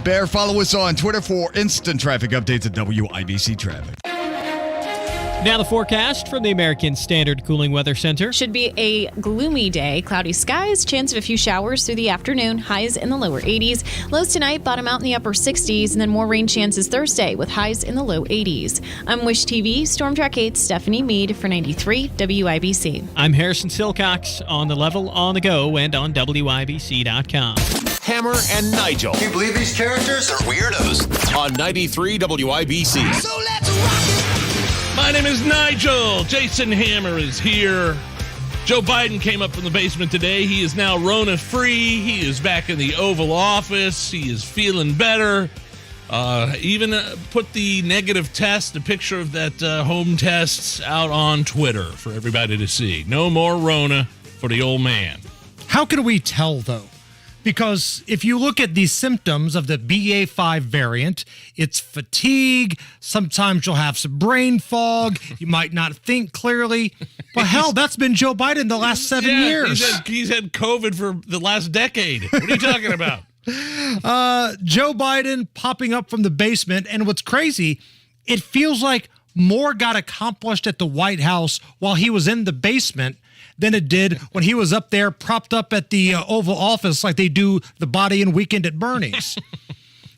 Bear, follow us on Twitter for instant traffic updates at WIBC Traffic. Now the forecast from the American Standard Cooling Weather Center. Should be a gloomy day. Cloudy skies, chance of a few showers through the afternoon, highs in the lower 80s. Lows tonight bottom out in the upper 60s, and then more rain chances Thursday with highs in the low 80s. I'm Wish TV, Storm Track 8's Stephanie Meade for 93 WIBC. I'm Harrison Silcox on the level, on the go, and on WIBC.com. Hammer and Nigel. Can you believe these characters are weirdos? On 93 WIBC. So let's rock it! My name is Nigel. Jason Hammer is here. Joe Biden came up from the basement today. He is now Rona-free. He is back in the Oval Office. He is feeling better. Even put the negative test, a picture of that home test, out on Twitter for everybody to see. No more Rona for the old man. How can we tell, though? Because if you look at the symptoms of the BA5 variant, it's fatigue. Sometimes you'll have some brain fog. You might not think clearly. Well, hell, that's been Joe Biden the last 7 years. He's had COVID for the last decade. What are you talking about? Joe Biden popping up from the basement. And what's crazy, it feels like more got accomplished at the White House while he was in the basement than it did when he was up there propped up at the Oval Office like they do the body in Weekend at Bernie's.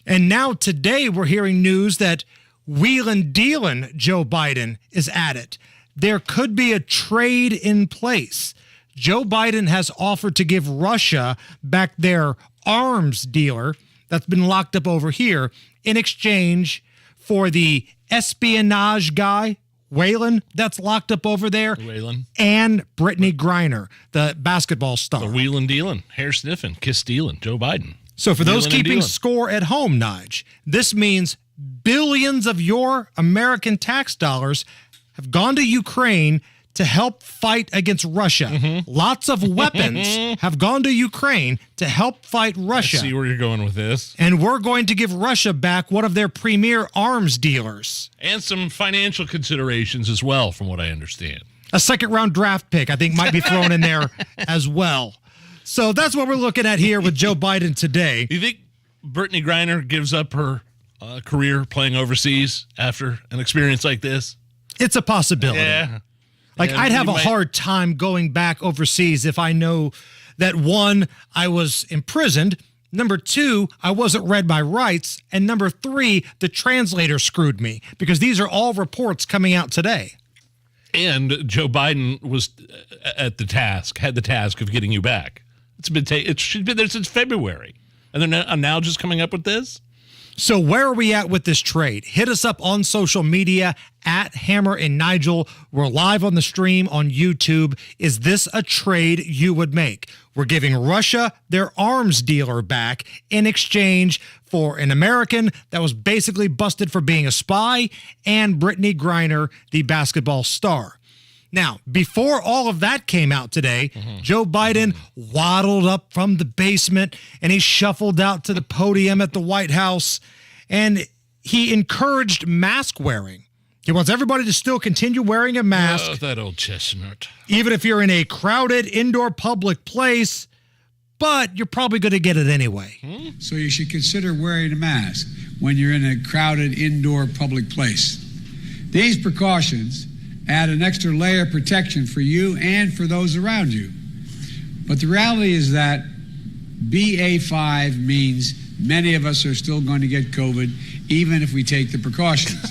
And now today we're hearing news that wheelin' dealin' Joe Biden is at it. There could be a trade in place. Joe Biden has offered to give Russia back their arms dealer that's been locked up over here in exchange for the espionage guy, Whalen, that's locked up over there, Whalen, and Brittany Griner, the basketball star. The wheelin' dealin', hair sniffing, kiss stealing, Joe Biden. So for those Wheelin' and keeping dealin'. score at home, Nige, this means billions of your American tax dollars have gone to Ukraine to help fight against Russia. Mm-hmm. Lots of weapons have gone to Ukraine to help fight Russia. I see where you're going with this. And we're going to give Russia back one of their premier arms dealers. And some financial considerations as well, from what I understand. A second-round draft pick, I think, might be thrown in there as well. So that's what we're looking at here with Joe Biden today. Do you think Brittany Griner gives up her career playing overseas after an experience like this? It's a possibility. Yeah. Like, Yeah, I'd have you a might- hard time going back overseas if I know that, one, I was imprisoned, number two, I wasn't read my rights, and number three, the translator screwed me, because these are all reports coming out today. And Joe Biden was had the task of getting you back. It's been there since February. And they're now just coming up with this? So where are we at with this trade? Hit us up on social media at Hammer and Nigel. We're live on the stream on YouTube. Is this a trade you would make? We're giving Russia their arms dealer back in exchange for an American that was basically busted for being a spy, and Brittany Griner, the basketball star. Now, before all of that came out today, Joe Biden waddled up from the basement and he shuffled out to the podium at the White House, and he encouraged mask wearing. He wants everybody to still continue wearing a mask. Oh, that old chestnut. Even if you're in a crowded indoor public place, but you're probably going to get it anyway. So you should consider wearing a mask when you're in a crowded indoor public place. These precautions add an extra layer of protection for you and for those around you. But the reality is that BA5 means many of us are still going to get COVID, even if we take the precautions.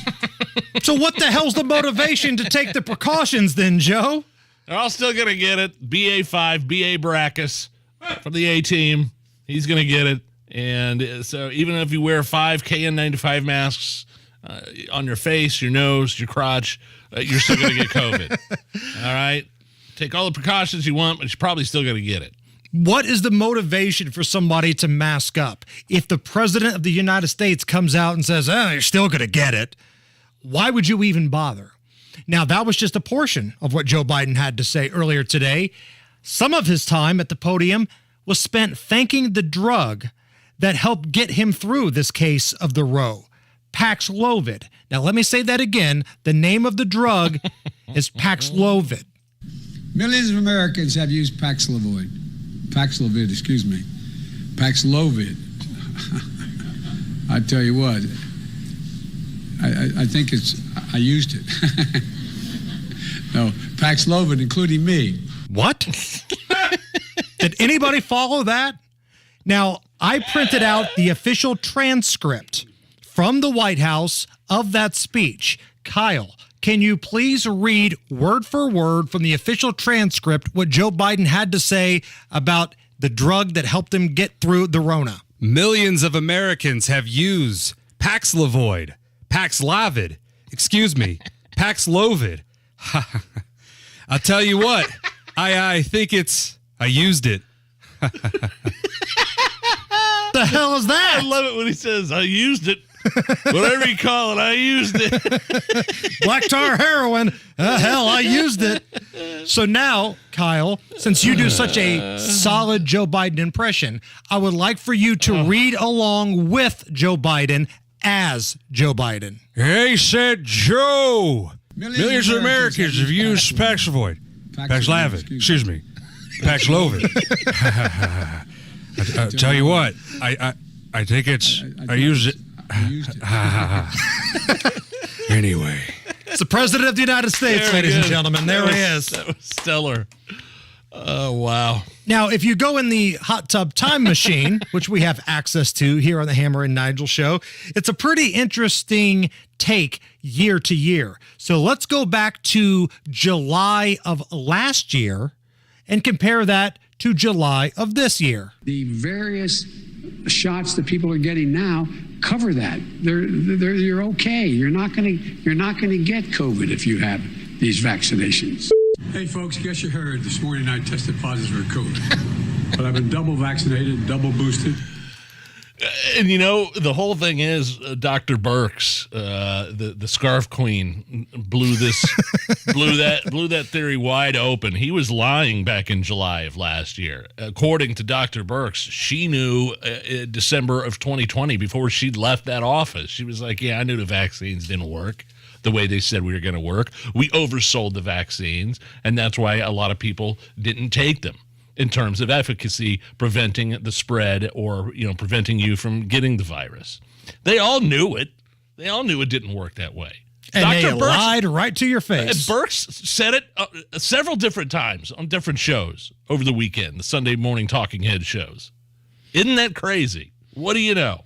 So what the hell's the motivation to take the precautions then, Joe? They're all still going to get it. BA5, BA Brackus from the A-team. He's going to get it. And so even if you wear 5 KN95 masks on your face, your nose, your crotch, you're still going to get COVID. All right? Take all the precautions you want, but you're probably still going to get it. What is the motivation for somebody to mask up? If the president of the United States comes out and says, you're still going to get it, why would you even bother? Now, that was just a portion of what Joe Biden had to say earlier today. Some of his time at the podium was spent thanking the drug that helped get him through this case of the Roe, Paxlovid. Now, let me say that again. The name of the drug is Paxlovid. Millions of Americans have used Paxlovid. Paxlovid. I tell you what, I think I used it. No, Paxlovid, including me. What? Did anybody follow that? Now, I printed out the official transcript from the White House of that speech. Kyle, can you please read word for word from the official transcript what Joe Biden had to say about the drug that helped him get through the Rona? Millions of Americans have used Paxlovid, Paxlovid, I'll tell you what, I think I used it. The hell is that? I love it when he says, I used it. Whatever you call it, I used it. Black tar heroin. Hell, I used it. So now, Kyle, since you do such a solid Joe Biden impression, I would like for you to read along with Joe Biden as Joe Biden. He said, Joe, millions of Americans have used Paxlovid, Paxlovid. I'll tell you what, I think I used it. Anyway. It's the President of the United States, ladies and gentlemen. There he is. That was stellar. Oh, wow. Now, if you go in the hot tub time machine, which we have access to here on the Hammer and Nigel show, it's a pretty interesting take year to year. So let's go back to July of last year and compare that to July of this year. The various shots that people are getting now cover that. You're okay. You're not going to get COVID if you have these vaccinations. Hey, folks, guess you heard this morning I tested positive for COVID. But I've been double vaccinated, double boosted. And you know, the whole thing is Dr. Birx, the scarf queen, blew that theory wide open. He was lying back in July of last year. According to Dr. Birx, she knew December of 2020 before she left that office. She was like, yeah, I knew the vaccines didn't work the way they said we were going to work. We oversold the vaccines, and that's why a lot of people didn't take them in terms of efficacy, preventing the spread or, preventing you from getting the virus. They all knew it. They all knew it didn't work that way. And Dr. they lied right to your face. Birx said it several different times on different shows over the weekend, the Sunday morning talking head shows. Isn't that crazy? What do you know?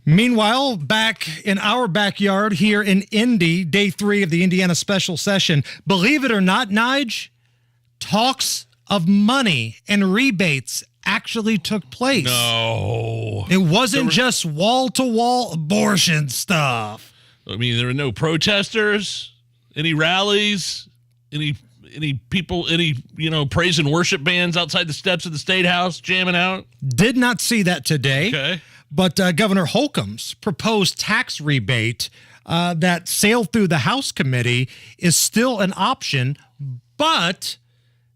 Meanwhile, back in our backyard here in Indy, day 3 of the Indiana special session, believe it or not, Nige, talks of money and rebates actually took place. No. It wasn't just wall-to-wall abortion stuff. I mean, there were no protesters, any rallies, any people, praise and worship bands outside the steps of the State House jamming out? Did not see that today. Okay. But Governor Holcomb's proposed tax rebate that sailed through the House committee is still an option, but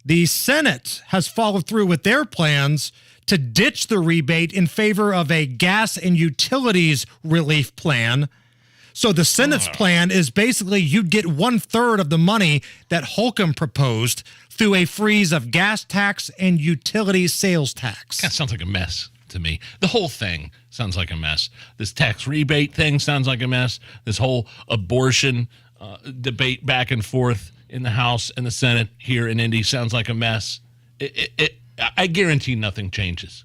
the Senate has followed through with their plans to ditch the rebate in favor of a gas and utilities relief plan. So the Senate's plan is basically you'd get 1/3 of the money that Holcomb proposed through a freeze of gas tax and utility sales tax. That sounds like a mess to me. The whole thing sounds like a mess. This tax rebate thing sounds like a mess. This whole abortion debate back and forth in the House and the Senate here in Indy sounds like a mess. I guarantee nothing changes.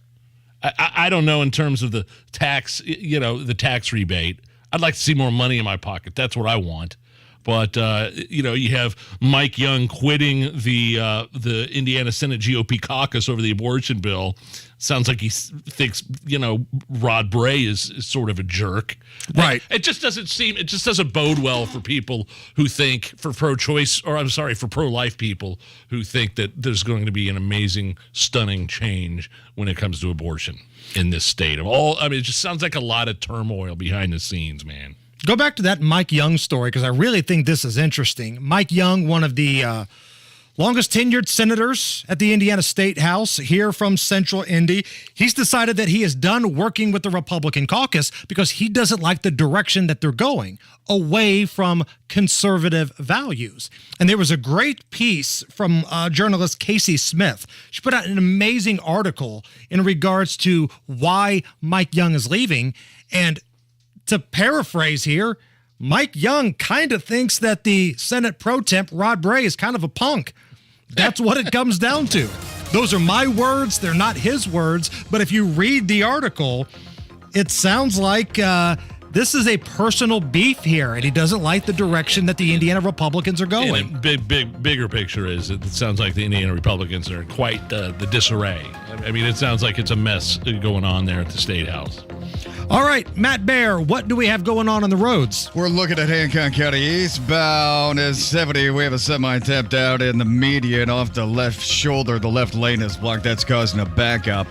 I don't know in terms of the tax, the tax rebate. I'd like to see more money in my pocket. That's what I want. But, you have Mike Young quitting the Indiana Senate GOP caucus over the abortion bill. Sounds like he thinks, Rod Bray is sort of a jerk. Right. It just doesn't bode well for people who think, for pro-life people who think that there's going to be an amazing, stunning change when it comes to abortion in this state. It just sounds like a lot of turmoil behind the scenes, man. Go back to that Mike Young story because I really think this is interesting. Mike Young, one of the longest tenured senators at the Indiana State House here from Central Indy, he's decided that he is done working with the Republican caucus because he doesn't like the direction that they're going, away from conservative values. And there was a great piece from journalist Casey Smith. She put out an amazing article in regards to why Mike Young is leaving. And To paraphrase here, Mike Young kind of thinks that the Senate pro temp, Rod Bray, is kind of a punk. That's what it comes down to. Those are my words. They're not his words. But if you read the article, it sounds like this is a personal beef here, and he doesn't like the direction that the Indiana Republicans are going. And bigger picture is it sounds like the Indiana Republicans are quite the disarray. I mean, it sounds like it's a mess going on there at the State House. All right, Matt Bear, what do we have going on the roads? We're looking at Hancock County eastbound is 70. We have a semi tapped out in the median off the left shoulder. The left lane is blocked. That's causing a backup.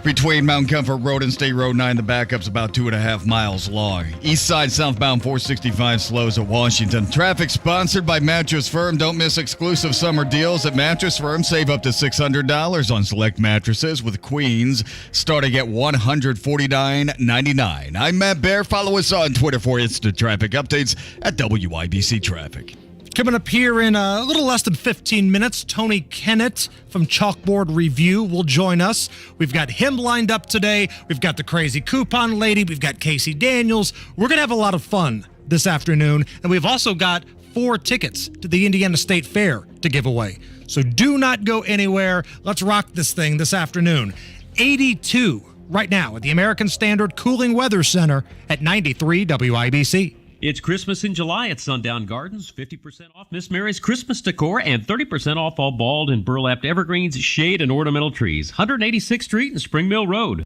Between Mount Comfort Road and State Road 9, the backup's about 2.5 miles long. East side southbound 465 slows at Washington. Traffic sponsored by Mattress Firm. Don't miss exclusive summer deals at Mattress Firm. Save up to $600 on select mattresses with queens starting at $149.99. I'm Matt Bear. Follow us on Twitter for instant traffic updates at WIBC Traffic. Coming up here in a little less than 15 minutes, Tony Kennett from Chalkboard Review will join us. We've got him lined up today. We've got the crazy coupon lady. We've got Casey Daniels. We're going to have a lot of fun this afternoon. And we've also got 4 tickets to the Indiana State Fair to give away. So do not go anywhere. Let's rock this thing this afternoon. 82 right now at the American Standard Cooling Weather Center at 93 WIBC. It's Christmas in July at Sundown Gardens. 50% off Miss Mary's Christmas decor and 30% off all bald and burlapped evergreens, shade, and ornamental trees. 186th Street and Spring Mill Road.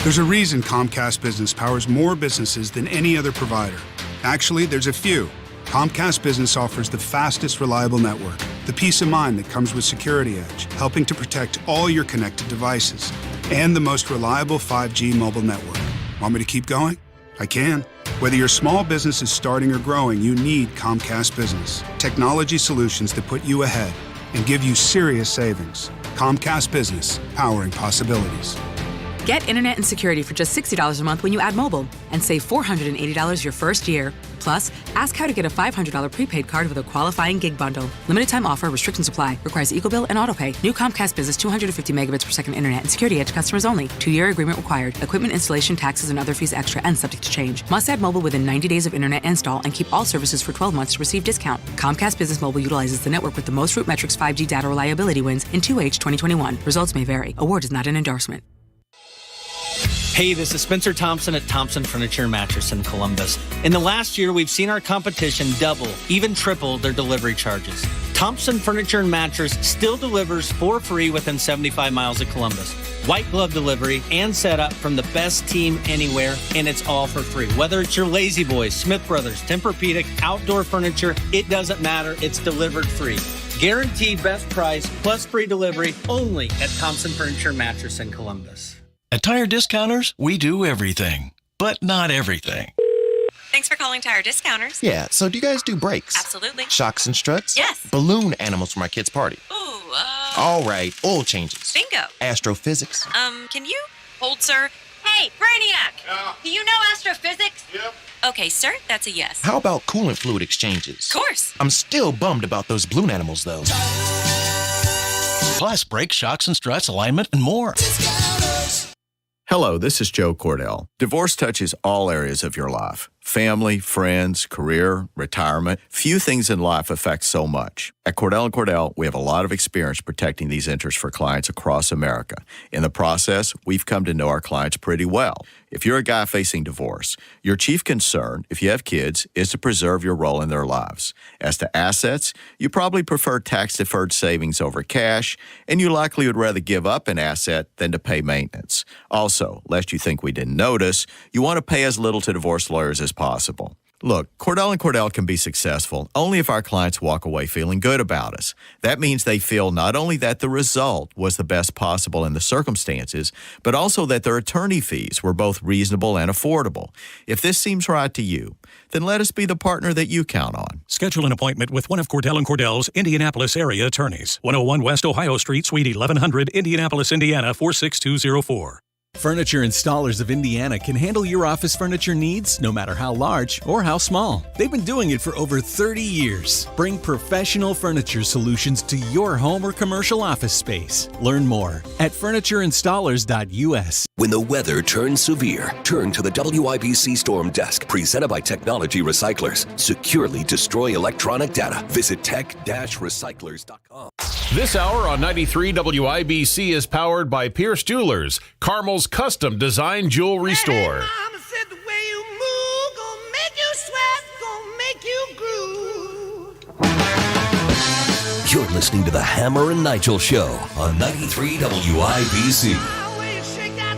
There's a reason Comcast Business powers more businesses than any other provider. Actually, there's a few. Comcast Business offers the fastest, reliable network, the peace of mind that comes with Security Edge, helping to protect all your connected devices, and the most reliable 5G mobile network. Want me to keep going? I can. Whether your small business is starting or growing, you need Comcast Business. Technology solutions that put you ahead and give you serious savings. Comcast Business, powering possibilities. Get internet and security for just $60 a month when you add mobile and save $480 your first year. Plus, ask how to get a $500 prepaid card with a qualifying gig bundle. Limited time offer, restrictions apply. Requires EcoBill and autopay. New Comcast Business 250 megabits per second internet and Security Edge customers only. 2-year agreement required. Equipment installation, taxes, and other fees extra and subject to change. Must add mobile within 90 days of internet install and keep all services for 12 months to receive discount. Comcast Business Mobile utilizes the network with the most Root Metrics 5G data reliability wins in 2H 2021. Results may vary. Award is not an endorsement. Hey, this is Spencer Thompson at Thompson Furniture and Mattress in Columbus. In the last year, we've seen our competition double, even triple their delivery charges. Thompson Furniture and Mattress still delivers for free within 75 miles of Columbus. White glove delivery and setup from the best team anywhere, and it's all for free. Whether it's your Lazy Boys, Smith Brothers, Tempur-Pedic, outdoor furniture, it doesn't matter. It's delivered free. Guaranteed best price plus free delivery only at Thompson Furniture and Mattress in Columbus. At Tire Discounters, we do everything, but not everything. Thanks for calling Tire Discounters. Yeah, so do you guys do brakes? Absolutely. Shocks and struts? Yes. Balloon animals for my kid's party? Ooh, All right, oil changes. Bingo. Astrophysics? Can you hold, sir? Hey, Brainiac! Yeah. Do you know astrophysics? Yep. Okay, sir, that's a yes. How about coolant fluid exchanges? Of course. I'm still bummed about those balloon animals, though. Plus, brakes, shocks and struts, alignment, and more. Hello, this is Joe Cordell. Divorce touches all areas of your life. Family, friends, career, retirement. Few things in life affect so much. At Cordell & Cordell, we have a lot of experience protecting these interests for clients across America. In the process, we've come to know our clients pretty well. If you're a guy facing divorce, your chief concern, if you have kids, is to preserve your role in their lives. As to assets, you probably prefer tax-deferred savings over cash, and you likely would rather give up an asset than to pay maintenance. Also, lest you think we didn't notice, you want to pay as little to divorce lawyers as possible. Look, Cordell & Cordell can be successful only if our clients walk away feeling good about us. That means they feel not only that the result was the best possible in the circumstances, but also that their attorney fees were both reasonable and affordable. If this seems right to you, then let us be the partner that you count on. Schedule an appointment with one of Cordell & Cordell's Indianapolis area attorneys. 101 West Ohio Street, Suite 1100, Indianapolis, Indiana, 46204. Furniture Installers of Indiana can handle your office furniture needs no matter how large or how small. They've been doing it for over 30 years. Bring professional furniture solutions to your home or commercial office space. Learn more at FurnitureInstallers.us. When the weather turns severe, turn to the WIBC Storm Desk, presented by Technology Recyclers. Securely destroy electronic data. Visit tech-recyclers.com. This hour on 93 WIBC is powered by Pierce Jewelers, Carmel's custom design jewelry store. You're listening to the Hammer and Nigel Show on 93 WIBC.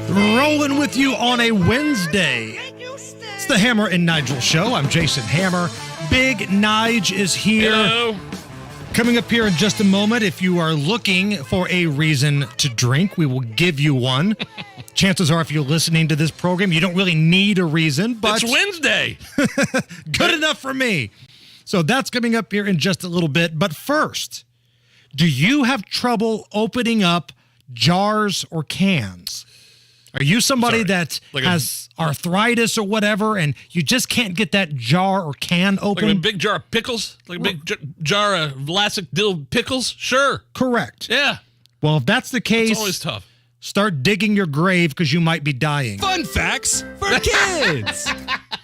Rolling with you on a Wednesday. It's the Hammer and Nigel Show. I'm Jason Hammer. Big Nige is here. Hello. Coming up here in just a moment, if you are looking for a reason to drink, we will give you one. Chances are, if you're listening to this program, you don't really need a reason, but it's Wednesday. Good enough for me. So that's coming up here in just a little bit. But first, do you have trouble opening up jars or cans? Are you somebody that has arthritis or whatever, and you just can't get that jar or can open? Like a big jar of pickles? Like a big jar of Vlasic dill pickles? Sure. Correct. Yeah. Well, if that's the case, it's always tough. Start digging your grave because you might be dying. Fun facts for kids.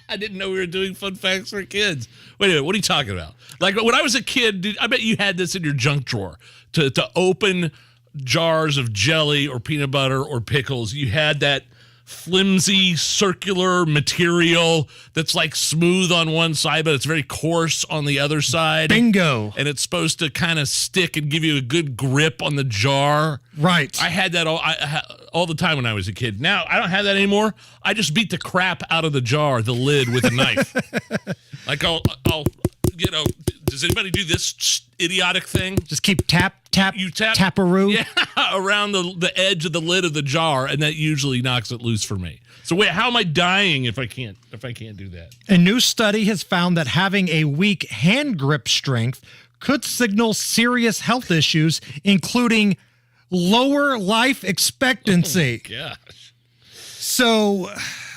I didn't know we were doing fun facts for kids. Wait a minute, what are you talking about? Like when I was a kid, dude, I bet you had this in your junk drawer to open jars of jelly or peanut butter or pickles. You had that flimsy circular material that's like smooth on one side, but it's very coarse on the other side. Bingo. And it's supposed to kind of stick and give you a good grip on the jar. Right. I had that all the time when I was a kid. Now, I don't have that anymore. I just beat the crap out of the jar, the lid, with a knife. Like I'll does anybody do this idiotic thing? Just keep taparoo. Yeah, around the edge of the lid of the jar, and that usually knocks it loose for me. So wait, how am I dying if I can't do that? A new study has found that having a weak hand grip strength could signal serious health issues, including lower life expectancy. Oh, gosh. So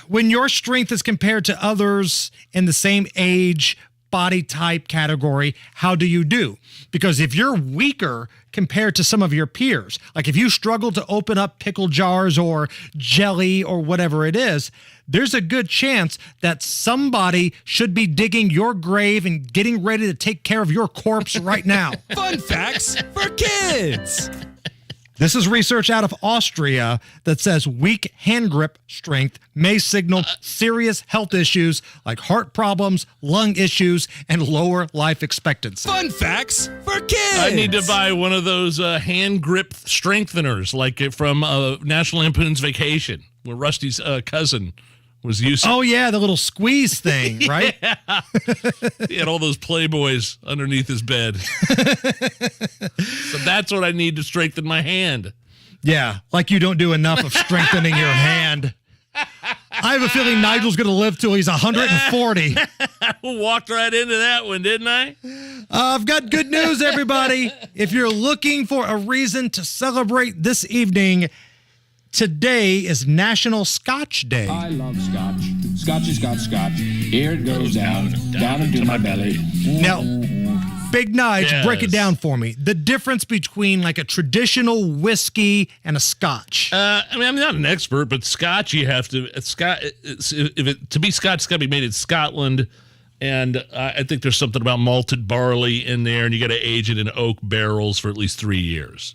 when your strength is compared to others in the same age, body type category, how do you do? Because if you're weaker compared to some of your peers, like if you struggle to open up pickle jars or jelly or whatever it is, there's a good chance that somebody should be digging your grave and getting ready to take care of your corpse right now. Fun facts for kids. This is research out of Austria that says weak hand grip strength may signal serious health issues like heart problems, lung issues, and lower life expectancy. Fun facts for kids. I need to buy one of those hand grip strengtheners, like it from National Lampoon's Vacation, where Rusty's cousin was using. Oh, yeah, the little squeeze thing, right? Yeah. He had all those Playboys underneath his bed. So that's what I need to strengthen my hand. Yeah, like you don't do enough of strengthening your hand. I have a feeling Nigel's going to live till he's 140. I walked right into that one, didn't I? I've got good news, everybody. If you're looking for a reason to celebrate this evening, today is National Scotch Day. I love scotch. Scotchy, scotch, scotch. Here it goes down into my belly. Now, Big Nige, break it down for me. The difference between like a traditional whiskey and a scotch. I mean, I'm not an expert, but scotch, you have to, to be scotch, it's got to be made in Scotland. And I think there's something about malted barley in there, and you got to age it in oak barrels for at least 3 years.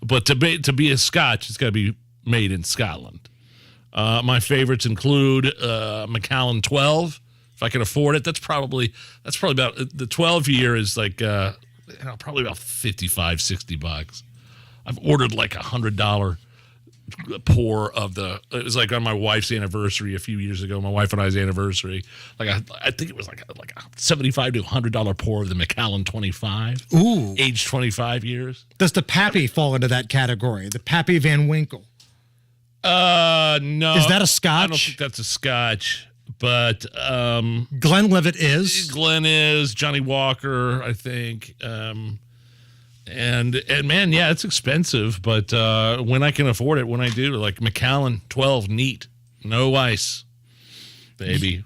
But to be a scotch, it's got to be made in Scotland. My favorites include Macallan 12. If I can afford it, that's probably about, the 12 year is like probably about $55-$60. I've ordered like $100 pour of it was like on my wife's anniversary a few years ago, my wife and I's anniversary. Like I think it was like a $75 to $100 pour of the Macallan 25. Ooh, aged 25 years. Does the Pappy fall into that category? The Pappy Van Winkle. No. Is that a scotch? I don't think that's a scotch, but Glenlivet is. Glen is. Johnny Walker, I think. And man, yeah, it's expensive, but when I can afford it, when I do, like Macallan 12, neat, no ice, baby.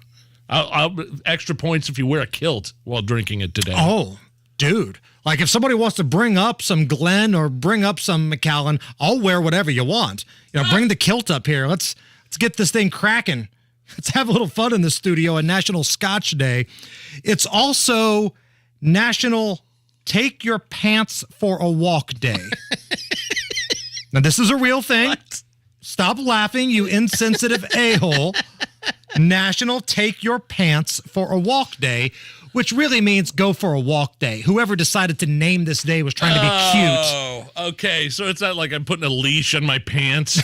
I'll extra points if you wear a kilt while drinking it today. Oh, dude. Like if somebody wants to bring up some Glen or bring up some Macallan, I'll wear whatever you want. Bring the kilt up here. Let's get this thing cracking. Let's have a little fun in the studio on National Scotch Day. It's also National Take Your Pants for a Walk Day. Now, this is a real thing. What? Stop laughing, you insensitive a-hole. National Take Your Pants for a Walk Day, which really means go for a walk day. Whoever decided to name this day was trying to be cute. Oh, okay. So it's not like I'm putting a leash on my pants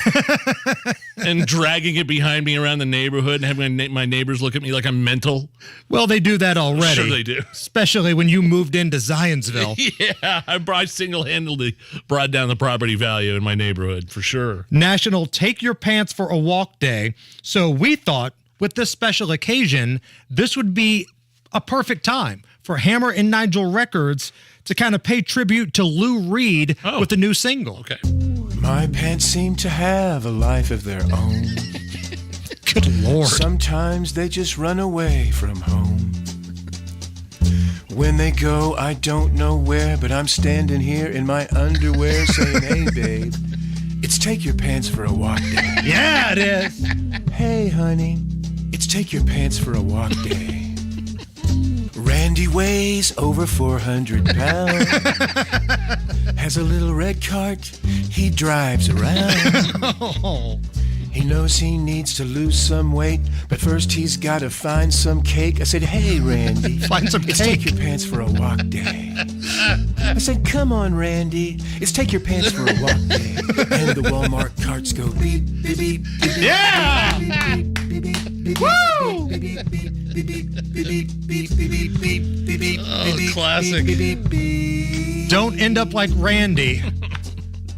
and dragging it behind me around the neighborhood and having my neighbors look at me like I'm mental. Well, they do that already. Sure they do. Especially when you moved into Zionsville. Yeah, I single-handedly brought down the property value in my neighborhood, for sure. National Take Your Pants for a Walk Day. So we thought, with this special occasion, this would be a perfect time for Hammer and Nigel Records to kind of pay tribute to Lou Reed with the new single. Okay. My pants seem to have a life of their own. Good Lord. Sometimes they just run away from home. When they go, I don't know where, but I'm standing here in my underwear saying, hey, babe, it's take your pants for a walk day. Yeah, it is. Hey, honey, it's take your pants for a walk day. Randy weighs over 400 pounds. Has a little red cart he drives around. He knows he needs to lose some weight, but first he's got to find some cake. I said, hey, Randy, find some it's cake. Take your pants for a walk day. I said, come on, Randy, it's take your pants for a walk day. And the Walmart carts go beep, beep, beep, beep. Yeah! Woo! Oh, classic. Don't end up like Randy.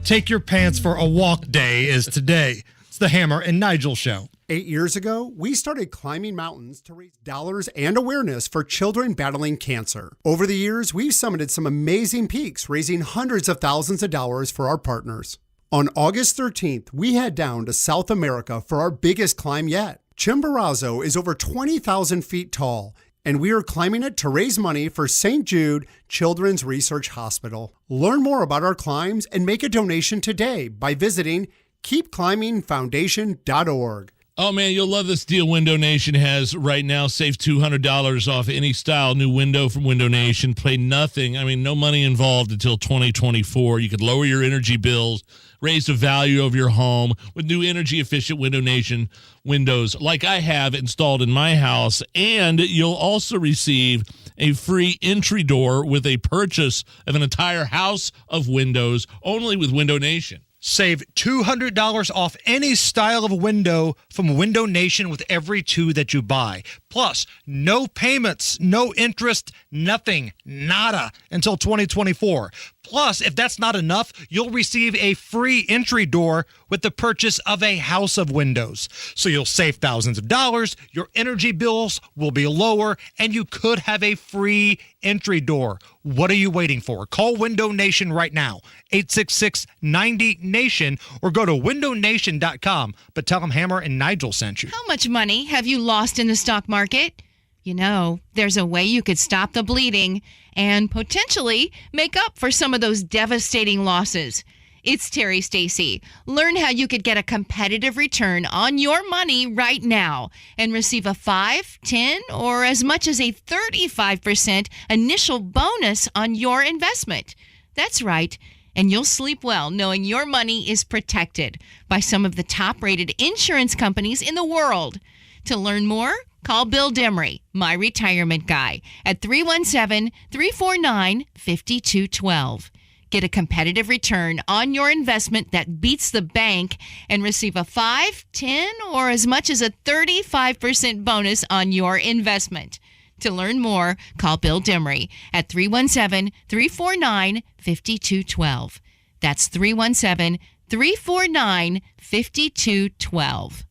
Take Your Pants for a Walk Day is today. It's the Hammer and Nigel Show. 8 years ago, we started climbing mountains to raise dollars and awareness for children battling cancer. Over the years, we've summited some amazing peaks, raising hundreds of thousands of dollars for our partners. On August 13th, we head down to South America for our biggest climb yet. Chimborazo is over 20,000 feet tall, and we are climbing it to raise money for St. Jude Children's Research Hospital. Learn more about our climbs and make a donation today by visiting keepclimbingfoundation.org. Oh, man, you'll love this deal Window Nation has right now. Save $200 off any style new window from Window Nation. Pay nothing. No money involved until 2024. You could lower your energy bills, raise the value of your home with new energy-efficient Window Nation windows like I have installed in my house. And you'll also receive a free entry door with a purchase of an entire house of windows only with Window Nation. Save $200 off any style of window from Window Nation with every two that you buy. Plus, no payments, no interest, nothing, nada, until 2024. Plus, if that's not enough, you'll receive a free entry door with the purchase of a house of windows. So you'll save thousands of dollars, your energy bills will be lower, and you could have a free entry door. What are you waiting for? Call Window Nation right now, 866-90-NATION, or go to windownation.com, but tell them Hammer and Nigel sent you. How much money have you lost in the stock market? You know, there's a way you could stop the bleeding and potentially make up for some of those devastating losses. It's Terry Stacy. Learn how you could get a competitive return on your money right now and receive a 5, 10, or as much as a 35% initial bonus on your investment. That's right. And you'll sleep well knowing your money is protected by some of the top-rated insurance companies in the world. To learn more, call Bill Demery, my retirement guy, at 317-349-5212. Get a competitive return on your investment that beats the bank and receive a 5, 10, or as much as a 35% bonus on your investment. To learn more, call Bill Demery at 317-349-5212. That's 317-349-5212.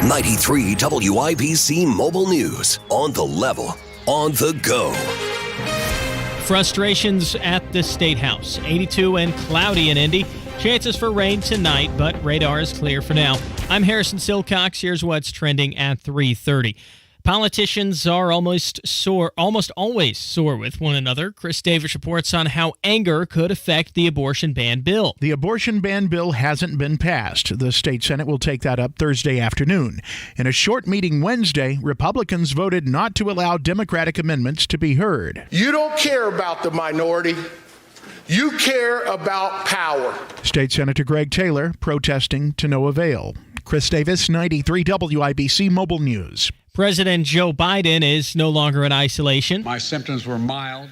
93 WIBC Mobile News. On the level, on the go. Frustrations at the State House. 82 and cloudy in Indy. Chances for rain tonight, but radar is clear for now. I'm Harrison Silcox. Here's what's trending at 3:30. Politicians are almost always sore with one another. Chris Davis reports on how anger could affect the abortion ban bill. The abortion ban bill hasn't been passed. The state Senate will take that up Thursday afternoon. In a short meeting Wednesday, Republicans voted not to allow Democratic amendments to be heard. You don't care about the minority. You care about power. State Senator Greg Taylor protesting to no avail. Chris Davis, 93 WIBC Mobile News. President Joe Biden is no longer in isolation. My symptoms were mild,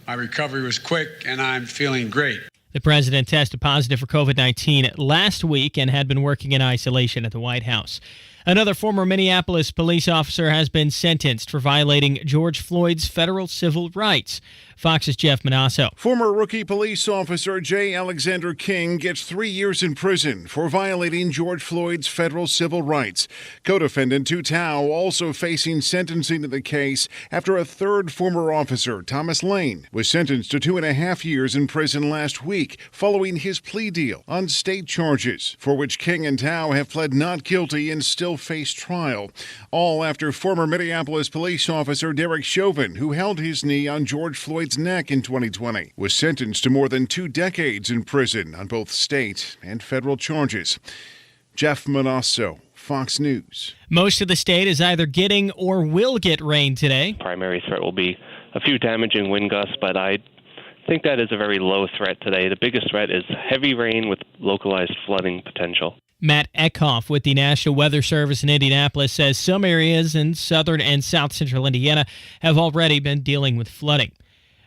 my recovery was quick, and I'm feeling great. The president tested positive for COVID-19 last week and had been working in isolation at the White House. Another former Minneapolis police officer has been sentenced for violating George Floyd's federal civil rights. Fox's Jeff Manasso. Former rookie police officer J. Alexander King gets 3 years in prison for violating George Floyd's federal civil rights. Co-defendant Tu Tao also facing sentencing in the case after a third former officer, Thomas Lane, was sentenced to 2.5 years in prison last week following his plea deal on state charges, for which King and Tao have pled not guilty and still face trial. All after former Minneapolis police officer Derek Chauvin, who held his knee on George Floyd's neck in 2020, was sentenced to more than 2 decades in prison on both state and federal charges. Jeff Manasso, Fox News. Most of the state is either getting or will get rain today. Primary threat will be a few damaging wind gusts, but I think that is a very low threat today. The biggest threat is heavy rain with localized flooding potential. Matt Eckhoff with the National Weather Service in Indianapolis says some areas in southern and south central Indiana have already been dealing with flooding.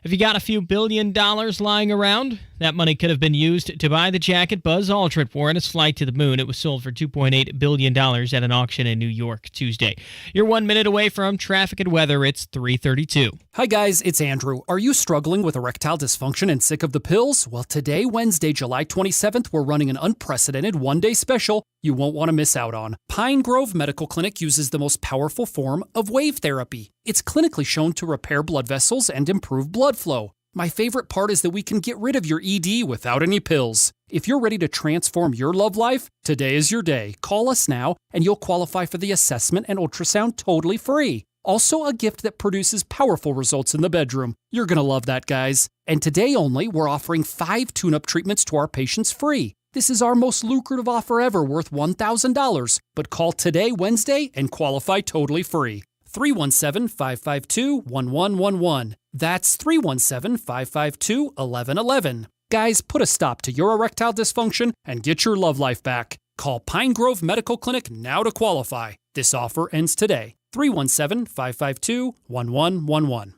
If you got a few $1 billion lying around, that money could have been used to buy the jacket Buzz Aldrin wore on his flight to the moon. It was sold for $2.8 billion at an auction in New York Tuesday. You're 1 minute away from traffic and weather. It's 3:32. Hi guys, it's Andrew. Are you struggling with erectile dysfunction and sick of the pills? Well, today, Wednesday, July 27th, we're running an unprecedented one-day special you won't want to miss out on. Pine Grove Medical Clinic uses the most powerful form of wave therapy. It's clinically shown to repair blood vessels and improve blood flow. My favorite part is that we can get rid of your ED without any pills. If you're ready to transform your love life, today is your day. Call us now and you'll qualify for the assessment and ultrasound totally free. Also a gift that produces powerful results in the bedroom. You're going to love that, guys. And today only, we're offering 5 tune-up treatments to our patients free. This is our most lucrative offer ever, worth $1,000. But call today, Wednesday, and qualify totally free. 317-552-1111. That's 317-552-1111. Guys, put a stop to your erectile dysfunction and get your love life back. Call Pine Grove Medical Clinic now to qualify. This offer ends today. 317-552-1111.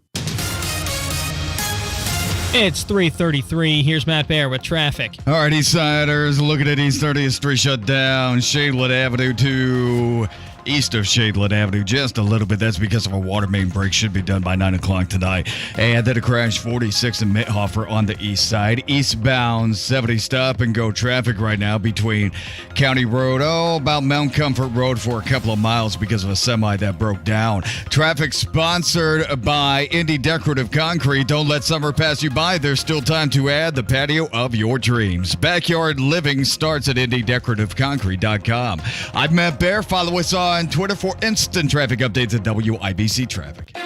It's 3:33. Here's Matt Bear with traffic. All right, Eastsiders, looking at East 30th Street shut down. Shadeland Avenue to east of Shadeland Avenue just a little bit. That's because of a water main break. Should be done by 9 o'clock tonight. And then a crash 46 in Mithofer on the east side. Eastbound 70 stop and go traffic right now between County Road, about Mount Comfort Road for a couple of miles because of a semi that broke down. Traffic sponsored by Indy Decorative Concrete. Don't let summer pass you by. There's still time to add the patio of your dreams. Backyard living starts at IndyDecorativeConcrete.com. I'm Matt Bear. Follow us on Twitter for instant traffic updates at WIBC Traffic.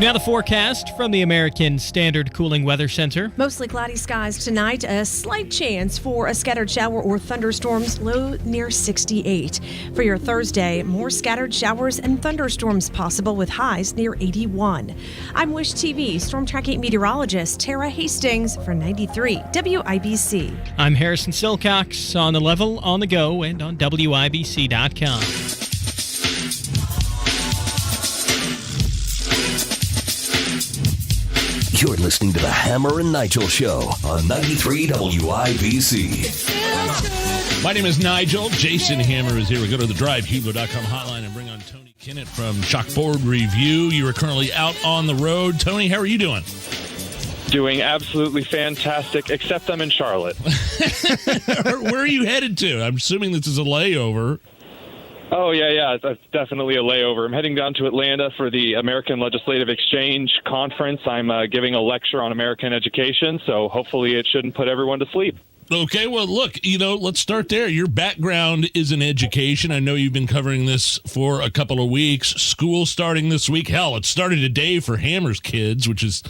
Now the forecast from the American Standard Cooling Weather Center. Mostly cloudy skies tonight. A slight chance for a scattered shower or thunderstorms, low near 68. For your Thursday, more scattered showers and thunderstorms possible with highs near 81. I'm Wish TV Storm Tracking Meteorologist Tara Hastings for 93 WIBC. I'm Harrison Silcox on the level, on the go, and on WIBC.com. You're listening to the Hammer and Nigel Show on 93 WIBC. My name is Nigel. Jason Hammer is here. We go to the drivehugo.com hotline and bring on Tony Kennett from Chalkboard Review. You are currently out on the road. Tony, how are you doing? Doing absolutely fantastic, except I'm in Charlotte. Where are you headed to? I'm assuming this is a layover. Oh, yeah. That's definitely a layover. I'm heading down to Atlanta for the American Legislative Exchange Conference. I'm giving a lecture on American education, so hopefully it shouldn't put everyone to sleep. Okay, well, look, let's start there. Your background is in education. I know you've been covering this for a couple of weeks. School starting this week. Hell, it started today for Hammer's kids, which is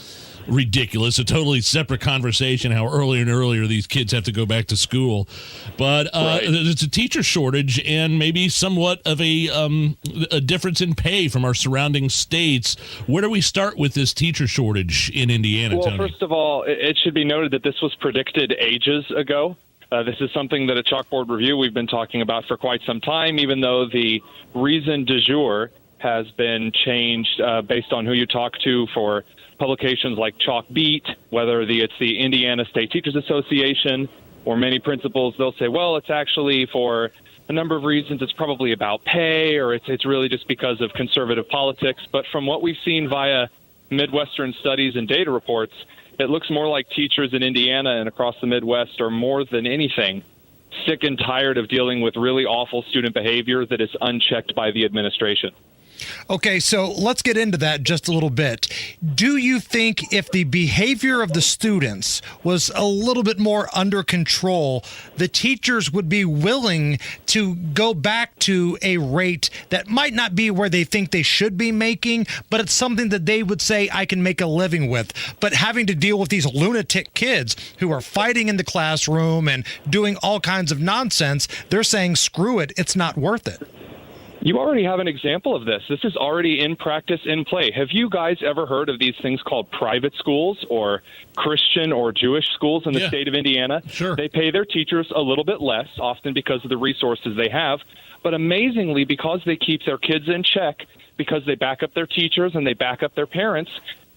ridiculous. A totally separate conversation how earlier and earlier these kids have to go back to school. But There's a teacher shortage and maybe somewhat of a difference in pay from our surrounding states. Where do we start with this teacher shortage in Indiana, Well, Tony? first of all, it should be noted that this was predicted ages ago. This is something that at Chalkboard Review we've been talking about for quite some time, even though the reason du jour has been changed based on who you talk to for publications like Chalk Beat, whether it's the Indiana State Teachers Association or many principals, they'll say, well, it's actually for a number of reasons. It's probably about pay, or it's really just because of conservative politics. But from what we've seen via Midwestern studies and data reports, it looks more like teachers in Indiana and across the Midwest are more than anything sick and tired of dealing with really awful student behavior that is unchecked by the administration. Okay, so let's get into that just a little bit. Do you think if the behavior of the students was a little bit more under control, the teachers would be willing to go back to a rate that might not be where they think they should be making, but it's something that they would say, I can make a living with? But having to deal with these lunatic kids who are fighting in the classroom and doing all kinds of nonsense, they're saying, screw it, it's not worth it. You already have an example of this. This is already in practice, in play. Have you guys ever heard of these things called private schools or Christian or Jewish schools in the state of Indiana? Sure. They pay their teachers a little bit less, often because of the resources they have. But amazingly, because they keep their kids in check, because they back up their teachers and they back up their parents,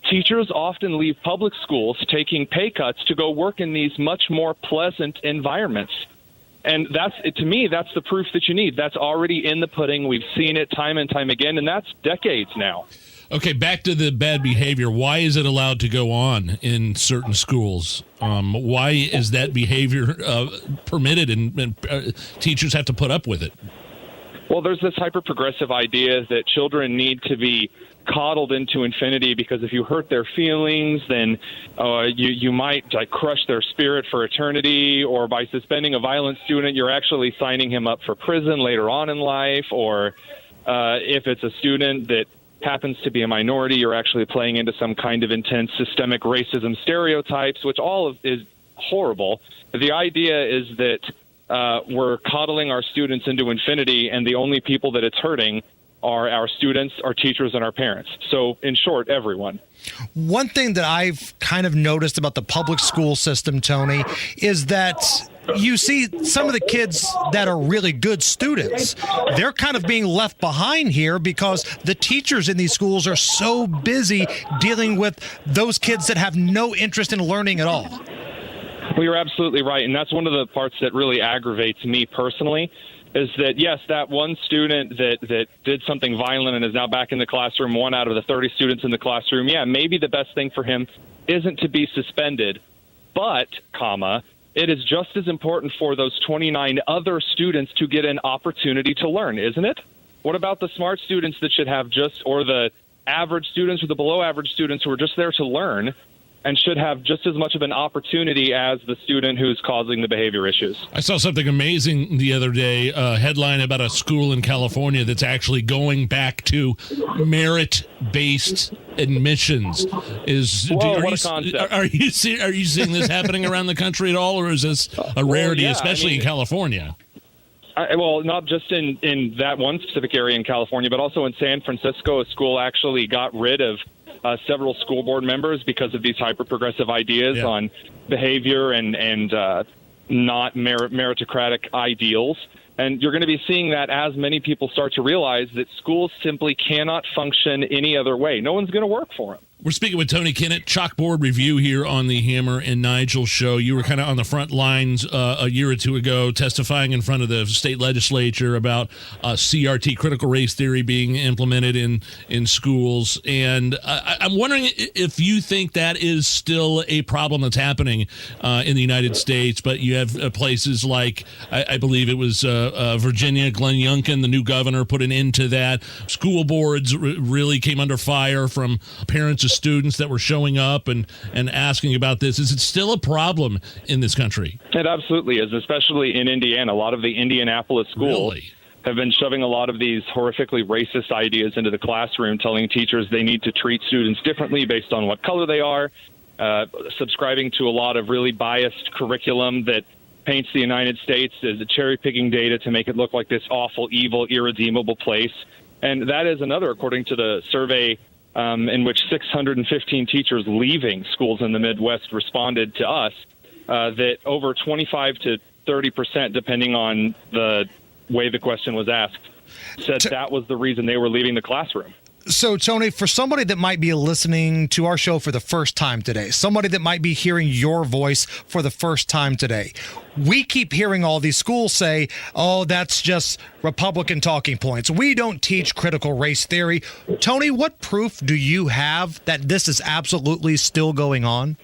teachers often leave public schools taking pay cuts to go work in these much more pleasant environments. And to me, that's the proof that you need. That's already in the pudding. We've seen it time and time again, and that's decades now. Okay, back to the bad behavior. Why is it allowed to go on in certain schools? Why is that behavior permitted and teachers have to put up with it? Well, there's this hyper-progressive idea that children need to be coddled into infinity because if you hurt their feelings, then you might crush their spirit for eternity, or by suspending a violent student, you're actually signing him up for prison later on in life, or if it's a student that happens to be a minority, you're actually playing into some kind of intense systemic racism stereotypes, which is horrible. The idea is that we're coddling our students into infinity, and the only people that it's hurting are our students, our teachers, and our parents. So, in short, everyone. One thing that I've kind of noticed about the public school system, Tony, is that you see some of the kids that are really good students, they're kind of being left behind here because the teachers in these schools are so busy dealing with those kids that have no interest in learning at all. Well, you're absolutely right, and that's one of the parts that really aggravates me personally, is that, yes, that one student that did something violent and is now back in the classroom, 1 out of the 30 students in the classroom, yeah, maybe the best thing for him isn't to be suspended, but, it is just as important for those 29 other students to get an opportunity to learn, isn't it? What about the smart students that should have or the average students or the below average students who are just there to learn and should have just as much of an opportunity as the student who's causing the behavior issues? I saw something amazing the other day, a headline about a school in California that's actually going back to merit-based admissions. What a concept. Are you seeing this happening around the country at all, or is this a rarity, especially in California? Not just in that one specific area in California, but also in San Francisco, a school actually got rid of several school board members because of these hyper-progressive ideas on behavior and not meritocratic ideals. And you're going to be seeing that as many people start to realize that schools simply cannot function any other way. No one's going to work for them. We're speaking with Tony Kennett, Chalkboard Review here on the Hammer and Nigel show. You were kind of on the front lines a year or two ago testifying in front of the state legislature about CRT, critical race theory, being implemented in schools. And I'm wondering if you think that is still a problem that's happening in the United States, but you have places like, I believe it was Virginia, Glenn Youngkin, the new governor, put an end to that. School boards really came under fire from parents of students that were showing up and asking about this. Is it still a problem in this country? It absolutely is, especially in Indiana. A lot of the Indianapolis schools have been shoving a lot of these horrifically racist ideas into the classroom, telling teachers they need to treat students differently based on what color they are, subscribing to a lot of really biased curriculum that paints the United States as a cherry-picking data to make it look like this awful, evil, irredeemable place. And that is another, according to the survey in which 615 teachers leaving schools in the Midwest responded to us, that over 25 to 30%, depending on the way the question was asked, said that was the reason they were leaving the classroom. So, Tony, for somebody that might be listening to our show for the first time today, somebody that might be hearing your voice for the first time today, we keep hearing all these schools say, oh, that's just Republican talking points. We don't teach critical race theory. Tony, what proof do you have that this is absolutely still going on?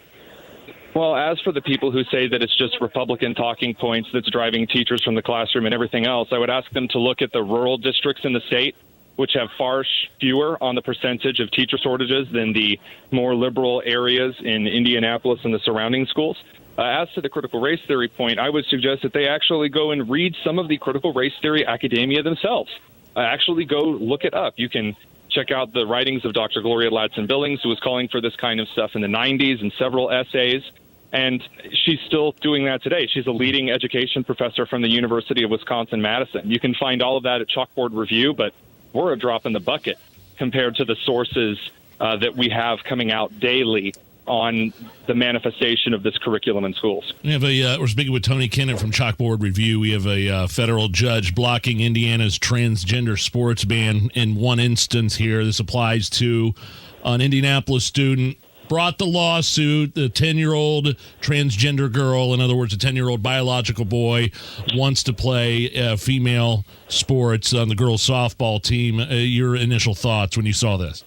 Well, as for the people who say that it's just Republican talking points that's driving teachers from the classroom and everything else, I would ask them to look at the rural districts in the state, which have far fewer on the percentage of teacher shortages than the more liberal areas in Indianapolis and the surrounding schools. As to the critical race theory point, I would suggest that they actually go and read some of the critical race theory academia themselves. Actually go look it up. You can check out the writings of Dr. Gloria Ladson-Billings, who was calling for this kind of stuff in the 90s and several essays. And she's still doing that today. She's a leading education professor from the University of Wisconsin-Madison. You can find all of that at Chalkboard Review, but we're a drop in the bucket compared to the sources that we have coming out daily on the manifestation of this curriculum in schools. We have we're speaking with Tony Kennett from Chalkboard Review. We have a federal judge blocking Indiana's transgender sports ban in one instance here. This applies to an Indianapolis student brought the lawsuit. The 10-year-old transgender girl, in other words, a 10-year-old biological boy, wants to play female sports on the girls' softball team. Your initial thoughts when you saw this?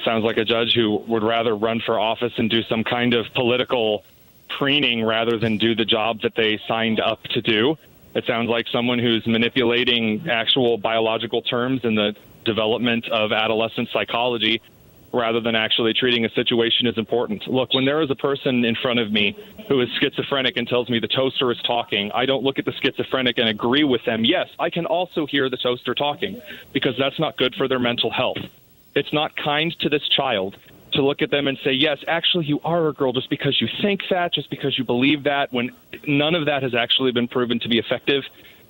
Sounds like a judge who would rather run for office and do some kind of political preening rather than do the job that they signed up to do. It sounds like someone who's manipulating actual biological terms in the development of adolescent psychology rather than actually treating a situation as important. Look, when there is a person in front of me who is schizophrenic and tells me the toaster is talking, I don't look at the schizophrenic and agree with them. Yes, I can also hear the toaster talking because that's not good for their mental health. It's not kind to this child to look at them and say, yes, actually you are a girl just because you think that, just because you believe that, when none of that has actually been proven to be effective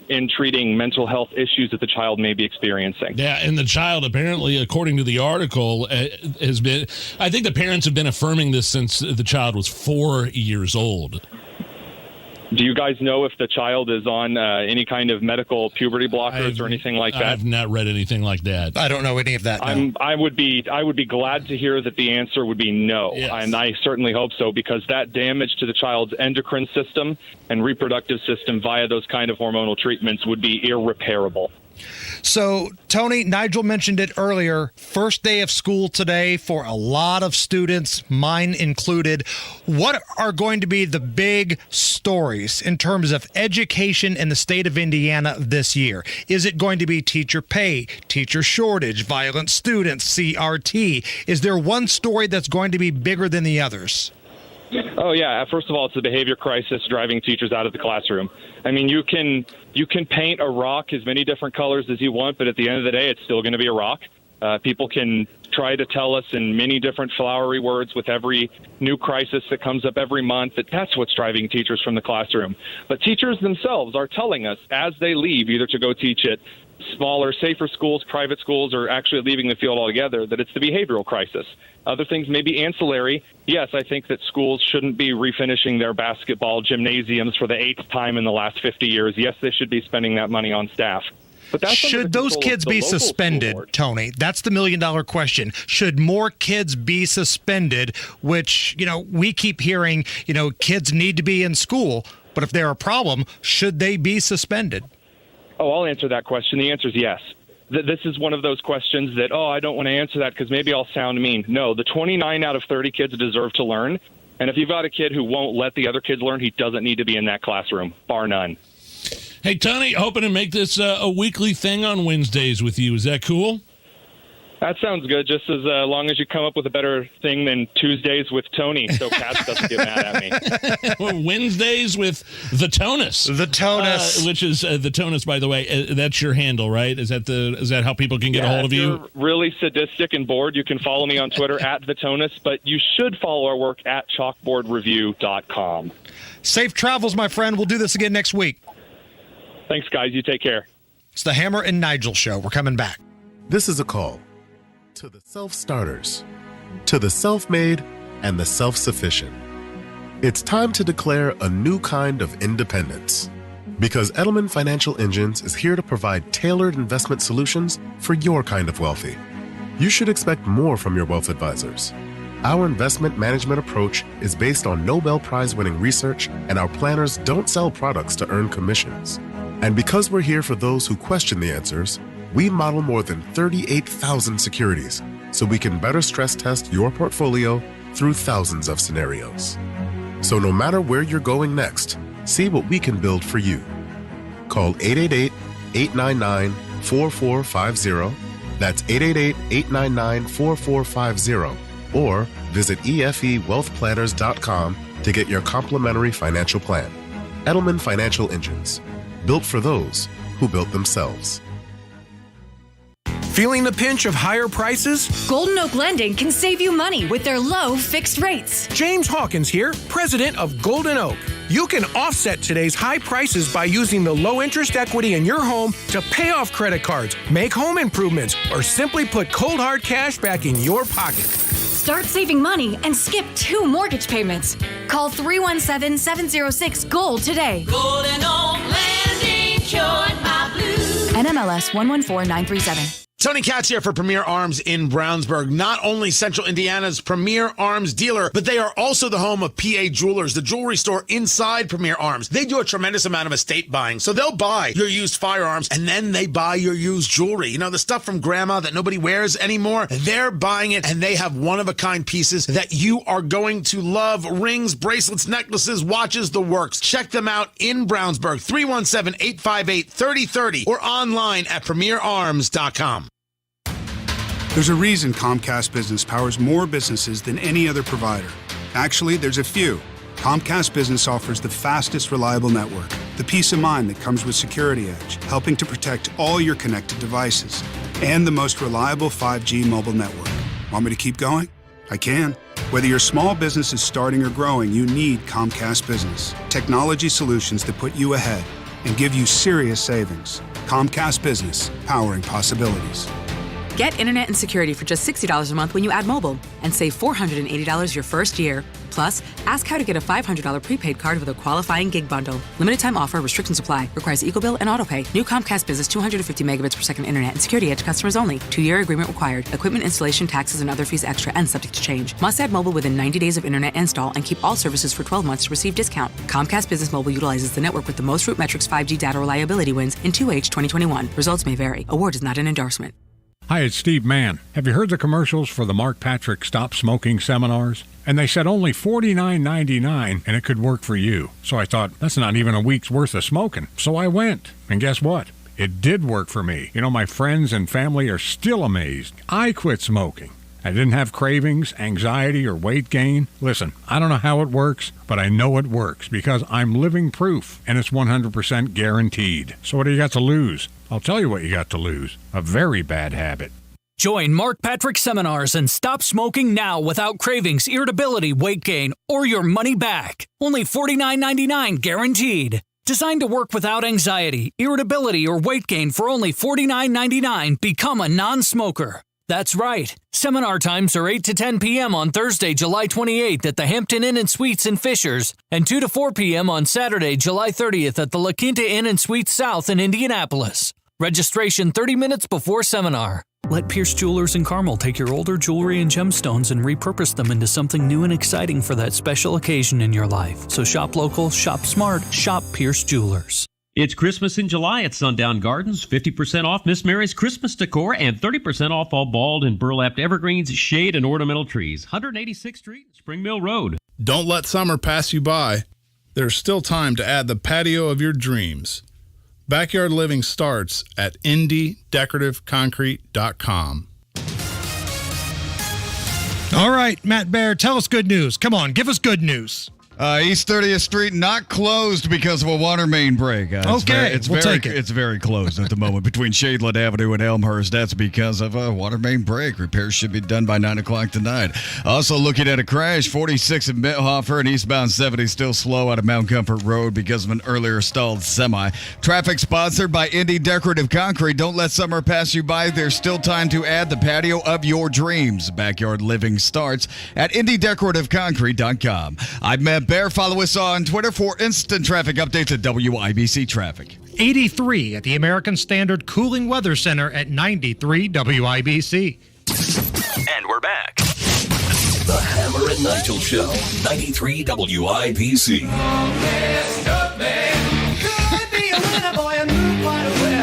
in treating mental health issues that the child may be experiencing. Yeah, and the child apparently, according to the article, has been, I think the parents have been affirming this since the child was 4 years old. Do you guys know if the child is on any kind of medical puberty blockers or anything like that? I've not read anything like that. I don't know any of that. No. I would be glad to hear that the answer would be no, yes. And I certainly hope so, because that damage to the child's endocrine system and reproductive system via those kind of hormonal treatments would be irreparable. So, Tony, Nigel mentioned it earlier, first day of school today for a lot of students, mine included. What are going to be the big stories in terms of education in the state of Indiana this year? Is it going to be teacher pay, teacher shortage, violent students, CRT? Is there one story that's going to be bigger than the others? Oh, yeah. First of all, it's the behavior crisis driving teachers out of the classroom. I mean, you can paint a rock as many different colors as you want, but at the end of the day, it's still going to be a rock. People can try to tell us in many different flowery words with every new crisis that comes up every month that that's what's driving teachers from the classroom. But teachers themselves are telling us as they leave, either to go teach at smaller, safer schools, private schools, or actually leaving the field altogether, that it's the behavioral crisis. Other things may be ancillary. Yes, I think that schools shouldn't be refinishing their basketball gymnasiums for the 8th time in the last 50 years. Yes, they should be spending that money on staff. But that's should those kids be suspended, Tony? That's the $1 million question. Should more kids be suspended, which, we keep hearing, kids need to be in school, but if they're a problem, should they be suspended? Oh, I'll answer that question. The answer is yes. This is one of those questions that, I don't want to answer that because maybe I'll sound mean. No, the 29 out of 30 kids deserve to learn. And if you've got a kid who won't let the other kids learn, he doesn't need to be in that classroom, bar none. Hey, Tony, hoping to make this a weekly thing on Wednesdays with you. Is that cool? That sounds good, just as long as you come up with a better thing than Tuesdays with Tony, so Pat doesn't get mad at me. Well, Wednesdays with the Tonus. The Tonus. Which is the Tonus, by the way. That's your handle, right? Is that how people can get a hold of you? If you're really sadistic and bored, you can follow me on Twitter at the Tonus, but you should follow our work at chalkboardreview.com. Safe travels, my friend. We'll do this again next week. Thanks, guys. You take care. It's the Hammer and Nigel Show. We're coming back. This is a call to the self-starters, to the self-made, and the self-sufficient. It's time to declare a new kind of independence. Because Edelman Financial Engines is here to provide tailored investment solutions for your kind of wealthy. You should expect more from your wealth advisors. Our investment management approach is based on Nobel Prize-winning research, and our planners don't sell products to earn commissions. And because we're here for those who question the answers, we model more than 38,000 securities so we can better stress test your portfolio through thousands of scenarios. So no matter where you're going next, see what we can build for you. Call 888-899-4450. That's 888-899-4450. Or visit efewealthplanners.com to get your complimentary financial plan. Edelman Financial Engines. Built for those who built themselves. Feeling the pinch of higher prices? Golden Oak Lending can save you money with their low fixed rates. James Hawkins here, president of Golden Oak. You can offset today's high prices by using the low interest equity in your home to pay off credit cards, make home improvements, or simply put cold hard cash back in your pocket. Start saving money and skip 2 mortgage payments. Call 317-706-GOLD today. Golden Oak Lending, cured my blues. NMLS 114937. Tony Katz here for Premier Arms in Brownsburg. Not only Central Indiana's premier arms dealer, but they are also the home of PA Jewelers, the jewelry store inside Premier Arms. They do a tremendous amount of estate buying. So they'll buy your used firearms and then they buy your used jewelry. You know, the stuff from grandma that nobody wears anymore. They're buying it and they have one-of-a-kind pieces that you are going to love. Rings, bracelets, necklaces, watches, the works. Check them out in Brownsburg, 317-858-3030 or online at premierarms.com. There's a reason Comcast Business powers more businesses than any other provider. Actually, there's a few. Comcast Business offers the fastest, reliable network, the peace of mind that comes with Security Edge, helping to protect all your connected devices, and the most reliable 5G mobile network. Want me to keep going? I can. Whether your small business is starting or growing, you need Comcast Business. Technology solutions that put you ahead and give you serious savings. Comcast Business, powering possibilities. Get internet and security for just $60 a month when you add mobile and save $480 your first year. Plus, ask how to get a $500 prepaid card with a qualifying gig bundle. Limited time offer, restrictions apply. Requires EcoBill and autopay. New Comcast Business 250 megabits per second internet and Security Edge customers only. 2-year agreement required. Equipment installation, taxes, and other fees extra and subject to change. Must add mobile within 90 days of internet install and keep all services for 12 months to receive discount. Comcast Business Mobile utilizes the network with the most Root Metrics 5G data reliability wins in 2H 2021. Results may vary. Award is not an endorsement. Hi, it's Steve Mann. Have you heard the commercials for the Mark Patrick Stop Smoking seminars? And they said only $49.99 and it could work for you. So I thought, that's not even a week's worth of smoking. So I went. And guess what? It did work for me. You know, my friends and family are still amazed. I quit smoking. I didn't have cravings, anxiety, or weight gain. Listen, I don't know how it works, but I know it works because I'm living proof, and it's 100% guaranteed. So what do you got to lose? I'll tell you what you got to lose. A very bad habit. Join Mark Patrick seminars and stop smoking now without cravings, irritability, weight gain, or your money back. Only $49.99 guaranteed. Designed to work without anxiety, irritability, or weight gain for only $49.99. Become a non-smoker. That's right. Seminar times are 8 to 10 p.m. on Thursday, July 28th at the Hampton Inn and Suites in Fishers, and 2 to 4 p.m. on Saturday, July 30th at the La Quinta Inn and Suites South in Indianapolis. Registration 30 minutes before seminar. Let Pierce Jewelers in Carmel take your older jewelry and gemstones and repurpose them into something new and exciting for that special occasion in your life. So shop local, shop smart, shop Pierce Jewelers. It's Christmas in July at Sundown Gardens. 50% off Miss Mary's Christmas decor and 30% off all balled and burlapped evergreens, shade, and ornamental trees. 186th Street, Spring Mill Road. Don't let summer pass you by. There's still time to add the patio of your dreams. Backyard living starts at indiedecorativeconcrete.com. All right, Matt Baer, tell us good news. Come on, give us good news. East 30th Street not closed because of a water main break. We'll take it. It's very closed at the moment between Shadeland Avenue and Elmhurst. That's because of a water main break. Repairs should be done by 9 o'clock tonight. Also looking at a crash, 46 in Mithofer and eastbound 70 still slow out of Mount Comfort Road because of an earlier stalled semi. Traffic sponsored by Indie Decorative Concrete. Don't let summer pass you by. There's still time to add the patio of your dreams. Backyard living starts at indiedecorativeconcrete.com. I'm Matt Bear. Follow us on Twitter for instant traffic updates at WIBC Traffic. 83 at the American Standard Cooling Weather Center at 93 WIBC. And we're back. The Hammer and Nigel Show, 93 WIBC.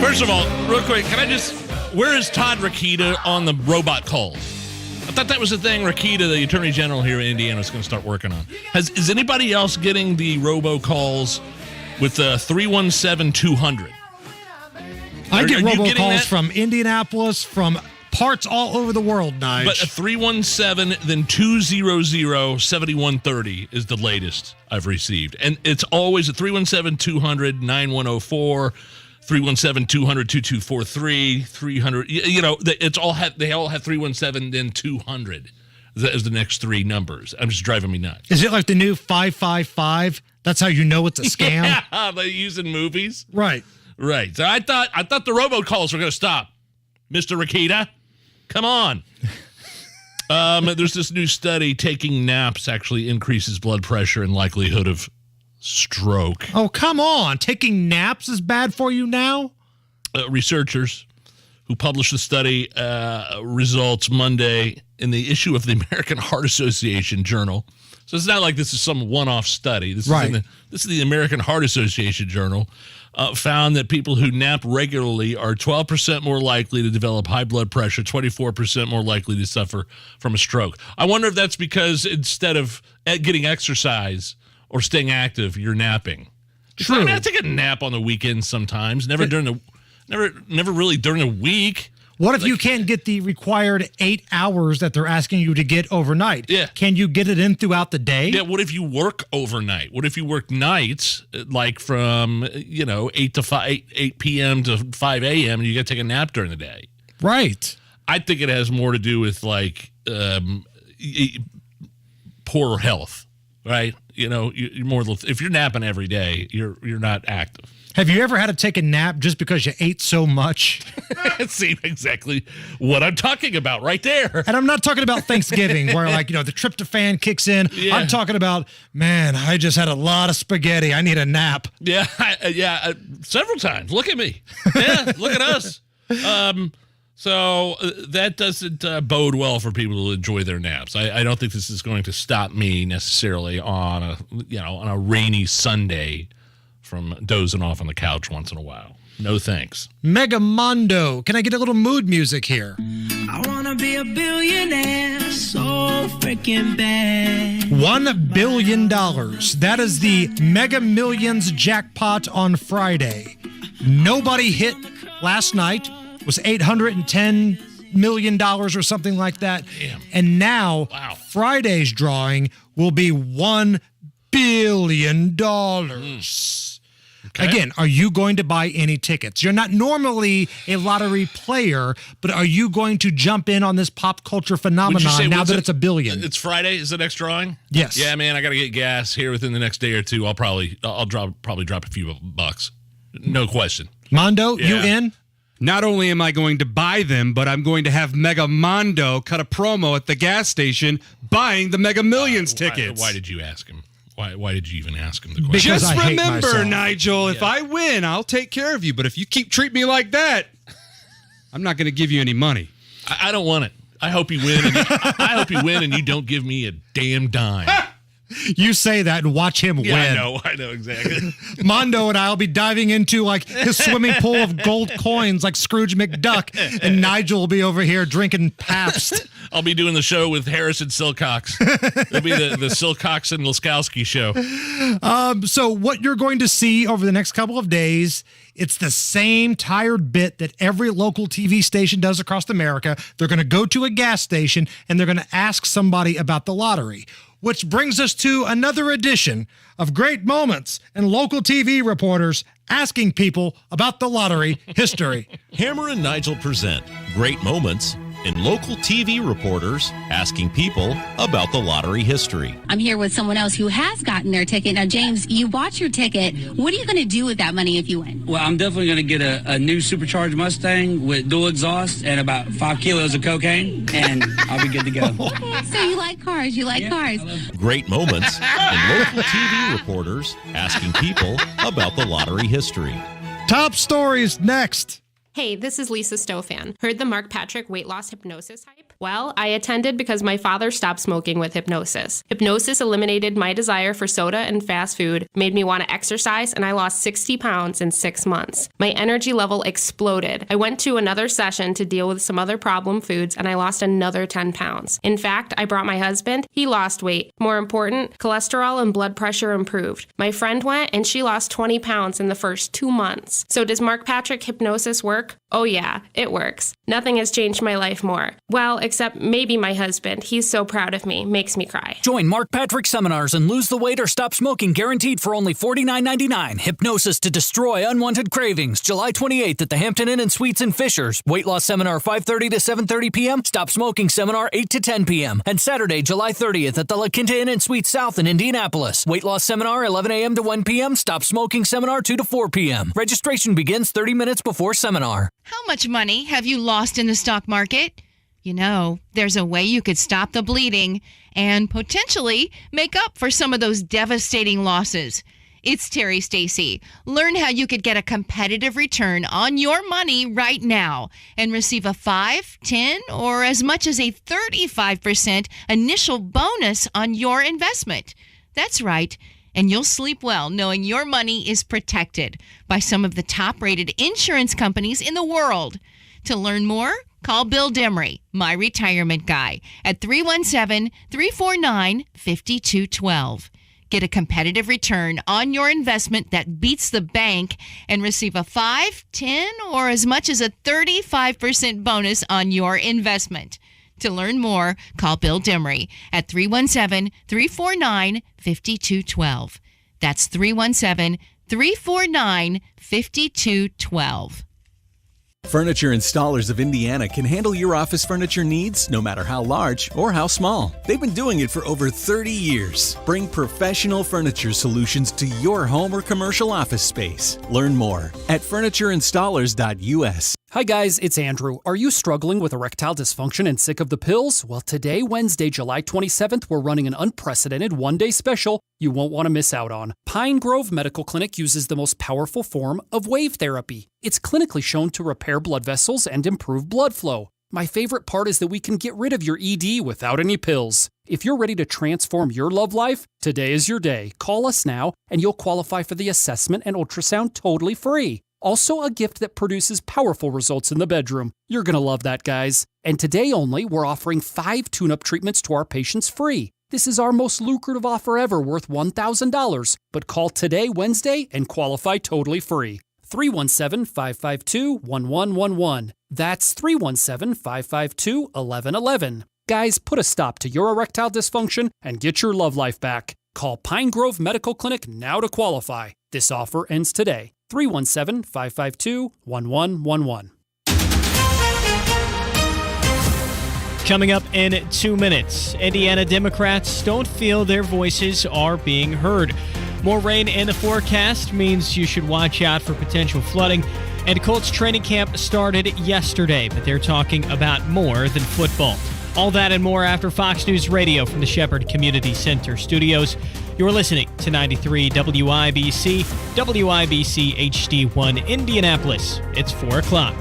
First of all, real quick, where is Todd Rokita on the robot calls? I thought that was the thing Rokita, the Attorney General here in Indiana, is going to start working on. Is anybody else getting the robocalls with the 317-200? I get robocalls from Indianapolis, from parts all over the world, Nige. But a 317, then 200-7130 is the latest I've received. And it's always a 317-200-9104, 317-200-2243, 300. You know, they all have 317, then 200. That is the next three numbers. I'm just driving me nuts. Is it like the new 555? That's how you know it's a scam? Yeah, they use in movies. Right. Right. So I thought the robocalls were going to stop. Mr. Rokita, come on. There's this new study, taking naps actually increases blood pressure and likelihood of stroke. Oh, come on. Taking naps is bad for you now? Researchers who published the study results Monday in the issue of the American Heart Association Journal. So it's not like this is some one-off study. This is the American Heart Association Journal. Found that people who nap regularly are 12% more likely to develop high blood pressure, 24% more likely to suffer from a stroke. I wonder if that's because instead of getting exercise or staying active, you're napping. True. I mean, I take a nap on the weekends sometimes. Never really during the week. What if you can't get the required 8 hours that they're asking you to get overnight? Yeah. Can you get it in throughout the day? Yeah. What if you work overnight? What if you work nights, like from 8 p.m. to 5 a.m. and you got to take a nap during the day? Right. I think it has more to do with poor health, right? You know, you're more if you're napping every day, you're not active. Have you ever had to take a nap just because you ate so much? See exactly what I'm talking about right there. And I'm not talking about Thanksgiving where the tryptophan kicks in. Yeah. I'm talking about, man, I just had a lot of spaghetti. I need a nap. Yeah, several times. Look at me. Yeah, look at us. So that doesn't bode well for people who enjoy their naps. I don't think this is going to stop me necessarily on a rainy Sunday from dozing off on the couch once in a while. No thanks. Mega Mondo. Can I get a little mood music here? I want to be a billionaire so freaking bad. $1 billion. That is the Mega Millions jackpot on Friday. Nobody hit last night. It was $810 million or something like that. Damn. And now Friday's drawing will be $1 billion. Okay. Again, are you going to buy any tickets? You're not normally a lottery player, but are you going to jump in on this pop culture phenomenon now that it's $1 billion? It's Friday. Is the next drawing? Yes. Yeah, man. I got to get gas here within the next day or two. I'll probably drop a few bucks. No question. Mondo, you in? Not only am I going to buy them, but I'm going to have Mega Mondo cut a promo at the gas station buying the Mega Millions tickets. Why did you ask him? Why did you even ask him the question? Because Just I hate remember, myself. Nigel, if I win, I'll take care of you. But if you keep treating me like that, I'm not going to give you any money. I don't want it. I hope you win. I hope you win, and you don't give me a damn dime. You say that and watch him win. I know exactly. Mondo and I will be diving into like his swimming pool of gold coins like Scrooge McDuck, and Nigel will be over here drinking Pabst. I'll be doing the show with Harrison Silcox. It'll be the Silcox and Laskowski show. So what you're going to see over the next couple of days, it's the same tired bit that every local TV station does across America. They're going to go to a gas station and they're going to ask somebody about the lottery. Which brings us to another edition of Great Moments and local TV reporters asking people about the lottery history. Hammer and Nigel present Great Moments and local TV reporters asking people about the lottery history. I'm here with someone else who has gotten their ticket. Now, James, you bought your ticket. What are you going to do with that money if you win? Well, I'm definitely going to get a new supercharged Mustang with dual exhaust and about 5 kilos of cocaine, and I'll be good to go. So you like cars. You like cars. Great Moments and local TV reporters asking people about the lottery history. Top stories next. Hey, this is Lisa Stofan. Heard the Mark Patrick weight loss hypnosis hype? Well, I attended because my father stopped smoking with hypnosis. Hypnosis eliminated my desire for soda and fast food, made me want to exercise, and I lost 60 pounds in 6 months. My energy level exploded. I went to another session to deal with some other problem foods, and I lost another 10 pounds. In fact, I brought my husband. He lost weight. More important, cholesterol and blood pressure improved. My friend went, and she lost 20 pounds in the first 2 months. So does Mark Patrick hypnosis work? Oh yeah, it works. Nothing has changed my life more. Well, except maybe my husband. He's so proud of me. Makes me cry. Join Mark Patrick seminars and lose the weight or stop smoking guaranteed for only $49.99. Hypnosis to destroy unwanted cravings. July 28th at the Hampton Inn and Suites in Fishers. Weight loss seminar 5:30 to 7:30 p.m. Stop smoking seminar 8 to 10 p.m. And Saturday, July 30th at the La Quinta Inn and Suites South in Indianapolis. Weight loss seminar 11 a.m. to 1 p.m. Stop smoking seminar 2 to 4 p.m. Registration begins 30 minutes before seminar. How much money have you lost in the stock market? You know, there's a way you could stop the bleeding and potentially make up for some of those devastating losses. It's Terry Stacy. Learn how you could get a competitive return on your money right now and receive a 5, 10, or as much as a 35% initial bonus on your investment. That's right. And you'll sleep well knowing your money is protected by some of the top-rated insurance companies in the world. To learn more, call Bill Demery, my retirement guy, at 317-349-5212. Get a competitive return on your investment that beats the bank and receive a 5, 10, or as much as a 35% bonus on your investment. To learn more, call Bill Demery at 317-349-5212. That's 317-349-5212. Furniture Installers of Indiana can handle your office furniture needs no matter how large or how small. They've been doing it for over 30 years. Bring professional furniture solutions to your home or commercial office space. Learn more at FurnitureInstallers.us. Hi guys, it's Andrew. Are you struggling with erectile dysfunction and sick of the pills? Well, today, Wednesday, July 27th, we're running an unprecedented one-day special you won't want to miss out on. Pine Grove Medical Clinic uses the most powerful form of wave therapy. It's clinically shown to repair blood vessels and improve blood flow. My favorite part is that we can get rid of your ED without any pills. If you're ready to transform your love life, today is your day. Call us now and you'll qualify for the assessment and ultrasound totally free. Also a gift that produces powerful results in the bedroom. You're going to love that, guys. And today only, we're offering 5 tune-up treatments to our patients free. This is our most lucrative offer ever, worth $1,000. But call today, Wednesday, and qualify totally free. 317-552-1111. That's 317-552-1111. Guys, put a stop to your erectile dysfunction and get your love life back. Call Pine Grove Medical Clinic now to qualify. This offer ends today. 317-552-1111. Coming up in 2 minutes, Indiana Democrats don't feel their voices are being heard. More rain in the forecast means you should watch out for potential flooding. And Colts training camp started yesterday, but they're talking about more than football. All that and more after Fox News Radio from the Shepherd Community Center studios. You're listening to 93 WIBC, WIBC HD1 Indianapolis. It's 4 o'clock.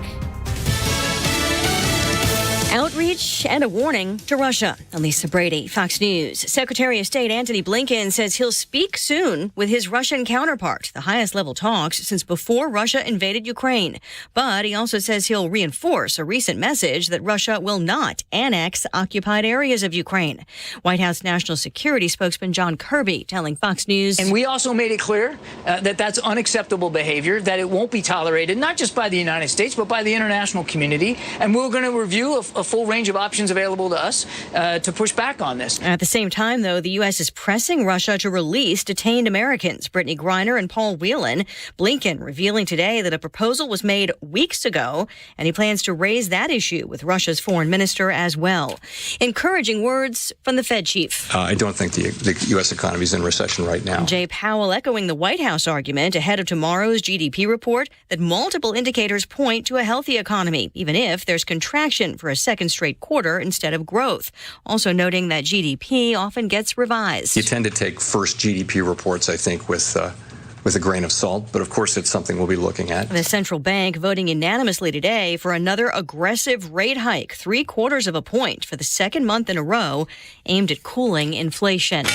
Outreach and a warning to Russia. Elisa Brady, Fox News. Secretary of State Antony Blinken says he'll speak soon with his Russian counterpart, the highest level talks since before Russia invaded Ukraine. But he also says he'll reinforce a recent message that Russia will not annex occupied areas of Ukraine. White House National Security spokesman John Kirby telling Fox News. And we also made it clear that that's unacceptable behavior, that it won't be tolerated, not just by the United States, but by the international community. And we're going to review a full range of options available to us to push back on this. At the same time, though, the U.S. is pressing Russia to release detained Americans, Brittany Griner and Paul Whelan. Blinken revealing today that a proposal was made weeks ago, and he plans to raise that issue with Russia's foreign minister as well. Encouraging words from the Fed chief. I don't think the U.S. economy is in recession right now. Jay Powell echoing the White House argument ahead of tomorrow's GDP report that multiple indicators point to a healthy economy, even if there's contraction for a second straight quarter instead of growth. Also noting that GDP often gets revised. You tend to take first GDP reports, I think, with a grain of salt, but of course it's something we'll be looking at. The central bank voting unanimously today for another aggressive rate hike, 0.75 of a point for the second month in a row, aimed at cooling inflation.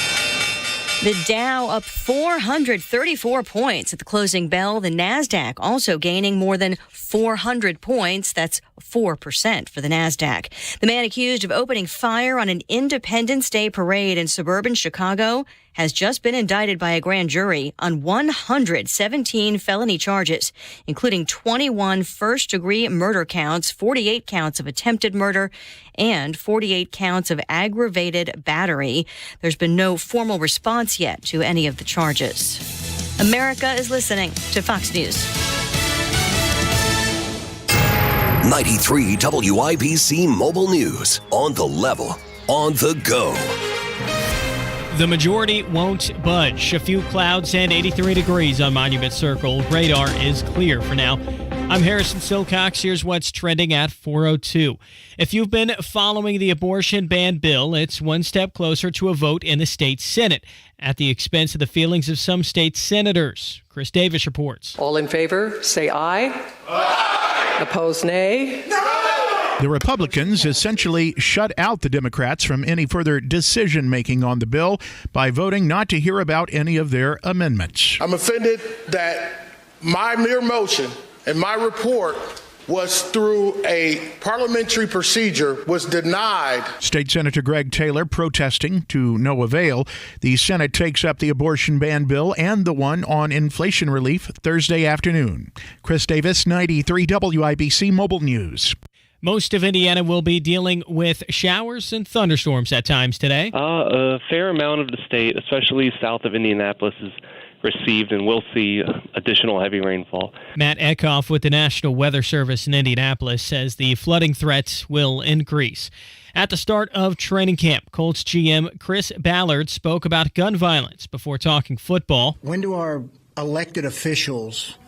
The Dow up 434 points at the closing bell. The NASDAQ also gaining more than 400 points. That's 4% for the NASDAQ. The man accused of opening fire on an Independence Day parade in suburban Chicago has just been indicted by a grand jury on 117 felony charges, including 21 first-degree murder counts, 48 counts of attempted murder, and 48 counts of aggravated battery. There's been no formal response yet to any of the charges. America is listening to Fox News. 93 WIBC Mobile News. On the level, on the go. The majority won't budge. A few clouds and 83 degrees on Monument Circle. Radar is clear for now. I'm Harrison Silcox. Here's what's trending at 4:02. If you've been following the abortion ban bill, it's one step closer to a vote in the state Senate, at the expense of the feelings of some state senators. Chris Davis reports. All in favor, say aye. Aye. Opposed, nay. No! The Republicans essentially shut out the Democrats from any further decision-making on the bill by voting not to hear about any of their amendments. I'm offended that my mere motion and my report was through a parliamentary procedure was denied. State Senator Greg Taylor protesting to no avail. The Senate takes up the abortion ban bill and the one on inflation relief Thursday afternoon. Chris Davis, 93 WIBC Mobile News. Most of Indiana will be dealing with showers and thunderstorms at times today. A fair amount of the state, especially south of Indianapolis, is received and will see additional heavy rainfall. Matt Eckhoff with the National Weather Service in Indianapolis says the flooding threats will increase. At the start of training camp, Colts GM Chris Ballard spoke about gun violence before talking football. When do our elected officials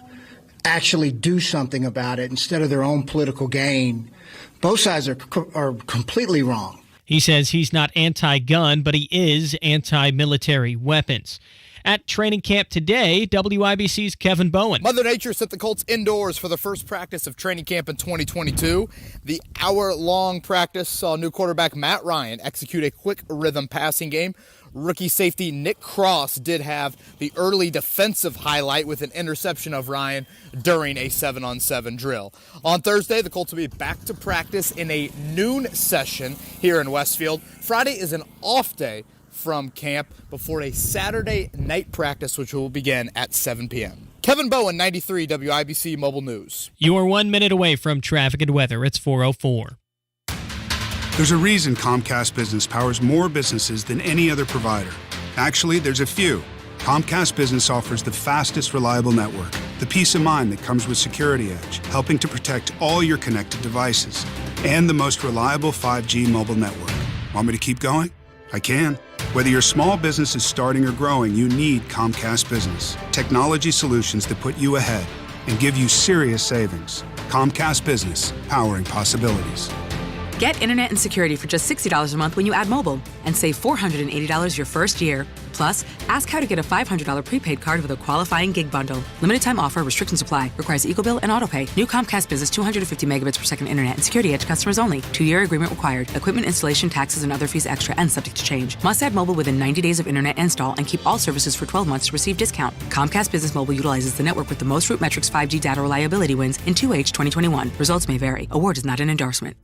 actually do something about it instead of their own political gain? Both sides are completely wrong. He says he's not anti-gun, but he is anti-military weapons. At training camp today, WIBC's Kevin Bowen. Mother Nature sent the Colts indoors for the first practice of training camp in 2022. The hour-long practice saw new quarterback Matt Ryan execute a quick rhythm passing game. Rookie safety Nick Cross did have the early defensive highlight with an interception of Ryan during a 7-on-7 drill. On Thursday, the Colts will be back to practice in a noon session here in Westfield. Friday is an off day from camp before a Saturday night practice, which will begin at 7 p.m. Kevin Bowen, 93 WIBC Mobile News. You're 1 minute away from traffic and weather. It's 4:04. There's a reason Comcast Business powers more businesses than any other provider. Actually, there's a few. Comcast Business offers the fastest, reliable network, the peace of mind that comes with Security Edge, helping to protect all your connected devices, and the most reliable 5G mobile network. Want me to keep going? I can. Whether your small business is starting or growing, you need Comcast Business. Technology solutions that put you ahead and give you serious savings. Comcast Business, powering possibilities. Get internet and security for just $60 a month when you add mobile and save $480 your first year. Plus, ask how to get a $500 prepaid card with a qualifying gig bundle. Limited time offer, restrictions apply. Requires EcoBill and AutoPay. New Comcast Business 250 megabits per second internet and security edge customers only. 2-year agreement required. Equipment installation, taxes, and other fees extra and subject to change. Must add mobile within 90 days of internet install and keep all services for 12 months to receive discount. Comcast Business Mobile utilizes the network with the most Root Metrics 5G data reliability wins in 2H 2021. Results may vary. Award is not an endorsement.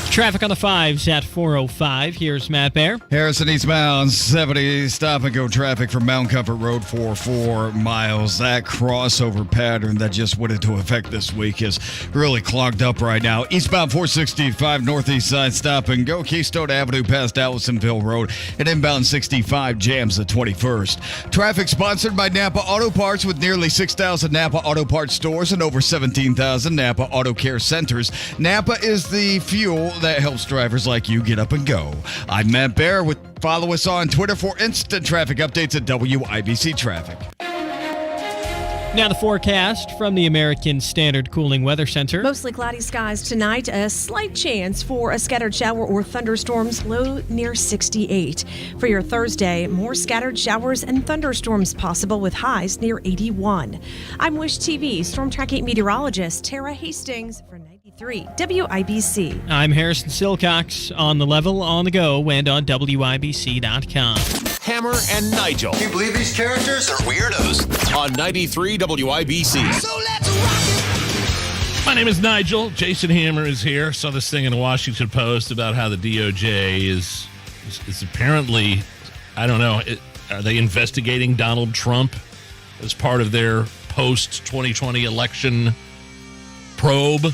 Traffic on the 5s at 4:05. Here's Matt Bear. Harrison eastbound 70 stop and go traffic from Mount Comfort Road for 4 miles. That crossover pattern that just went into effect this week is really clogged up right now. Eastbound 465 northeast side stop and go Keystone Avenue past Allisonville Road, and inbound 65 jams at 21st. Traffic sponsored by Napa Auto Parts with nearly 6,000 Napa Auto Parts stores and over 17,000 Napa Auto Care centers. Napa is the fuel that helps drivers like you get up and go. I'm Matt Bear. Follow us on Twitter for instant traffic updates at WIBC Traffic. Now the forecast from the American Standard Cooling Weather Center. Mostly cloudy skies tonight. A slight chance for a scattered shower or thunderstorms, low near 68. For your Thursday, more scattered showers and thunderstorms possible with highs near 81. I'm Wish TV Storm Tracking meteorologist Tara Hastings for 93 WIBC. I'm Harrison Silcox on the level, on the go, and on WIBC.com. Hammer and Nigel. Can you believe these characters are weirdos? On 93 WIBC. So let's rock it! My name is Nigel. Jason Hammer is here. Saw this thing in the Washington Post about how the DOJ is apparently, I don't know, are they investigating Donald Trump as part of their post-2020 election probe?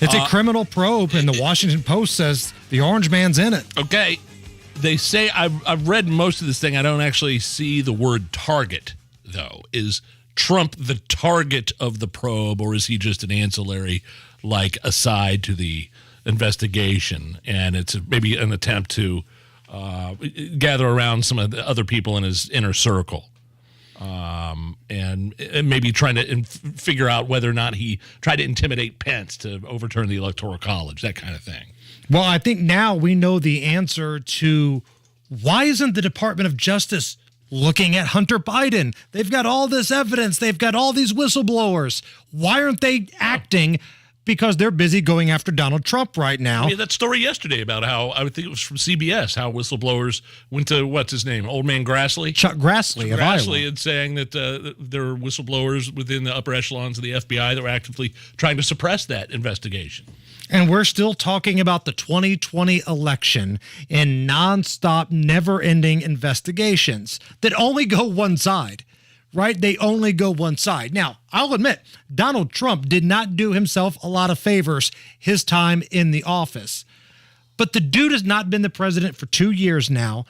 It's a criminal probe, and the Washington Post says the orange man's in it. Okay. They say, I've read most of this thing. I don't actually see the word target, though. Is Trump the target of the probe, or is he just an ancillary, like, aside to the investigation? And it's maybe an attempt to gather around some of the other people in his inner circle. And maybe trying to figure out whether or not he tried to intimidate Pence to overturn the Electoral College, that kind of thing. Well, I think now we know the answer to why isn't the Department of Justice looking at Hunter Biden? They've got all this evidence. They've got all these whistleblowers. Why aren't they acting? Because they're busy going after Donald Trump right now. I mean, that story yesterday about how, I would think it was from CBS, how whistleblowers went to, what's his name, Old Man Grassley? Chuck Grassley of Iowa. And saying that there were whistleblowers within the upper echelons of the FBI that were actively trying to suppress that investigation. And we're still talking about the 2020 election in nonstop, never-ending investigations that only go one side, right? They only go one side. Now, I'll admit, Donald Trump did not do himself a lot of favors his time in the office. But the dude has not been the president for 2 years now,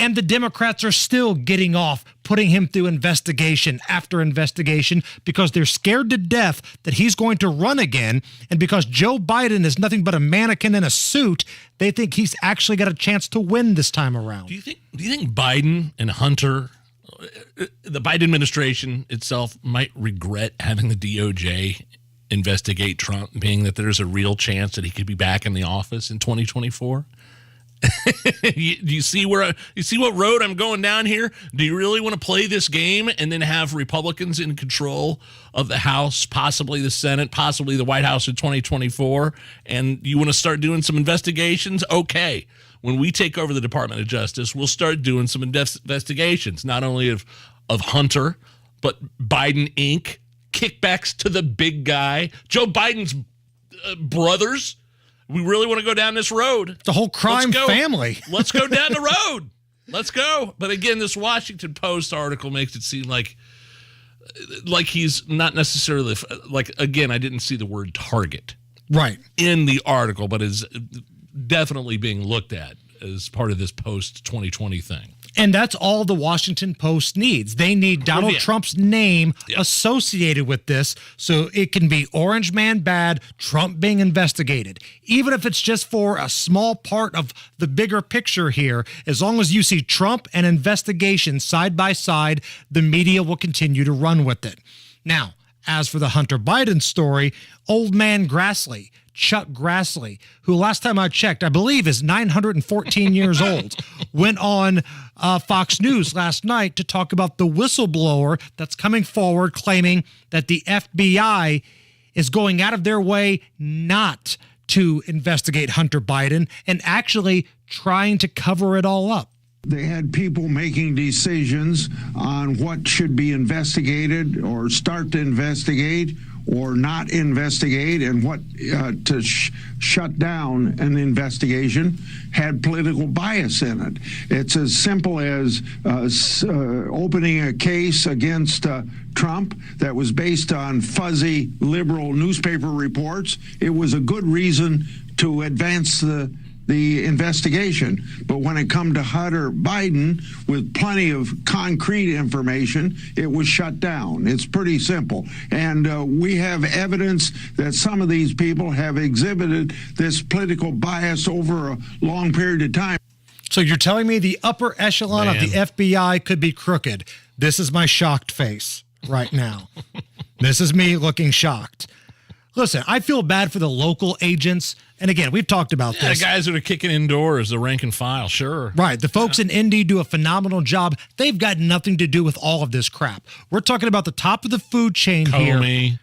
and the Democrats are still getting off, putting him through investigation after investigation because they're scared to death that he's going to run again. And because Joe Biden is nothing but a mannequin in a suit, they think he's actually got a chance to win this time around. Do you think Biden and Hunter, the Biden administration itself, might regret having the DOJ investigate Trump, being that there's a real chance that he could be back in the office in 2024? You see what road I'm going down here? Do you really want to play this game and then have Republicans in control of the House, possibly the Senate, possibly the White House in 2024, and you want to start doing some investigations? Okay. When we take over the Department of Justice, we'll start doing some investigations, not only of Hunter, but Biden Inc., kickbacks to the big guy, Joe Biden's brothers. We really want to go down this road. The whole crime family. Let's go down the road. Let's go. But again, this Washington Post article makes it seem like he's not necessarily, like, again, I didn't see the word target right in the article, but is definitely being looked at as part of this post-2020 thing. And that's all the Washington Post needs. They need Donald Trump's name associated with this so it can be Orange Man bad, Trump being investigated. Even if it's just for a small part of the bigger picture here, as long as you see Trump and investigation side by side, the media will continue to run with it. Now, As for the Hunter Biden story, old man Grassley, Chuck Grassley, who last time I checked, I believe is 914 years old, went on Fox News last night to talk about the whistleblower that's coming forward claiming that the FBI is going out of their way not to investigate Hunter Biden and actually trying to cover it all up. They had people making decisions on what should be investigated or start to investigate or not investigate, and what to shut down an investigation had political bias in it. It's as simple as opening a case against Trump that was based on fuzzy liberal newspaper reports. It was a good reason to advance the investigation. But when it come to Hunter Biden, with plenty of concrete information, it was shut down. It's pretty simple. And we have evidence that some of these people have exhibited this political bias over a long period of time. So you're telling me the upper echelon of the FBI could be crooked. This is my shocked face right now. This is me looking shocked. Listen, I feel bad for the local agents. And again, we've talked about this. The guys that are kicking indoors, the rank and file, sure. Right. The folks in Indy do a phenomenal job. They've got nothing to do with all of this crap. We're talking about the top of the food chain here.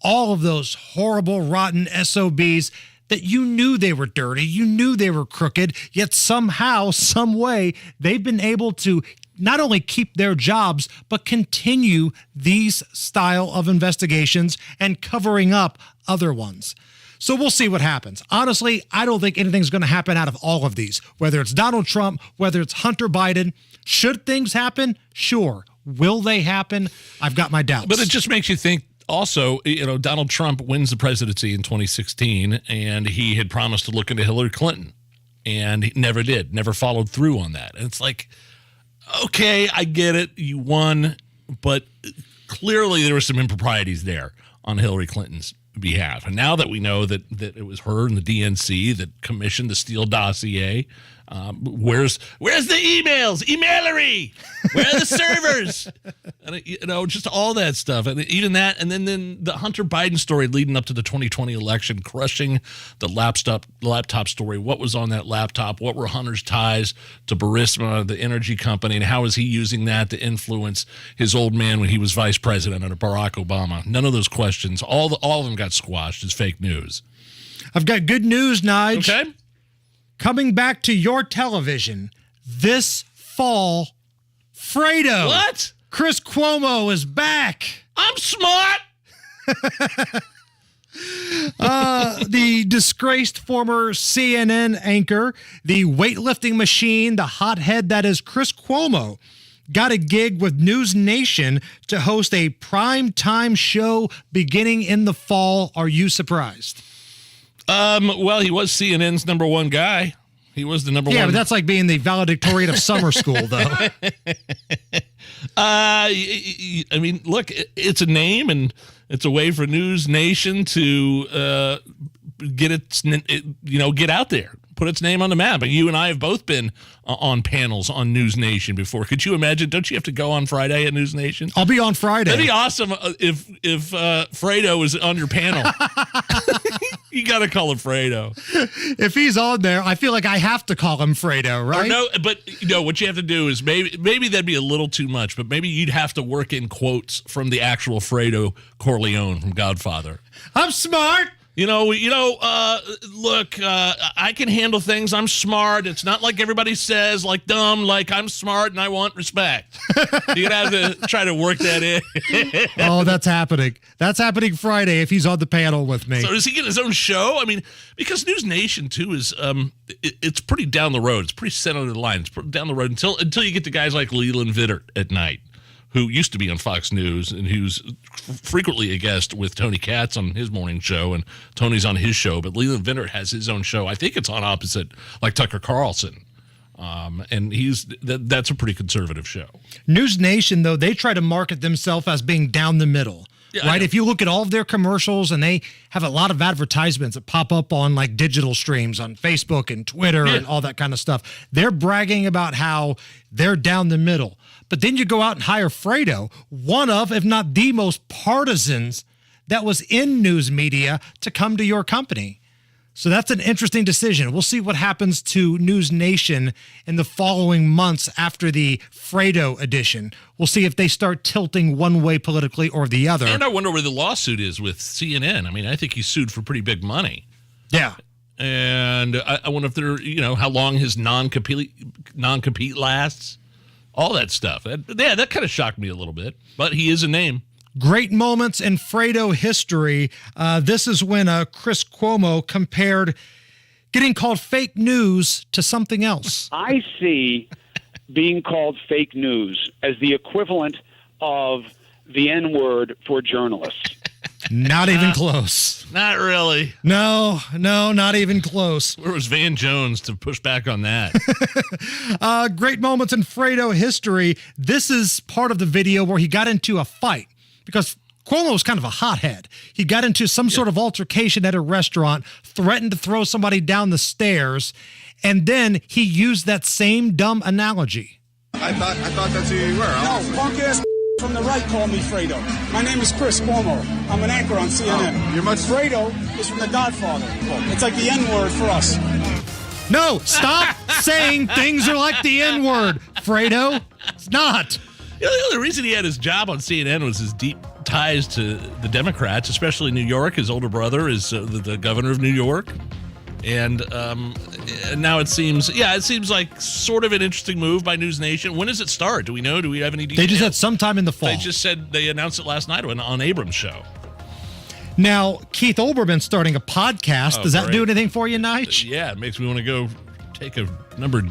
All of those horrible, rotten SOBs that you knew they were dirty, you knew they were crooked, yet somehow, some way, they've been able to not only keep their jobs, but continue these style of investigations and covering up other ones. So we'll see what happens. Honestly, I don't think anything's going to happen out of all of these, whether it's Donald Trump, whether it's Hunter Biden. Should things happen? Sure. Will they happen? I've got my doubts. But it just makes you think also, Donald Trump wins the presidency in 2016, and he had promised to look into Hillary Clinton, and he never did, never followed through on that. And it's like, okay, I get it. You won, but clearly there were some improprieties there on Hillary Clinton's behalf. And now that we know that it was her and the DNC that commissioned the Steele dossier, where's the emails? Emailery! Where are the servers? And, just all that stuff. And even that, and then the Hunter Biden story leading up to the 2020 election, crushing the laptop story. What was on that laptop? What were Hunter's ties to Burisma, the energy company, and how is he using that to influence his old man when he was vice president under Barack Obama? None of those questions. All of them got squashed as fake news. I've got good news, Nigel. Okay. Coming back to your television this fall, Fredo. What? Chris Cuomo is back. I'm smart. The disgraced former CNN anchor, the weightlifting machine, the hothead that is Chris Cuomo, got a gig with News Nation to host a primetime show beginning in the fall. Are you surprised? Well, he was CNN's number one guy. He was the number one. Yeah, but that's like being the valedictorian of summer school, though. I mean, look, it's a name, and it's a way for News Nation to get out there, put its name on the map. And you and I have both been on panels on News Nation before. Could you imagine? Don't you have to go on Friday at News Nation? I'll be on Friday. That'd be awesome if Fredo was on your panel. You got to call him Fredo. If he's on there, I feel like I have to call him Fredo, right? Or no, but what you have to do is maybe that'd be a little too much, but maybe you'd have to work in quotes from the actual Fredo Corleone from Godfather. I'm smart. Look, I can handle things. I'm smart. It's not like everybody says, like dumb, like I'm smart and I want respect. You're going to have to try to work that in. Oh, that's happening. That's happening Friday if he's on the panel with me. So does he get his own show? I mean, because News Nation, too, is it's pretty down the road. It's pretty center of the line. It's pretty down the road until you get to guys like Leland Vittert at night, who used to be on Fox News and who's frequently a guest with Tony Katz on his morning show, and Tony's on his show. But Leland Vittert has his own show. I think it's on opposite, like Tucker Carlson. And that's a pretty conservative show. News Nation, though, they try to market themselves as being down the middle. Yeah, right? If you look at all of their commercials, and they have a lot of advertisements that pop up on like digital streams on Facebook and Twitter and all that kind of stuff, they're bragging about how they're down the middle. But then you go out and hire Fredo, one of, if not the most partisans that was in news media to come to your company. So that's an interesting decision. We'll see what happens to News Nation in the following months after the Fredo edition. We'll see if they start tilting one way politically or the other. And I wonder where the lawsuit is with CNN. I mean, I think he sued for pretty big money. Yeah. And I wonder if there, how long his non-compete lasts. All that stuff. That kind of shocked me a little bit. But he is a name. Great moments in Fredo history. This is when Chris Cuomo compared getting called fake news to something else. I see being called fake news as the equivalent of the N-word for journalists. Not even close. Not really. No, not even close. Where was Van Jones to push back on that? Great moments in Fredo history. This is part of the video where he got into a fight because Cuomo was kind of a hothead. He got into some sort of altercation at a restaurant, threatened to throw somebody down the stairs, and then he used that same dumb analogy. I thought that's who you were. No, punk ass from the right call me Fredo. My name is Chris Cuomo. I'm an anchor on CNN. Fredo is from The Godfather. It's like the N-word for us. No, stop saying things are like the N-word, Fredo. It's not. The only reason he had his job on CNN was his deep ties to the Democrats, especially New York. His older brother is the governor of New York. And now it seems like sort of an interesting move by News Nation. When does it start? Do we know? Do we have any details? They just said sometime in the fall. They just said they announced it last night on Abrams' show. Now, Keith Olbermann's starting a podcast. Oh, Does that great. do anything for you, Nige? Yeah, it makes me want to go take a number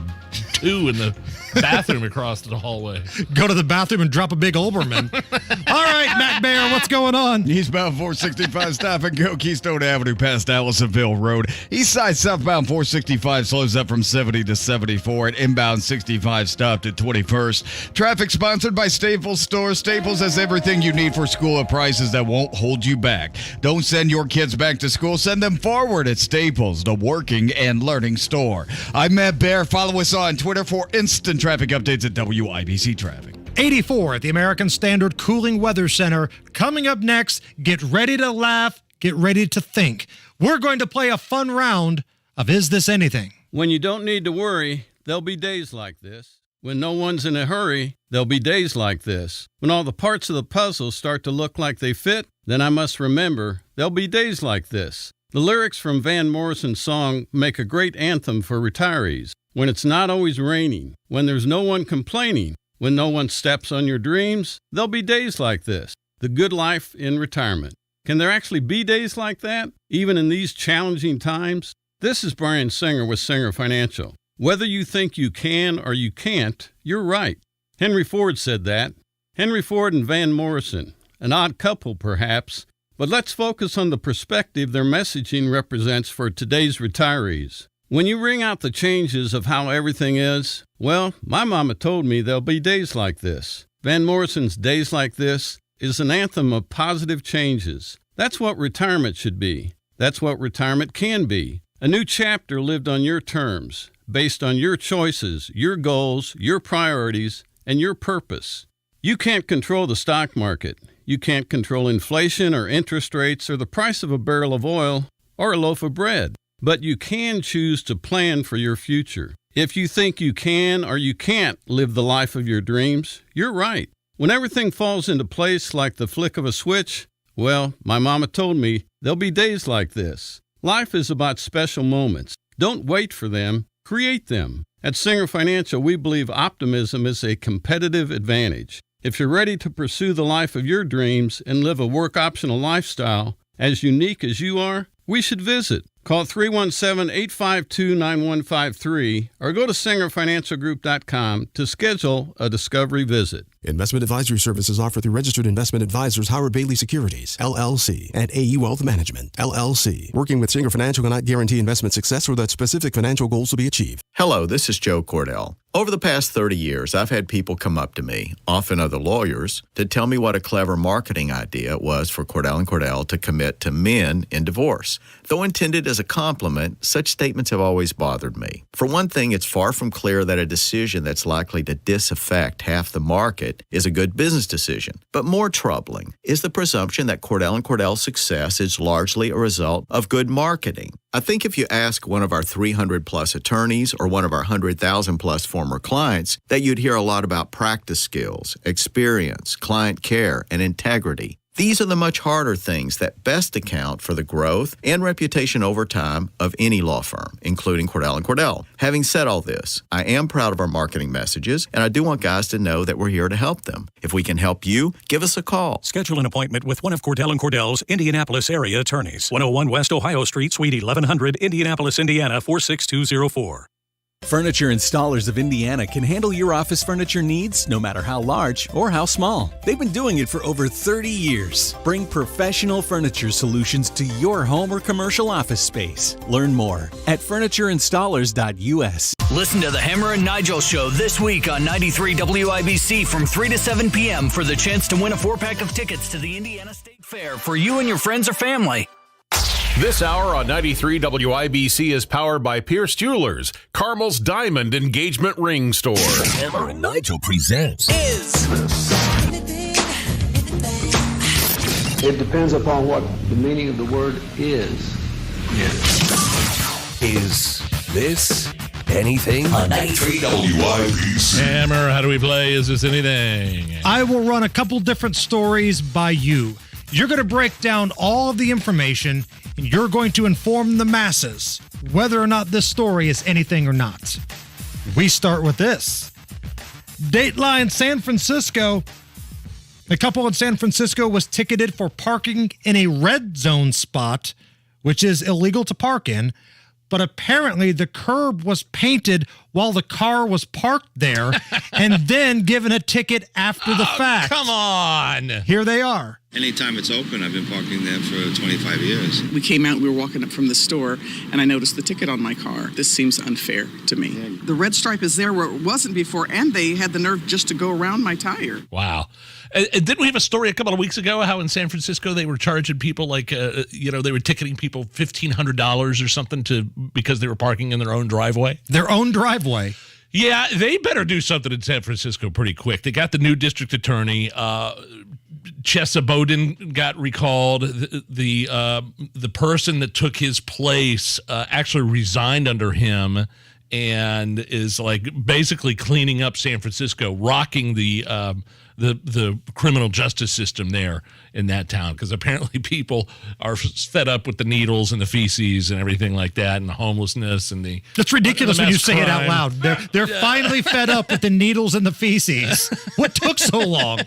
2 in the bathroom across the hallway. Go to the bathroom and drop a big Olbermann. All right, Matt Bear, what's going on? Eastbound 465 stop and go Keystone Avenue past Allisonville Road. East side southbound 465 slows up from 70 to 74. And inbound 65 stopped at 21st. Traffic sponsored by Staples Store. Staples has everything you need for school at prices that won't hold you back. Don't send your kids back to school. Send them forward at Staples, the working and learning store. I'm Matt Bear. Follow us on Twitter for instant traffic updates at WIBC Traffic. 84 at the American Standard Cooling Weather Center. Coming up next, get ready to laugh, get ready to think. We're going to play a fun round of Is This Anything? When you don't need to worry, there'll be days like this. When no one's in a hurry, there'll be days like this. When all the parts of the puzzle start to look like they fit, then I must remember there'll be days like this. The lyrics from Van Morrison's song make a great anthem for retirees. When it's not always raining, when there's no one complaining, when no one steps on your dreams, there'll be days like this. The good life in retirement. Can there actually be days like that, even in these challenging times? This is Brian Singer with Singer Financial. Whether you think you can or you can't, you're right. Henry Ford said that. Henry Ford and Van Morrison, an odd couple perhaps, but let's focus on the perspective their messaging represents for today's retirees. When you ring out the changes of how everything is, well, my mama told me there'll be days like this. Van Morrison's Days Like This is an anthem of positive changes. That's what retirement should be. That's what retirement can be. A new chapter lived on your terms, based on your choices, your goals, your priorities, and your purpose. You can't control the stock market. You can't control inflation or interest rates or the price of a barrel of oil or a loaf of bread. But you can choose to plan for your future. If you think you can or you can't live the life of your dreams, you're right. When everything falls into place like the flick of a switch, well, my mama told me there'll be days like this. Life is about special moments. Don't wait for them, create them. At Singer Financial, we believe optimism is a competitive advantage. If you're ready to pursue the life of your dreams and live a work-optional lifestyle as unique as you are, we should visit. Call 317-852-9153 or go to singerfinancialgroup.com to schedule a discovery visit. Investment advisory services offered through registered investment advisors Howard Bailey Securities, LLC, and AE Wealth Management, LLC. Working with Singer Financial cannot guarantee investment success or that specific financial goals will be achieved. Hello, this is Joe Cordell. Over the past 30 years, I've had people come up to me, often other lawyers, to tell me what a clever marketing idea it was for Cordell & Cordell to commit to men in divorce. Though intended as a compliment, such statements have always bothered me. For one thing, it's far from clear that a decision that's likely to disaffect half the market is a good business decision. But more troubling is the presumption that Cordell & Cordell's success is largely a result of good marketing. I think if you ask one of our 300-plus attorneys or one of our 100,000-plus former clients, that you'd hear a lot about practice skills, experience, client care, and integrity. These are the much harder things that best account for the growth and reputation over time of any law firm, including Cordell & Cordell. Having said all this, I am proud of our marketing messages, and I do want guys to know that we're here to help them. If we can help you, give us a call. Schedule an appointment with one of Cordell & Cordell's Indianapolis area attorneys. 101 West Ohio Street, Suite 1100, Indianapolis, Indiana, 46204. Furniture Installers of Indiana can handle your office furniture needs no matter how large or how small. They've been doing it for over 30 years. Bring professional furniture solutions to your home or commercial office space. Learn more at FurnitureInstallers.us. Listen to the Hammer and Nigel Show this week on 93 WIBC from 3 to 7 p.m. for the chance to win a 4-pack of tickets to the Indiana State Fair for you and your friends or family. This hour on 93 WIBC is powered by Pierce Jewelers, Carmel's Diamond Engagement Ring Store. Hammer and Nigel presents It depends upon what the meaning of the word is. Is this anything? On 93 WIBC. Hammer, how do we play? Is this anything? I will run a couple different stories by you. You're going to break down all of the information, and you're going to inform the masses whether or not this story is anything or not. We start with this. Dateline San Francisco. A couple in San Francisco was ticketed for parking in a red zone spot, which is illegal to park in, but apparently the curb was painted while the car was parked there and then given a ticket after the fact. Come on. Here they are. Anytime it's open, I've been parking there for 25 years. We came out, we were walking up from the store, and I noticed the ticket on my car. This seems unfair to me. The red stripe is there where it wasn't before, and they had the nerve just to go around my tire. Wow. And didn't we have a story a couple of weeks ago how in San Francisco they were charging people they were ticketing people $1,500 or something because they were parking in their own driveway? Their own driveway. Yeah, they better do something in San Francisco pretty quick. They got the new district attorney. Chesa Bowden got recalled. The person that took his place actually resigned under him and is basically cleaning up San Francisco, rocking the criminal justice system there in that town, because apparently people are fed up with the needles and the feces and everything like that, and the homelessness and the. That's ridiculous when you say crime. it out loud. They're finally fed up with the needles and the feces. What took so long?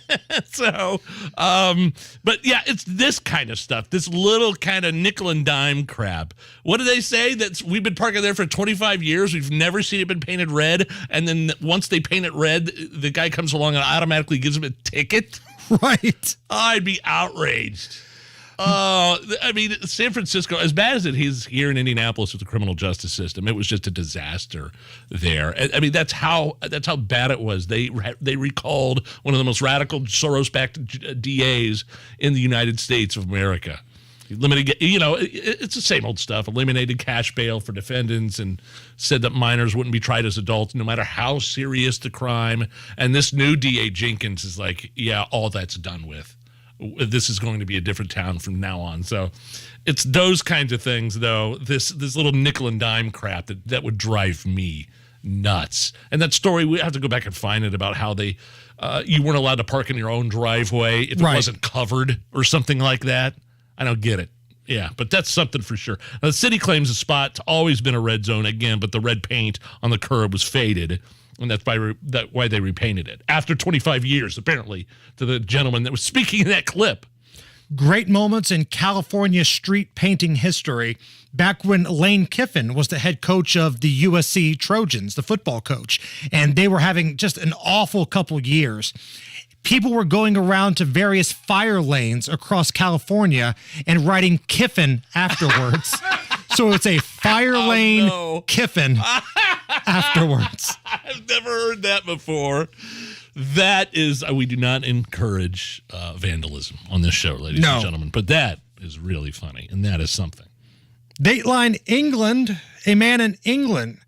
But yeah, it's this kind of stuff, this little kind of nickel and dime crap. What do they say? We've been parking there for 25 years. We've never seen it been painted red. And then once they paint it red, the guy comes along and automatically gives him a ticket. Right. I'd be outraged. I mean, San Francisco, as bad as it is here in Indianapolis with the criminal justice system, it was just a disaster there. I mean, that's how bad it was. They recalled one of the most radical Soros-backed DAs in the United States of America. It's the same old stuff. Eliminated cash bail for defendants and said that minors wouldn't be tried as adults no matter how serious the crime. And this new DA Jenkins is like, yeah, all that's done with. This is going to be a different town from now on. So it's those kinds of things, though, this little nickel and dime crap that would drive me nuts. And that story, we have to go back and find it, about how they you weren't allowed to park in your own driveway if it wasn't covered or something like that. I don't get it. Yeah, but that's something for sure. Now, the city claims the spot's always been a red zone again, but the red paint on the curb was faded, and that's why they repainted it. After 25 years, apparently, to the gentleman that was speaking in that clip. Great moments in California street painting history. Back when Lane Kiffin was the head coach of the USC Trojans, the football coach, and they were having just an awful couple years. People were going around to various fire lanes across California and writing Kiffin afterwards. So it's a fire lane Kiffin afterwards. I've never heard that before. That is, we do not encourage vandalism on this show, ladies and gentlemen. But that is really funny, and that is something. Dateline England, a man in England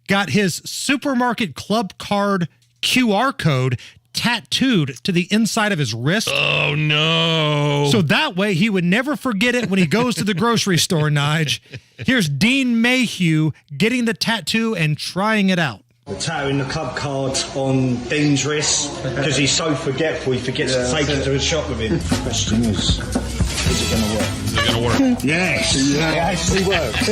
got his supermarket club card QR code tattooed to the inside of his wrist. Oh, no. So that way he would never forget it when he goes to the grocery store, Nige. Here's Dean Mayhew getting the tattoo and trying it out. The tattooing the club card on Dean's wrist because he's so forgetful, he forgets to take it to the shop with him. The question is it going to work? Is it going to work? Yes. It actually works.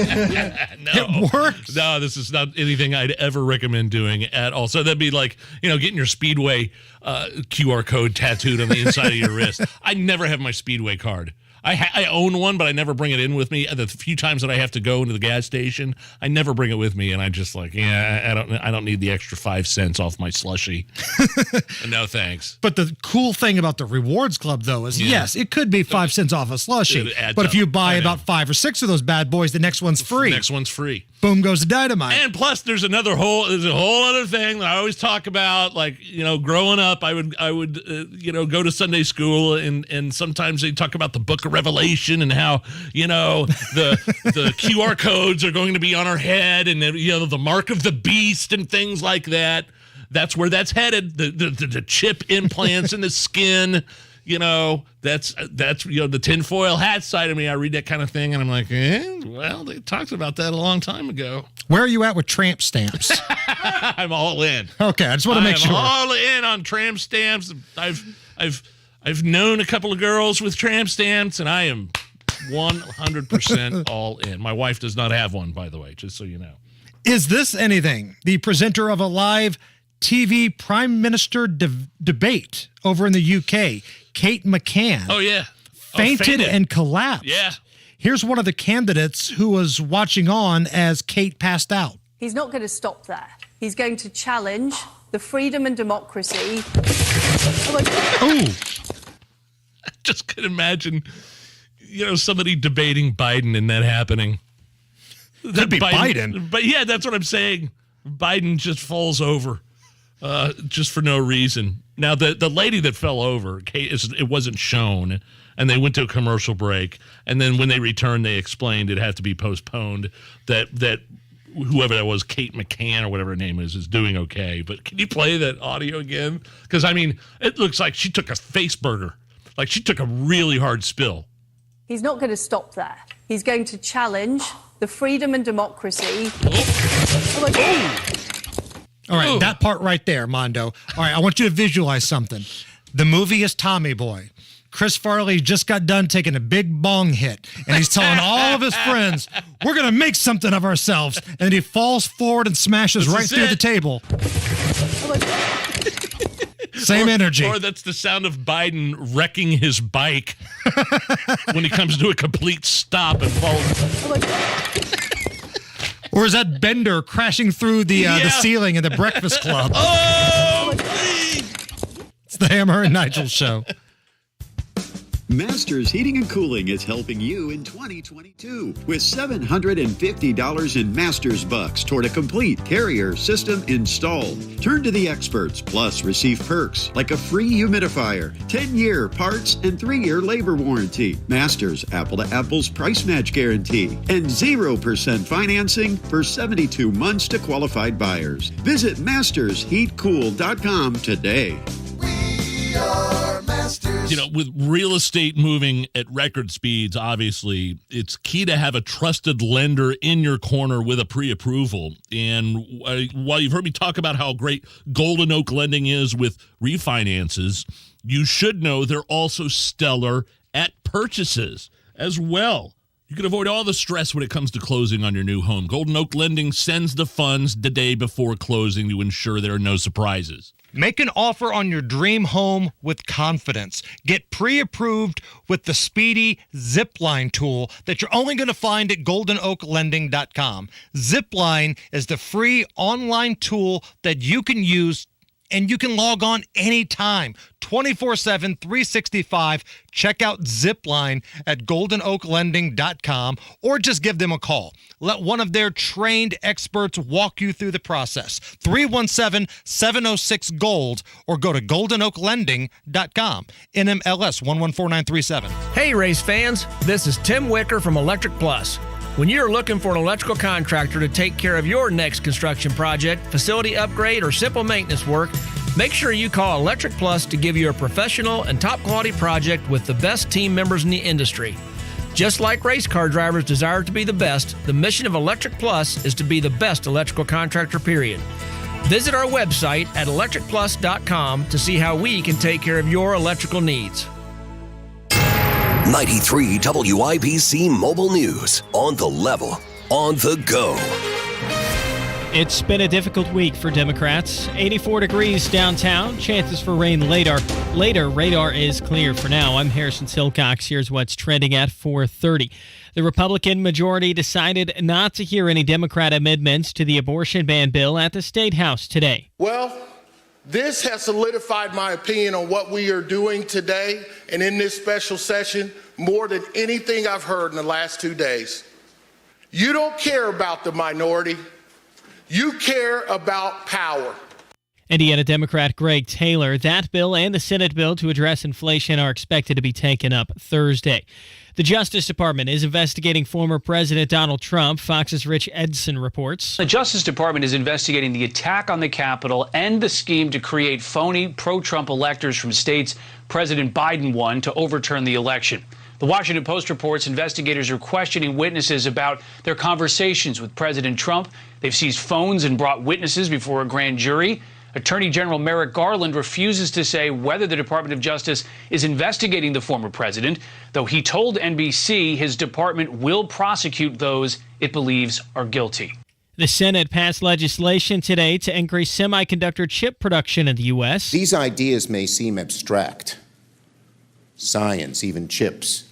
No. It works. No, this is not anything I'd ever recommend doing at all. So that'd be like, getting your Speedway QR code tattooed on the inside of your wrist. I never have my Speedway card. I own one, but I never bring it in with me. The few times that I have to go into the gas station, I never bring it with me, and I just I don't need the extra 5 cents off my slushie. No thanks. But the cool thing about the Rewards Club, though, is yes, it could be 5 cents off a slushie, but if you buy about 5 or 6 of those bad boys, the next one's free. The next one's free. Boom goes the dynamite. And plus, there's a whole other thing that I always talk about. Like, growing up, I would go to Sunday school, and sometimes they talk about the Book of Revelation and how the QR codes are going to be on our head, and the mark of the beast and things like that. That's where that's headed. The chip implants in the skin. That's the tinfoil hat side of me. I read that kind of thing, and I'm like, well, they talked about that a long time ago. Where are you at with tramp stamps? I'm all in. Okay, I just want to make sure. I'm all in on tramp stamps. I've known a couple of girls with tramp stamps, and I am 100% all in. My wife does not have one, by the way, just so you know. Is this anything? The presenter of a live TV Prime Minister debate over in the UK, Kate McCann. Oh, yeah. Fainted and collapsed. Yeah. Here's one of the candidates who was watching on as Kate passed out. He's not going to stop there. He's going to challenge the freedom and democracy. Oh. I just could imagine, somebody debating Biden and that happening. Could be Biden. But yeah, that's what I'm saying. Biden just falls over just for no reason. Now, the lady that fell over, it wasn't shown, and they went to a commercial break, and then when they returned, they explained it had to be postponed, that whoever that was, Kate McCann or whatever her name is doing okay. But can you play that audio again? Because, it looks like she took a face burger. Like she took a really hard spill. He's not going to stop there. He's going to challenge the freedom and democracy. All right, that part right there, Mondo. All right, I want you to visualize something. The movie is Tommy Boy. Chris Farley just got done taking a big bong hit, and he's telling all of his friends, we're going to make something of ourselves. And then he falls forward and smashes right through the table. Same energy. Or that's the sound of Biden wrecking his bike when he comes to a complete stop and falls. Or is that Bender crashing through the ceiling in the Breakfast Club? Oh, it's the Hammer and Nigel Show. Masters Heating and Cooling is helping you in 2022 with $750 in Masters bucks toward a complete Carrier system installed. Turn to the experts, plus receive perks like a free humidifier, 10-year parts and 3-year labor warranty, Masters Apple to Apple's price match guarantee, and 0% financing for 72 months to qualified buyers. Visit mastersheatcool.com today. We are Masters. With real estate moving at record speeds, obviously, it's key to have a trusted lender in your corner with a pre-approval. And while you've heard me talk about how great Golden Oak Lending is with refinances, you should know they're also stellar at purchases as well. You can avoid all the stress when it comes to closing on your new home. Golden Oak Lending sends the funds the day before closing to ensure there are no surprises. Make an offer on your dream home with confidence. Get pre-approved with the speedy Zipline tool that you're only going to find at goldenoaklending.com. Zipline is the free online tool that you can use and you can log on anytime, 24/7, 365. Check out Zipline at goldenoaklending.com or just give them a call. Let one of their trained experts walk you through the process. 317-706-GOLD or go to goldenoaklending.com. NMLS 114937. Hey, race fans. This is Tim Wicker from Electric Plus. When you're looking for an electrical contractor to take care of your next construction project, facility upgrade, or simple maintenance work, make sure you call Electric Plus to give you a professional and top-quality project with the best team members in the industry. Just like race car drivers desire to be the best, the mission of Electric Plus is to be the best electrical contractor, period. Visit our website at electricplus.com to see how we can take care of your electrical needs. 93 WIBC Mobile News. On the level, on the go. It's been a difficult week for Democrats. 84 degrees downtown. Chances for rain later. Radar is clear for now. I'm Harrison Silcox. Here's what's trending at 4:30. The Republican majority decided not to hear any Democrat amendments to the abortion ban bill at the State House today. Well, this has solidified my opinion on what we are doing today and in this special session more than anything I've heard in the last 2 days. You don't care about the minority. You care about power. Indiana Democrat Greg Taylor. That bill and the Senate bill to address inflation are expected to be taken up Thursday. The Justice Department is investigating former President Donald Trump. Fox's Rich Edson reports. The Justice Department is investigating the attack on the Capitol and the scheme to create phony pro-Trump electors from states President Biden won to overturn the election. The Washington Post reports investigators are questioning witnesses about their conversations with President Trump. They've seized phones and brought witnesses before a grand jury. Attorney General Merrick Garland refuses to say whether the Department of Justice is investigating the former president, though he told NBC his department will prosecute those it believes are guilty. The Senate passed legislation today to increase semiconductor chip production in the U.S. These ideas may seem abstract, science, even chips,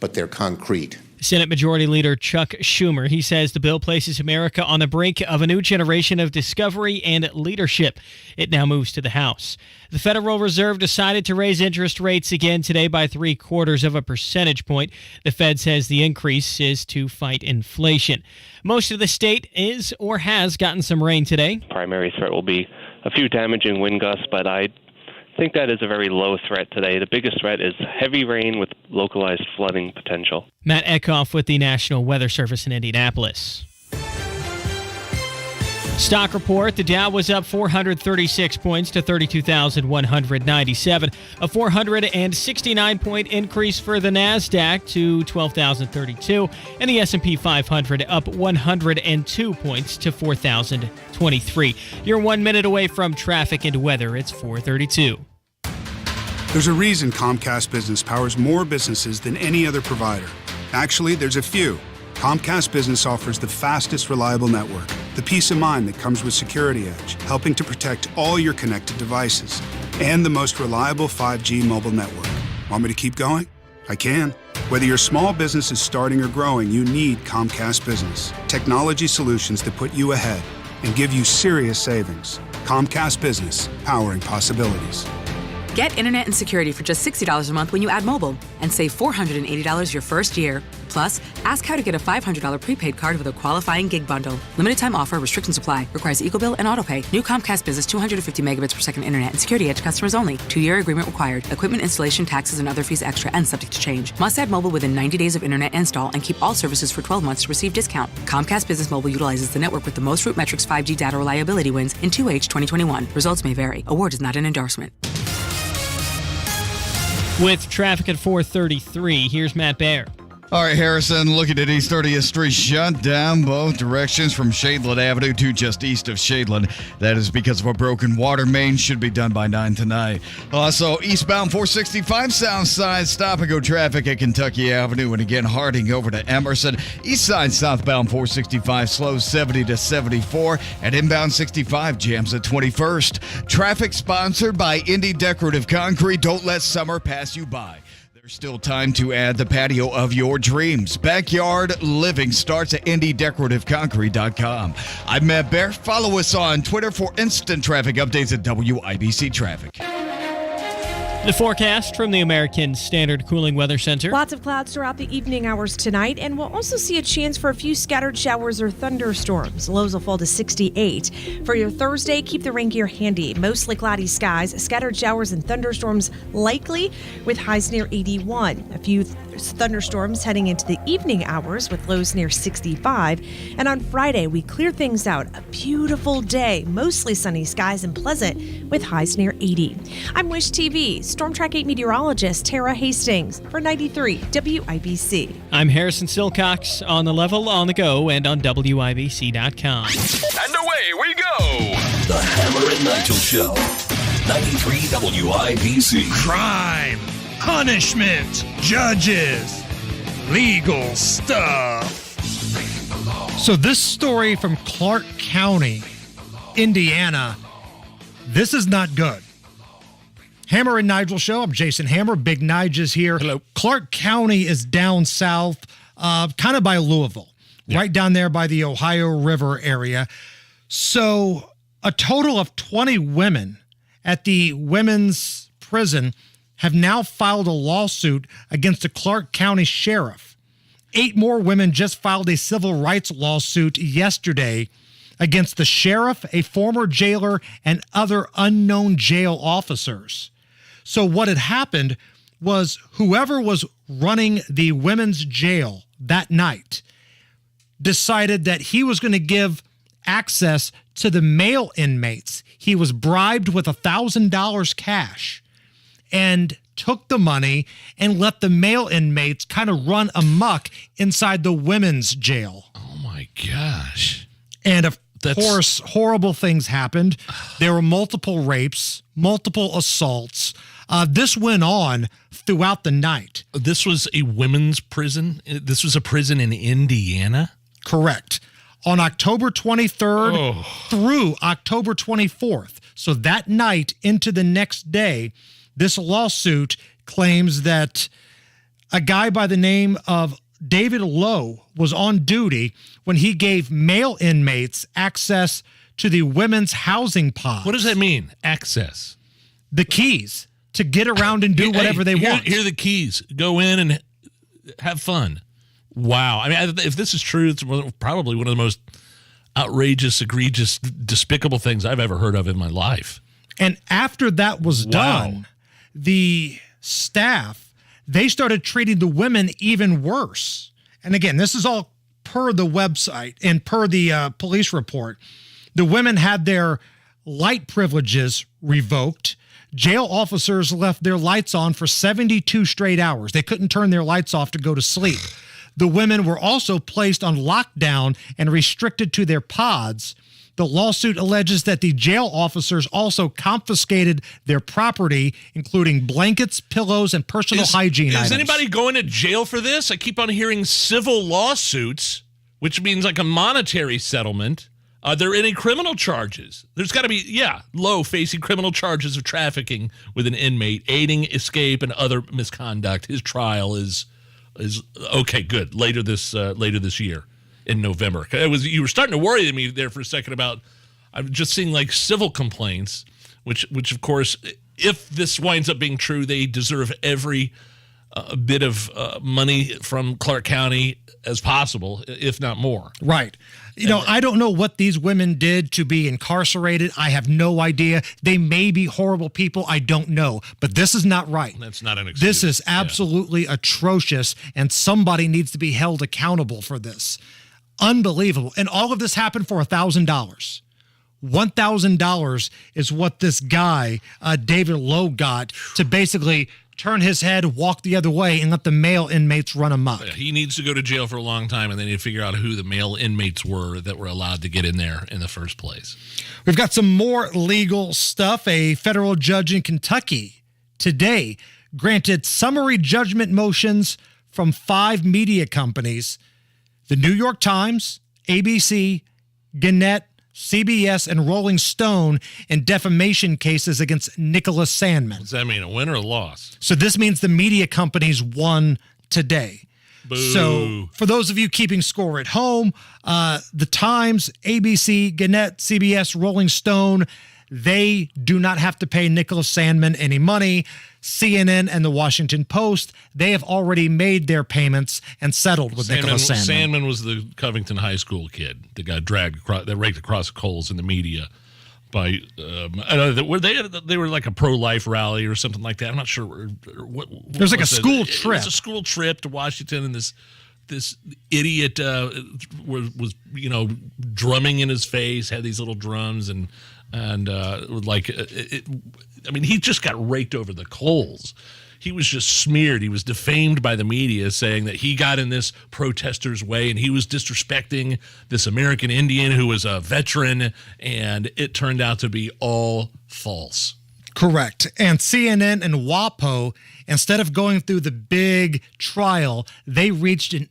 but they're concrete. Senate Majority Leader Chuck Schumer, he says the bill places America on the brink of a new generation of discovery and leadership. It now moves to the House. The Federal Reserve decided to raise interest rates again today by 0.75 of a percentage point. The Fed says the increase is to fight inflation. Most of the state is or has gotten some rain today. Primary threat will be a few damaging wind gusts, but I think that is a very low threat today. The biggest threat is heavy rain with localized flooding potential. Matt Eckhoff with the National Weather Service in Indianapolis. Stock report, the Dow was up 436 points to 32,197. A 469-point increase for the NASDAQ to 12,032. And the S&P 500 up 102 points to 4,023. You're 1 minute away from traffic and weather. It's 4:32. There's a reason Comcast Business powers more businesses than any other provider. Actually, there's a few. Comcast Business offers the fastest, reliable network, the peace of mind that comes with Security Edge, helping to protect all your connected devices, and the most reliable 5G mobile network. Want me to keep going? I can. Whether your small business is starting or growing, you need Comcast Business. Technology solutions that put you ahead and give you serious savings. Comcast Business, powering possibilities. Get internet and security for just $60 a month when you add mobile and save $480 your first year. Plus, ask how to get a $500 prepaid card with a qualifying gig bundle. Limited time offer, restrictions apply. Requires EcoBill and autopay. New Comcast Business 250 megabits per second internet and Security Edge customers only. 2-year agreement required. Equipment installation, taxes, and other fees extra and subject to change. Must add mobile within 90 days of internet install and keep all services for 12 months to receive discount. Comcast Business Mobile utilizes the network with the most Root Metrics 5G data reliability wins in 2H 2021. Results may vary. Award is not an endorsement. With traffic at 4:33, here's Matt Baer. All right, Harrison, looking at East 30th Street, shut down both directions from Shadeland Avenue to just east of Shadeland. That is because of a broken water main. Should be done by 9 tonight. Also, eastbound 465 south side stop-and-go traffic at Kentucky Avenue. And again, Harding over to Emerson. East side southbound 465 slows 70 to 74. And inbound 65 jams at 21st. Traffic sponsored by Indy Decorative Concrete. Don't let summer pass you by. Still time to add the patio of your dreams. Backyard living starts at indiedecorativeconcrete.com. I'm Matt Bear. Follow us on Twitter for instant traffic updates at WIBC Traffic. The forecast from the American Standard Cooling Weather Center. Lots of clouds throughout the evening hours tonight, and we'll also see a chance for a few scattered showers or thunderstorms. Lows will fall to 68. For your Thursday, keep the rain gear handy. Mostly cloudy skies, scattered showers and thunderstorms likely with highs near 81. A few thunderstorms heading into the evening hours with lows near 65. And on Friday, we clear things out. A beautiful day, mostly sunny skies and pleasant with highs near 80. I'm Wish TV Storm Track 8 meteorologist Tara Hastings for 93 WIBC. I'm Harrison Silcox on the level, on the go, and on WIBC.com. And away we go! The Hammer and Nigel Show. 93 WIBC. Crime, punishment, judges, legal stuff. So this story from Clark County, Indiana, this is not good. Hammer and Nigel Show. I'm Jason Hammer. Big Nige is here. Hello. Clark County is down south, kind of by Louisville, right down there by the Ohio River area. So a total of 20 women at the women's prison have now filed a lawsuit against the Clark County sheriff. 8 more women just filed a civil rights lawsuit yesterday against the sheriff, a former jailer, and other unknown jail officers. So what had happened was whoever was running the women's jail that night decided that he was going to give access to the male inmates. He was bribed with $1,000 cash and took the money and let the male inmates kind of run amok inside the women's jail. Oh, my gosh. And of course, horrible things happened. There were multiple rapes, multiple assaults. This went on throughout the night. This was a women's prison? This was a prison in Indiana? Correct. On October 23rd through October 24th. So that night into the next day, this lawsuit claims that a guy by the name of David Lowe was on duty when he gave male inmates access to the women's housing pods. What does that mean, access? The keys to get around and do whatever they want. Here are the keys. Go in and have fun. Wow. I mean, if this is true, it's probably one of the most outrageous, egregious, despicable things I've ever heard of in my life. And after that was done, the staff, they started treating the women even worse. And again, this is all per the website and per the police report. The women had their light privileges revoked. Jail officers left their lights on for 72 straight hours. They couldn't turn their lights off to go to sleep. The women were also placed on lockdown and restricted to their pods. The lawsuit alleges that the jail officers also confiscated their property, including blankets, pillows, and personal hygiene items. Is anybody going to jail for this? I keep on hearing civil lawsuits, which means like a monetary settlement. Are there any criminal charges? There's got to be, Lowe facing criminal charges of trafficking with an inmate, aiding escape, and other misconduct. His trial is okay, good. Later this year. In November. You were starting to worry me there for a second about, I'm just seeing like civil complaints, which of course, if this winds up being true, they deserve every bit of money from Clark County as possible, if not more. Right. I don't know what these women did to be incarcerated. I have no idea. They may be horrible people. I don't know. But this is not right. That's not an excuse. This is absolutely atrocious, and somebody needs to be held accountable for this. Unbelievable. And all of this happened for $1,000. $1,000 is what this guy, David Lowe, got to basically turn his head, walk the other way, and let the male inmates run amok. Yeah, he needs to go to jail for a long time, and they need to figure out who the male inmates were that were allowed to get in there in the first place. We've got some more legal stuff. A federal judge in Kentucky today granted summary judgment motions from 5 media companies: the New York Times, ABC, Kennett, CBS, and Rolling Stone in defamation cases against Nicholas Sandmann. Does that mean a win or a loss? So this means the media companies won today. Boo. So for those of you keeping score at home, the Times, ABC, Gannett, CBS, Rolling Stone, they do not have to pay Nicholas Sandmann any money. CNN and the Washington Post, they have already made their payments and settled with Nicholas Sandmann. Sandmann was the Covington High School kid that got dragged across, that raked across the coals in the media by they were like a pro-life rally or something like that. I'm not sure what there's like a school trip. It was a school trip to Washington, and this idiot was drumming in his face, had these little drums, and like I mean, he just got raked over the coals. He was just smeared. He was defamed by the media, saying that he got in this protester's way and he was disrespecting this American Indian who was a veteran, and it turned out to be all false. Correct. And CNN and WAPO, instead of going through the big trial, they reached a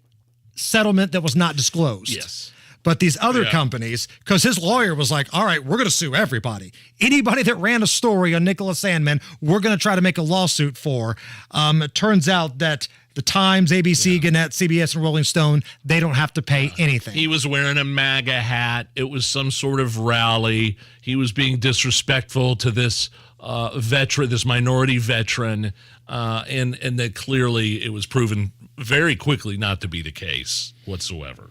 settlement that was not disclosed. Yes. But these other companies, because his lawyer was like, all right, we're going to sue everybody. Anybody that ran a story on Nicholas Sandmann, we're going to try to make a lawsuit for. It turns out that the Times, ABC, Gannett, CBS, and Rolling Stone, they don't have to pay anything. He was wearing a MAGA hat. It was some sort of rally. He was being disrespectful to this veteran, this minority veteran, and that clearly it was proven very quickly not to be the case whatsoever.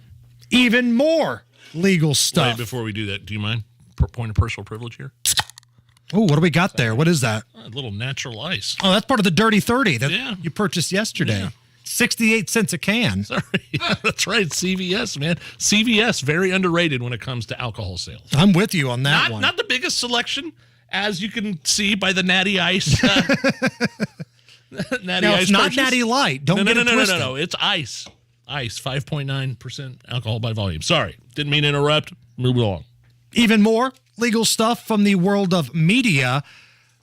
Even more legal stuff. Wait, before we do that, do you mind? Point of personal privilege here? Oh, what do we got there? What is that? A little natural ice. Oh, that's part of the Dirty 30 that you purchased yesterday. Yeah. 68 cents a can. Sorry. That's right. CVS, man. CVS, very underrated when it comes to alcohol sales. I'm with you on that one. Not the biggest selection, as you can see by the Natty Ice. Now, it's not purchase. Natty Light. Don't get it twisted. No. It's ice. Ice, 5.9% alcohol by volume. Sorry, didn't mean to interrupt. Move along. Even more legal stuff from the world of media.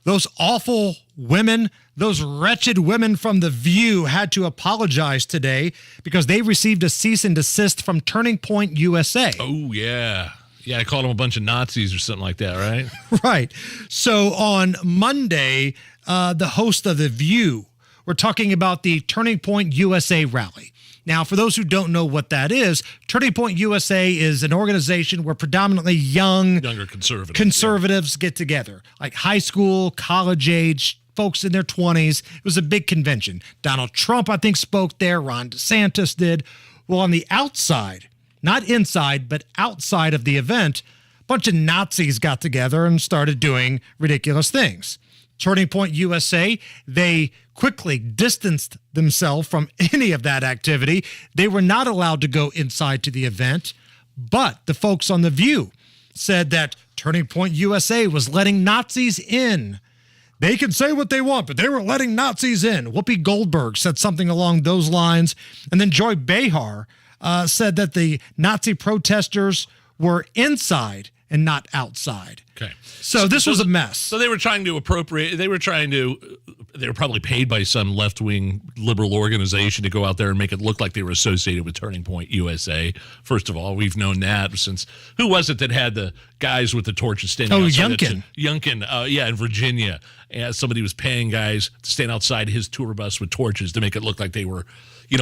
Those awful women, those wretched women from The View had to apologize today because they received a cease and desist from Turning Point USA. Oh, yeah. Yeah, I called them a bunch of Nazis or something like that, right? Right. So on Monday, the host of The View were talking about the Turning Point USA rally. Now, for those who don't know what that is, Turning Point USA is an organization where predominantly younger conservatives get together, like high school, college age, folks in their 20s. It was a big convention. Donald Trump, I think, spoke there. Ron DeSantis did. Well, on the outside, not inside, but outside of the event, a bunch of Nazis got together and started doing ridiculous things. Turning Point USA, they quickly distanced themselves from any of that activity. They were not allowed to go inside to the event, but the folks on The View said that Turning Point USA was letting Nazis in. They can say what they want, but they were letting Nazis in. Whoopi Goldberg said something along those lines. And then Joy Behar said that the Nazi protesters were inside and not outside. Okay. So this was a mess. So they were trying to appropriate, they were probably paid by some left-wing liberal organization to go out there and make it look like they were associated with Turning Point USA. First of all, we've known that since, who was it that had the guys with the torches standing outside? Youngkin, in Virginia. And somebody was paying guys to stand outside his tour bus with torches to make it look like they were,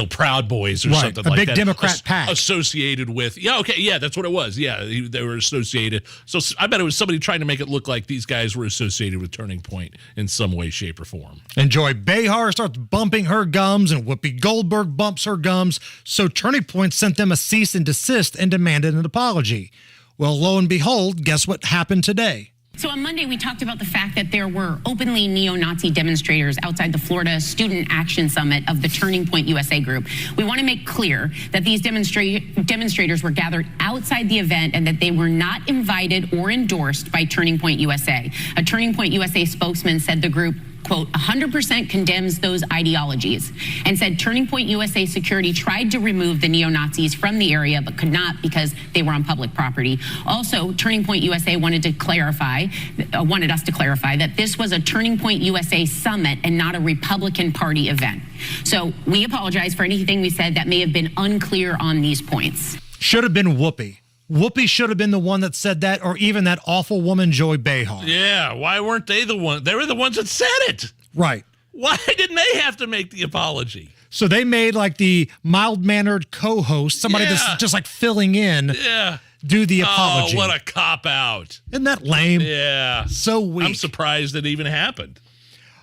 Proud Boys or something like that. A big Democrat PAC. Associated with, that's what it was. Yeah, they were associated. So I bet it was somebody trying to make it look like these guys were associated with Turning Point in some way, shape, or form. And Joy Behar starts bumping her gums, and Whoopi Goldberg bumps her gums. So Turning Point sent them a cease and desist and demanded an apology. Well, lo and behold, guess what happened today? So on Monday, we talked about the fact that there were openly neo-Nazi demonstrators outside the Florida Student Action Summit of the Turning Point USA group. We want to make clear that these demonstrators were gathered outside the event and that they were not invited or endorsed by Turning Point USA. A Turning Point USA spokesman said the group, quote, 100% condemns those ideologies, and said Turning Point USA security tried to remove the neo-Nazis from the area but could not because they were on public property. Also, Turning Point USA wanted us to clarify that this was a Turning Point USA summit and not a Republican Party event. So we apologize for anything we said that may have been unclear on these points. Should have been Whoopi. Whoopi should have been the one that said that, or even that awful woman, Joy Behar. Yeah, why weren't they the ones? They were the ones that said it. Right. Why didn't they have to make the apology? So they made like the mild-mannered co-host, somebody that's just like filling in, do the apology. Oh, what a cop-out. Isn't that lame? Yeah. So weak. I'm surprised it even happened.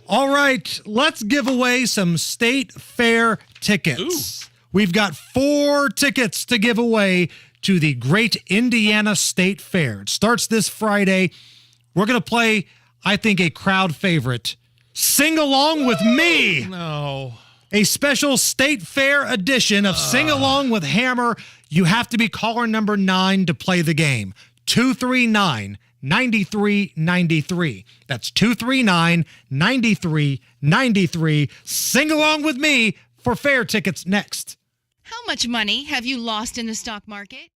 All right, let's give away some state fair tickets. Ooh. We've got 4 tickets to give away to the Great Indiana State Fair. It starts this Friday. We're going to play, I think, a crowd favorite. Sing Along with Me. No. A special State Fair edition of Sing Along with Hammer. You have to be caller number 9 to play the game. 239-9393. That's 239-9393. Sing Along with Me for fair tickets next. How much money have you lost in the stock market?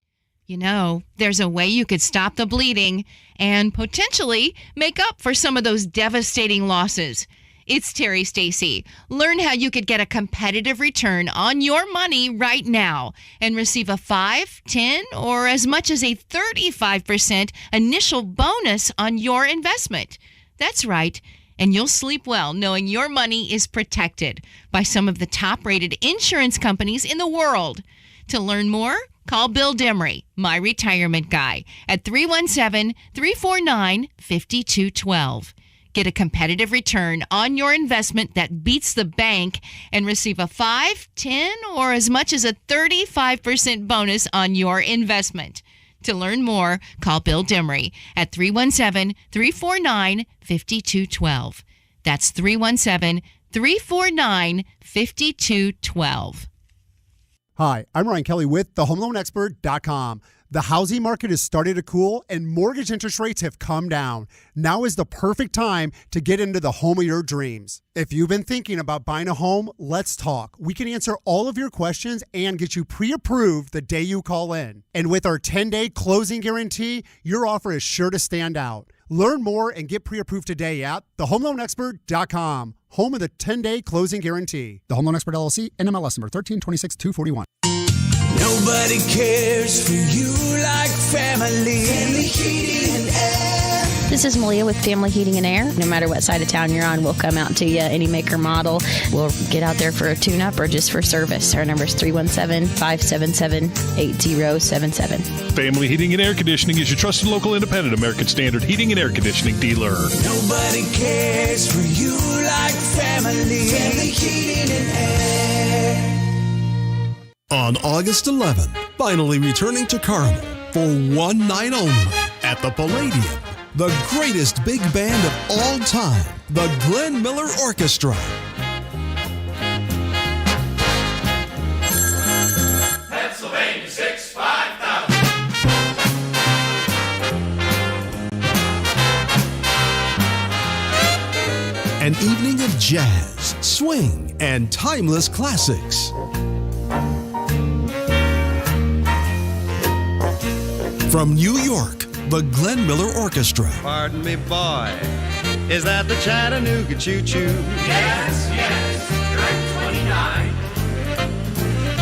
You know, there's a way you could stop the bleeding and potentially make up for some of those devastating losses. It's Terry Stacy. Learn how you could get a competitive return on your money right now and receive a 5, 10, or as much as a 35% initial bonus on your investment. That's right. And you'll sleep well knowing your money is protected by some of the top-rated insurance companies in the world. To learn more, call Bill Demery, my retirement guy, at 317-349-5212. Get a competitive return on your investment that beats the bank and receive a 5, 10, or as much as a 35% bonus on your investment. To learn more, call Bill Demery at 317-349-5212. That's 317-349-5212. Hi, I'm Ryan Kelly with thehomeloanexpert.com. The housing market is starting to cool and mortgage interest rates have come down. Now is the perfect time to get into the home of your dreams. If you've been thinking about buying a home, let's talk. We can answer all of your questions and get you pre-approved the day you call in. And with our 10-day closing guarantee, your offer is sure to stand out. Learn more and get pre-approved today at thehomeloanexpert.com. Home of the 10-day closing guarantee. The Home Loan Expert LLC, NMLS number 1326241. Nobody cares for you like family. Family Heating and Air. This is Malia with Family Heating and Air. No matter what side of town you're on, we'll come out to you, any make or model. We'll get out there for a tune-up or just for service. Our number is 317-577-8077. Family Heating and Air Conditioning is your trusted local independent American Standard heating and air conditioning dealer. Nobody cares for you like family. Family Heating and Air. On August 11th, finally returning to Carmel for one night only at the Palladium, the greatest big band of all time, the Glenn Miller Orchestra. Pennsylvania 65000. An evening of jazz, swing, and timeless classics. From New York, the Glenn Miller Orchestra. Pardon me, boy, is that the Chattanooga Choo-Choo? Yes, yes, train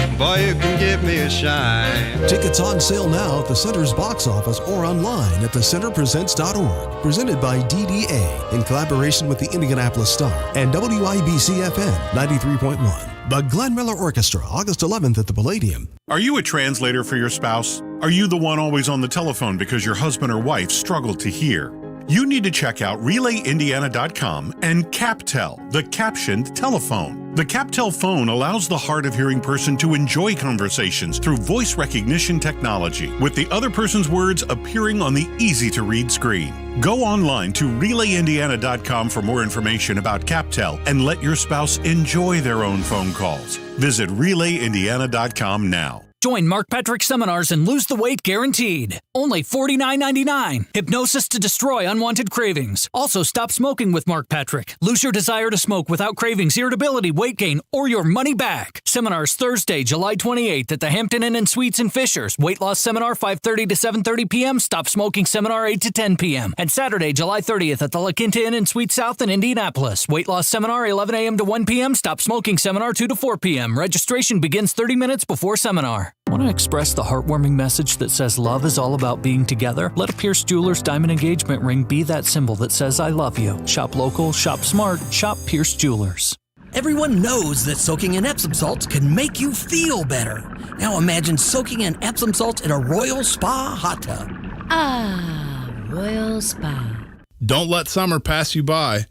29. Boy, you can give me a shine. Tickets on sale now at the Center's box office or online at thecenterpresents.org. Presented by DDA in collaboration with the Indianapolis Star and WIBC FM 93.1. The Glenn Miller Orchestra, August 11th at the Palladium. Are you a translator for your spouse? Are you the one always on the telephone because your husband or wife struggled to hear? You need to check out RelayIndiana.com and CapTel, the captioned telephone. The CapTel phone allows the hard of hearing person to enjoy conversations through voice recognition technology, with the other person's words appearing on the easy-to-read screen. Go online to RelayIndiana.com for more information about CapTel and let your spouse enjoy their own phone calls. Visit RelayIndiana.com now. Join Mark Patrick seminars and lose the weight guaranteed. Only $49.99. Hypnosis to destroy unwanted cravings. Also, stop smoking with Mark Patrick. Lose your desire to smoke without cravings, irritability, weight gain, or your money back. Seminars Thursday, July 28th at the Hampton Inn and Suites in Fishers. Weight loss seminar 5:30 to 7:30 p.m. Stop smoking seminar 8 to 10 p.m. And Saturday, July 30th at the La Quinta Inn and Suites South in Indianapolis. Weight loss seminar 11 a.m. to 1 p.m. Stop smoking seminar 2 to 4 p.m. Registration begins 30 minutes before seminar. Want to express the heartwarming message that says love is all about being together? Let a Pierce Jewelers diamond engagement ring be that symbol that says I love you. Shop local, shop smart, shop Pierce Jewelers. Everyone knows that soaking in Epsom salts can make you feel better. Now imagine soaking in Epsom salts in a Royal Spa hot tub. Ah, Royal Spa. Don't let summer pass you by.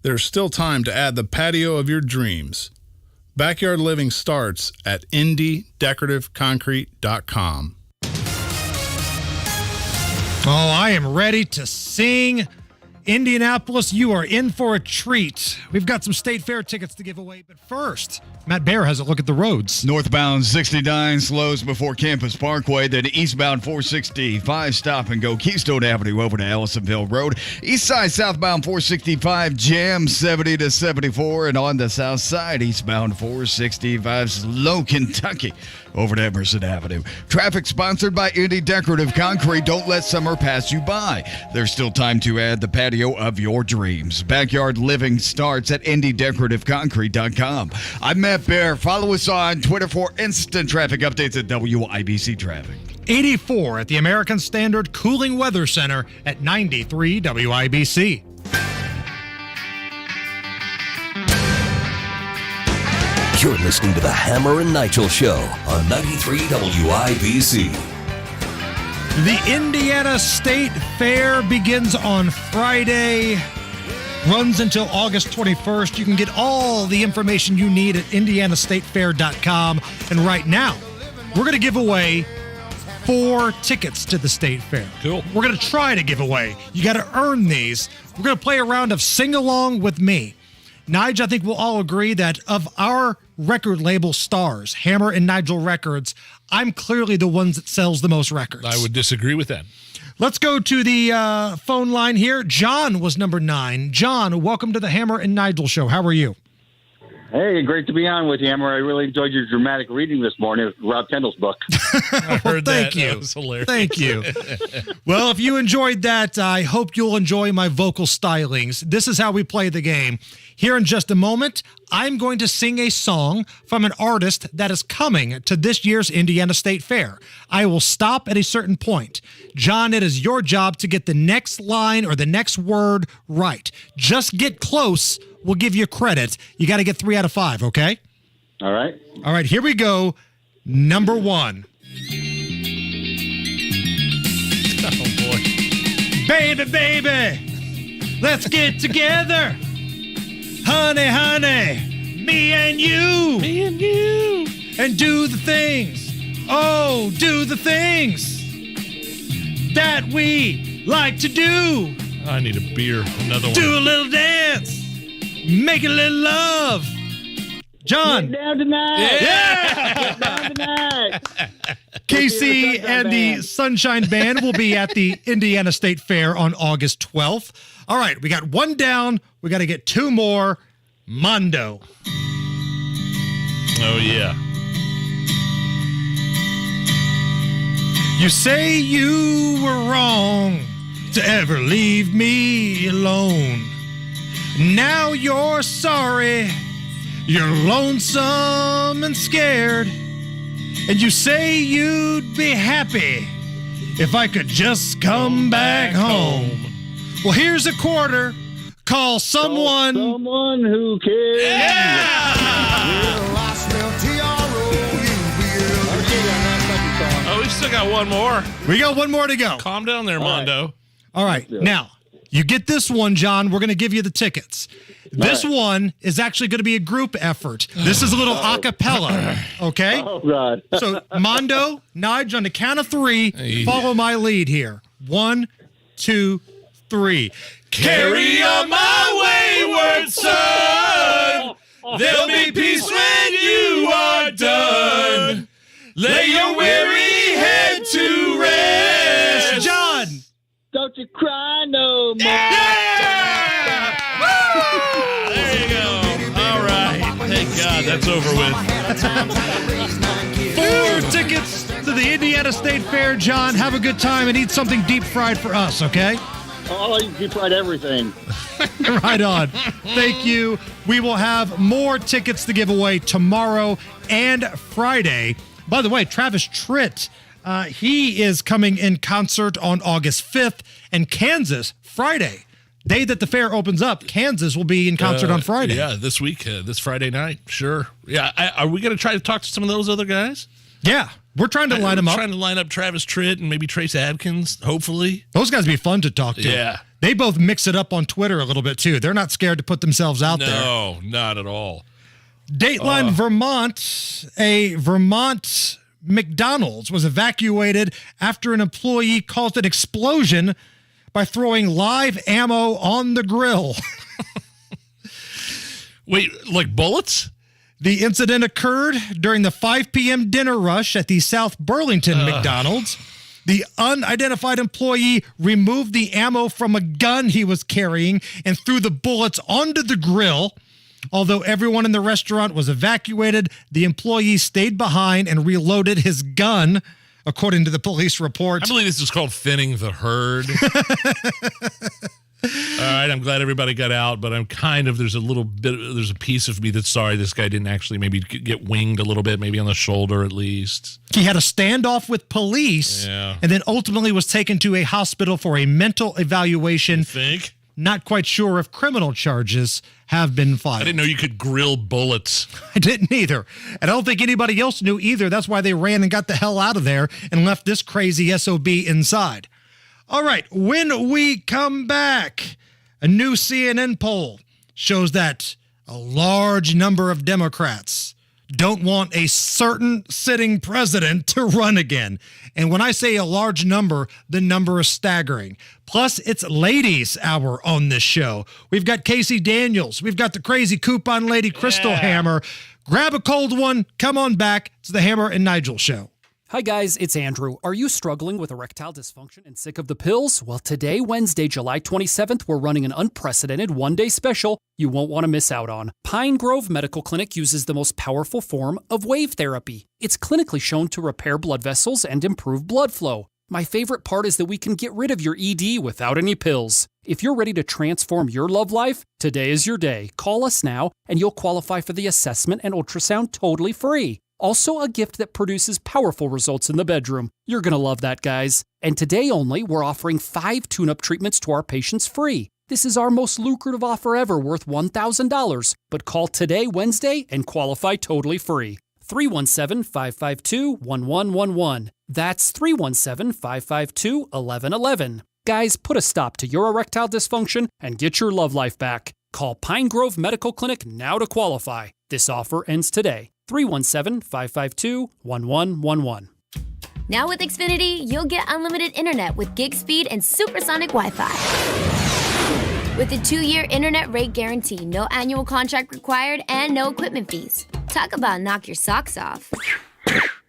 There's still time to add the patio of your dreams. Backyard living starts at indiedecorativeconcrete.com. Oh, I am ready to sing. Indianapolis, you are in for a treat. We've got some State Fair tickets to give away, but first, Matt Bear has a look at the roads. Northbound 69 slows before Campus Parkway, then eastbound 465 stop and go Keystone Avenue over to Ellisonville Road. East side southbound 465 jam 70 to 74, and on the south side eastbound 465 slow Kentucky over to Emerson Avenue. Traffic sponsored by Indy Decorative Concrete. Don't let summer pass you by. There's still time to add the patio of your dreams. Backyard living starts at indiedecorativeconcrete.com. I'm Matt Bear. Follow us on Twitter for instant traffic updates at WIBC Traffic. 84 at the American Standard Cooling Weather Center at 93 WIBC. You're listening to the Hammer and Nigel Show on 93 WIBC. The Indiana State Fair begins on Friday, runs until August 21st. You can get all the information you need at indianastatefair.com. And right now, we're going to give away 4 tickets to the State Fair. Cool. We're going to try to give away. You got to earn these. We're going to play a round of Sing Along with Me. Nigel, I think we'll all agree that of our record label stars, Hammer and Nigel Records, I'm clearly the ones that sells the most records. I would disagree with that. Let's go to the phone line here. John was number 9. John, welcome to the Hammer and Nigel Show. How are you? Hey, great to be on with you, Hammer. I really enjoyed your dramatic reading this morning of Rob Kendall's book. I heard thank that. you. That was hilarious. Thank you. Well, if you enjoyed that, I hope you'll enjoy my vocal stylings. This is how we play the game. Here in just a moment, I'm going to sing a song from an artist that is coming to this year's Indiana State Fair. I will stop at a certain point. John, it is your job to get the next line or the next word right. Just get close. We'll give you credit. You got to get 3 out of 5, okay? All right. All right, here we go. Number 1. Oh, boy. Baby, baby, let's get together. Honey, honey, me and you. Me and you. And do the things. Oh, do the things that we like to do. I need a beer. Another one. Do a little dance. Make a little love. John. Get down tonight. Yeah. Get down tonight. Casey and the Sunshine Band will be at the Indiana State Fair on August 12th. All right, we got 1 down. We got to get 2 more. Mondo. Oh, yeah. You say you were wrong to ever leave me alone. Now you're sorry. You're lonesome and scared. And you say you'd be happy if I could just come back home. Well, here's a quarter. Call someone. Someone who cares. Yeah! Oh, we still got 1 more. We got 1 more to go. Calm down there, Mondo. All right. Now, you get this one, John. We're going to give you the tickets. This one is actually going to be a group effort. This is a little a cappella, okay? Oh, God. So, Mondo, Nigel, on the count of 3, follow my lead here. 1, 2, 3. Carry on my wayward son. There'll be peace when you are done. Lay your weary head to rest. John. Don't you cry no more. Yeah! There you go. All right. Thank God that's over with. 4 tickets to the Indiana State Fair, John. Have a good time and eat something deep fried for us, okay? Oh, you deep fried everything. Right on. Thank you. We will have more tickets to give away tomorrow and Friday. By the way, Travis Tritt, he is coming in concert on August 5th, and Kansas, Friday. Day that the fair opens up, Kansas will be in concert on Friday. Yeah, this week, this Friday night. Sure. Yeah, are we going to try to talk to some of those other guys? Yeah, we're trying to line them up. Trying to line up Travis Tritt and maybe Trace Adkins, hopefully. Those guys would be fun to talk to. Yeah. They both mix it up on Twitter a little bit, too. They're not scared to put themselves out there. No, not at all. Dateline, Vermont, a Vermont McDonald's was evacuated after an employee caused an explosion by throwing live ammo on the grill. Wait, like bullets? The incident occurred during the 5 p.m. dinner rush at the South Burlington McDonald's. The unidentified employee removed the ammo from a gun he was carrying and threw the bullets onto the grill. Although everyone in the restaurant was evacuated, the employee stayed behind and reloaded his gun, according to the police report. I believe this is called thinning the herd. All right, I'm glad everybody got out, but I'm there's a piece of me that's sorry this guy didn't actually maybe get winged a little bit, maybe on the shoulder at least. He had a standoff with police and then ultimately was taken to a hospital for a mental evaluation. You think? Not quite sure if criminal charges have been filed. I didn't know you could grill bullets. I didn't either. And I don't think anybody else knew either. That's why they ran and got the hell out of there and left this crazy SOB inside. All right, when we come back, a new CNN poll shows that a large number of Democrats don't want a certain sitting president to run again. And when I say a large number, the number is staggering. Plus, it's ladies' hour on this show. We've got Casey Daniels. We've got the crazy coupon lady, Crystal Hammer. Grab a cold one. Come on back. It's the Hammer and Nigel Show. Hi guys, it's Andrew. Are you struggling with erectile dysfunction and sick of the pills? Well, today, Wednesday, July 27th, we're running an unprecedented one-day special you won't want to miss out on. Pine Grove Medical Clinic uses the most powerful form of wave therapy. It's clinically shown to repair blood vessels and improve blood flow. My favorite part is that we can get rid of your ED without any pills. If you're ready to transform your love life, today is your day. Call us now and you'll qualify for the assessment and ultrasound totally free. Also a gift that produces powerful results in the bedroom. You're going to love that, guys. And today only, we're offering 5 tune-up treatments to our patients free. This is our most lucrative offer ever, worth $1,000. But call today, Wednesday, and qualify totally free. 317-552-1111. That's 317-552-1111. Guys, put a stop to your erectile dysfunction and get your love life back. Call Pine Grove Medical Clinic now to qualify. This offer ends today. 317-552-1111. Now with Xfinity, you'll get unlimited internet with gig speed and supersonic Wi-Fi. With a 2-year internet rate guarantee, no annual contract required, and no equipment fees. Talk about knock your socks off.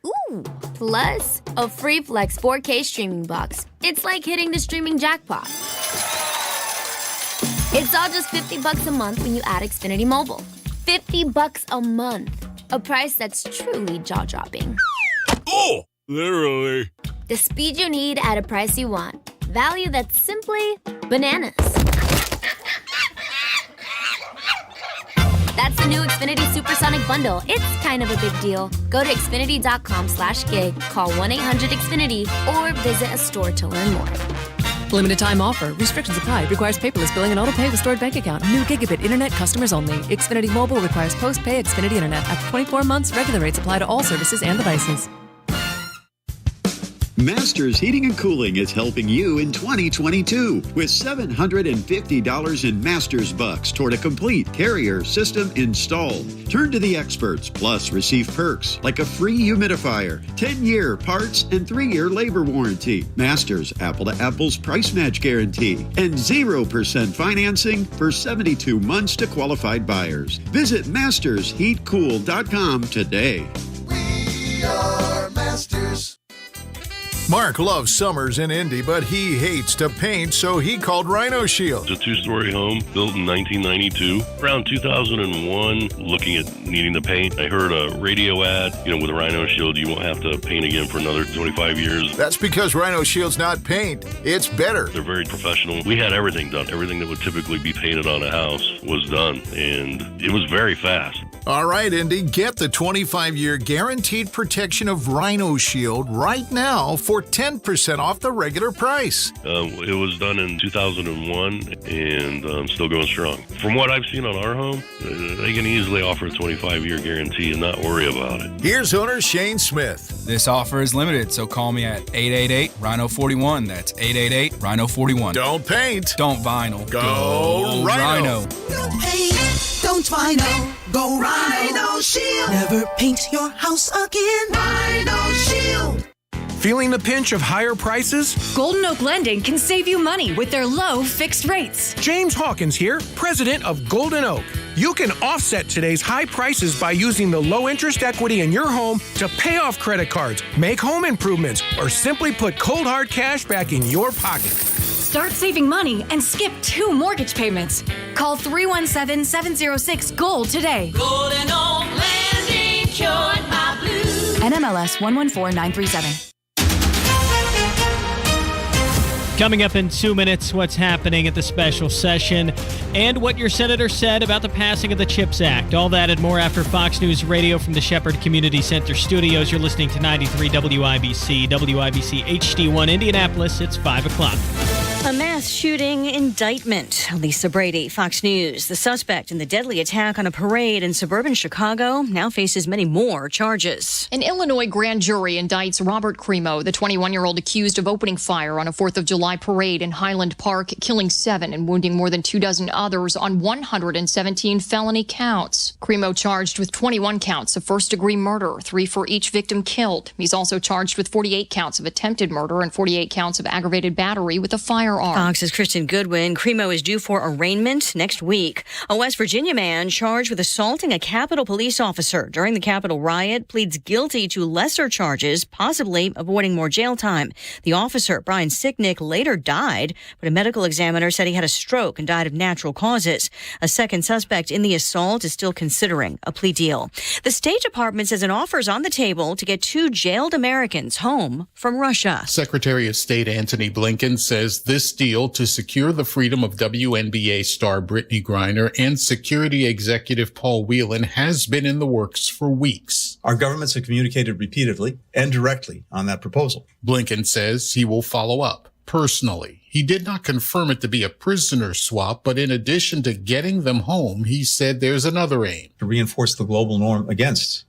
Ooh, plus a free Flex 4K streaming box. It's like hitting the streaming jackpot. It's all just $50 a month when you add Xfinity Mobile. $50 a month. A price that's truly jaw-dropping. Oh, literally. The speed you need at a price you want. Value that's simply bananas. That's the new Xfinity Supersonic Bundle. It's kind of a big deal. Go to Xfinity.com/gig, call 1-800-XFINITY, or visit a store to learn more. Limited time offer. Restrictions apply. Requires paperless billing and auto pay with stored bank account. New gigabit internet customers only. Xfinity Mobile requires post-pay Xfinity Internet. After 24 months, regular rates apply to all services and devices. Masters Heating and Cooling is helping you in 2022 with $750 in Masters bucks toward a complete carrier system install. Turn to the experts, plus receive perks like a free humidifier, 10-year parts and 3-year labor warranty, Masters Apple to Apple's price match guarantee, and 0% financing for 72 months to qualified buyers. Visit mastersheatcool.com today. We are Masters. Mark loves summers in Indy, but he hates to paint, so he called Rhino Shield. It's a 2-story home built in 1992. Around 2001, looking at needing to paint, I heard a radio ad, with a Rhino Shield, you won't have to paint again for another 25 years. That's because Rhino Shield's not paint, it's better. They're very professional. We had everything done. Everything that would typically be painted on a house was done, and it was very fast. All right, Indy, get the 25-year guaranteed protection of Rhino Shield right now for 10% off the regular price. It was done in 2001 and still going strong. From what I've seen on our home, they can easily offer a 25-year guarantee and not worry about it. Here's owner Shane Smith. This offer is limited, so call me at 888-RHINO-41. That's 888-RHINO-41. Don't paint. Don't vinyl. Go Rhino. No paint, don't vinyl. Go Rhino Shield. Never paint your house again. Rhino Shield. Feeling the pinch of higher prices? Golden Oak Lending can save you money with their low fixed rates. James Hawkins here, president of Golden Oak. You can offset today's high prices by using the low interest equity in your home to pay off credit cards, make home improvements, or simply put cold hard cash back in your pocket. Start saving money and skip 2 mortgage payments. Call 317-706-GOLD today. Golden Oak Lending cured my blues. NMLS 114937. Coming up in 2 minutes, what's happening at the special session and what your senator said about the passing of the CHIPS Act. All that and more after Fox News Radio from the Shepherd Community Center studios. You're listening to 93 WIBC, WIBC HD1 Indianapolis. It's 5 o'clock. A mass shooting indictment. Lisa Brady, Fox News. The suspect in the deadly attack on a parade in suburban Chicago now faces many more charges. An Illinois grand jury indicts Robert Cremo, the 21-year-old accused of opening fire on a 4th of July parade in Highland Park, killing 7 and wounding more than 24 others on 117 felony counts. Cremo charged with 21 counts of first-degree murder, 3 for each victim killed. He's also charged with 48 counts of attempted murder and 48 counts of aggravated battery with a firearm. Fox's Kristen Goodwin. Cremo is due for arraignment next week. A West Virginia man charged with assaulting a Capitol police officer during the Capitol riot pleads guilty to lesser charges, possibly avoiding more jail time. The officer, Brian Sicknick, later died, but a medical examiner said he had a stroke and died of natural causes. A second suspect in the assault is still considering a plea deal. The State Department says an offer is on the table to get 2 jailed Americans home from Russia. Secretary of State Antony Blinken says this deal to secure the freedom of WNBA star Brittany Griner and security executive Paul Whelan has been in the works for weeks. Our governments have communicated repeatedly and directly on that proposal. Blinken says he will follow up personally. He did not confirm it to be a prisoner swap, but in addition to getting them home, he said there's another aim. To reinforce the global norm against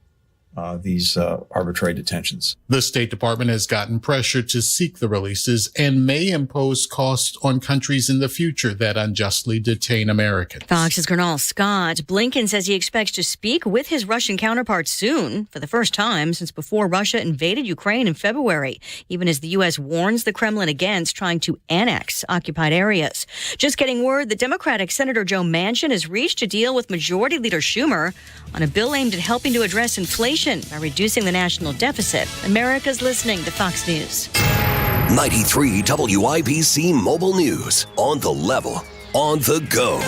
these arbitrary detentions. The State Department has gotten pressure to seek the releases and may impose costs on countries in the future that unjustly detain Americans. Fox's Gernal Scott. Blinken says he expects to speak with his Russian counterpart soon, for the first time since before Russia invaded Ukraine in February, even as the U.S. warns the Kremlin against trying to annex occupied areas. Just getting word that Democratic Senator Joe Manchin has reached a deal with Majority Leader Schumer on a bill aimed at helping to address inflation by reducing the national deficit. America's listening to Fox News. 93 WIBC Mobile News. On the level, on the go.